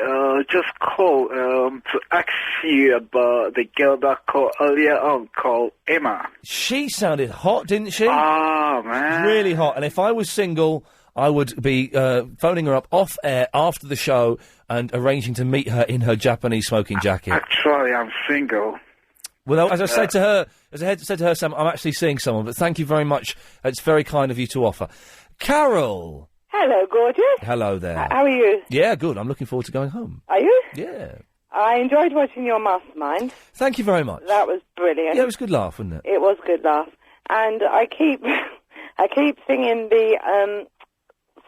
just call to ask you about the girl that called earlier on, called Emma. She sounded hot, didn't she? Oh, man. Really hot. And if I was single, I would be phoning her up off air after the show and arranging to meet her in her Japanese smoking jacket. Actually, I'm single. Well, as I said to her, Sam, I'm actually seeing someone, but thank you very much. It's very kind of you to offer. Carol. Hello, gorgeous. Hello there. How are you? Yeah, good. I'm looking forward to going home. Are you? Yeah. I enjoyed watching your Mastermind. Thank you very much. That was brilliant. Yeah, it was a good laugh, wasn't it? It was a good laugh. And I keep I keep singing the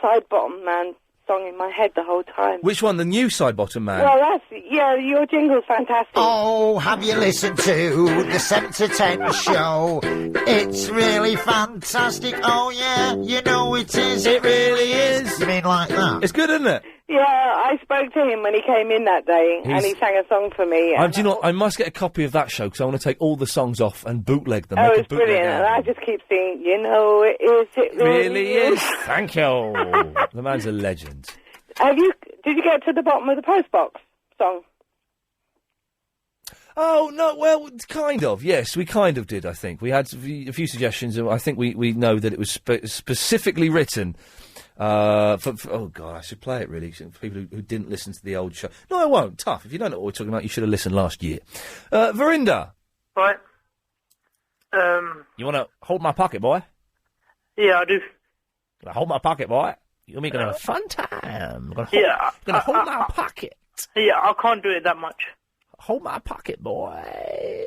Side Bottom Man song in my head the whole time. Which one? The new Side Bottom Man? Well, your jingle's fantastic. Oh, have you listened to the 7 to 10 show? It's really fantastic. Oh, yeah, you know it is. It really is. You mean like that? It's good, isn't it? Yeah, I spoke to him when he came in that day, and he sang a song for me. Do you know, I must get a copy of that show, because I want to take all the songs off and bootleg them. Oh, make a it's bootleg brilliant, and I just keep singing, you know it is, it really is. Thank you. The man's a legend. Did you get to the bottom of the postbox song? Oh, no, well, kind of, yes, we kind of did, I think. We had a few suggestions, and I think we know that it was specifically written oh, God, I should play it, really, for people who didn't listen to the old show. No, I won't. Tough. If you don't know what we're talking about, you should have listened last year. Verinda. Right. You want to hold my pocket, boy? Yeah, I do. Hold my pocket, boy. You're going to have a fun time. Hold my pocket. Yeah, I can't do it that much. Hold my pocket, boy.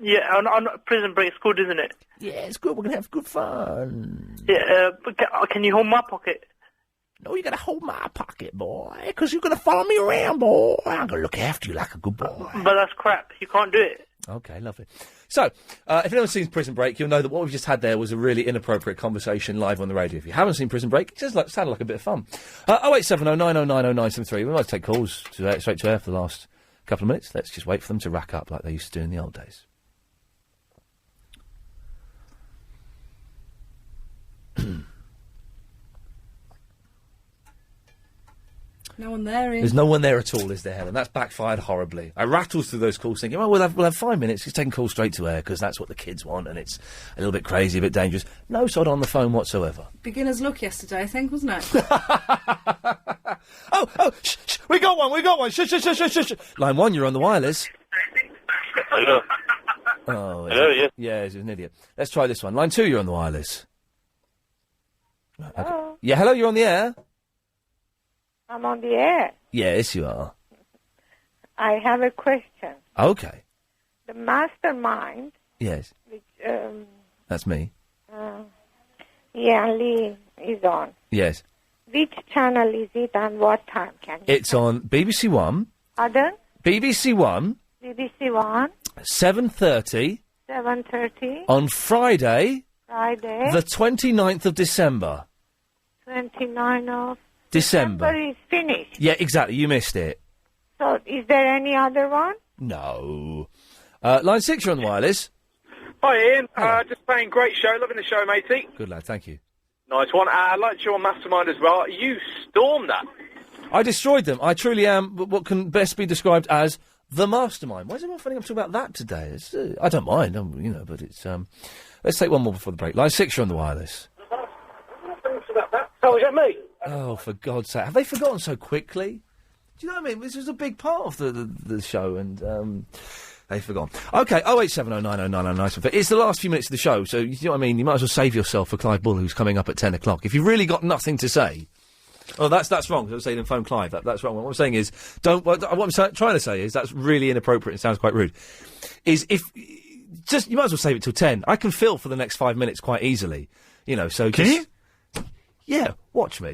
Yeah, on Prison Break's good, isn't it? Yeah, it's good. We're going to have good fun. Yeah, but can you hold my pocket? No, you got to hold my pocket, boy, because you're going to follow me around, boy. I'm going to look after you like a good boy. But that's crap. You can't do it. Okay, lovely. So, if anyone's seen Prison Break, you'll know that what we've just had there was a really inappropriate conversation live on the radio. If you haven't seen Prison Break, it just sounded like a bit of fun. 0870 909 0973. We might take calls straight to air for the last couple of minutes. Let's just wait for them to rack up like they used to do in the old days. No one there, Ian. There's no one there at all, is there, Helen? That's backfired horribly. I rattled through those calls thinking, we'll have 5 minutes. He's taking calls straight to air because that's what the kids want and it's a little bit crazy, a bit dangerous. No sod on the phone whatsoever. Beginner's luck yesterday, I think, wasn't it? Shh, we got one. Shh. Line 1, you're on the wireless. Hello. Oh, Hello, yes. Yeah, he's an idiot. Let's try this one. Line 2, you're on the wireless. Hello? Yeah, hello, you're on the air. I'm on the air. Yes, you are. I have a question. Okay. The mastermind, Yes. which That's me. Iain Lee is on. Yes. Which channel is it and what time can you? It's on BBC One. Pardon? BBC One. BBC One. 7:30. 7:30. On Friday. Friday. The 29th of December. 29th of December. is finished. Yeah, exactly. You missed it. So, is there any other one? No. Line 6, you're on the wireless. Hi, Ian. Just playing. Great show. Loving the show, matey. Good lad, thank you. Nice one. I liked your mastermind as well. You stormed that. I destroyed them. I truly am what can best be described as the mastermind. Why is everyone finding I'm talking about that today? It's, I don't mind, but it's... let's take one more before the break. Line 6, you're on the wireless. Oh, is that me? Oh, for God's sake. Have they forgotten so quickly? Do you know what I mean? This was a big part of the show, and they've forgotten. OK, 0870 90909. It's the last few minutes of the show, so you know what I mean? You might as well save yourself for Clive Bull, who's coming up at 10 o'clock. If you've really got nothing to say... Oh, that's wrong. I was saying phone Clive. That's wrong. What I'm saying is, what I'm trying to say is that's really inappropriate and sounds quite rude. Is if... Just, you might as well save it till 10. I can fill for the next 5 minutes quite easily. So Can you? Yeah, watch me.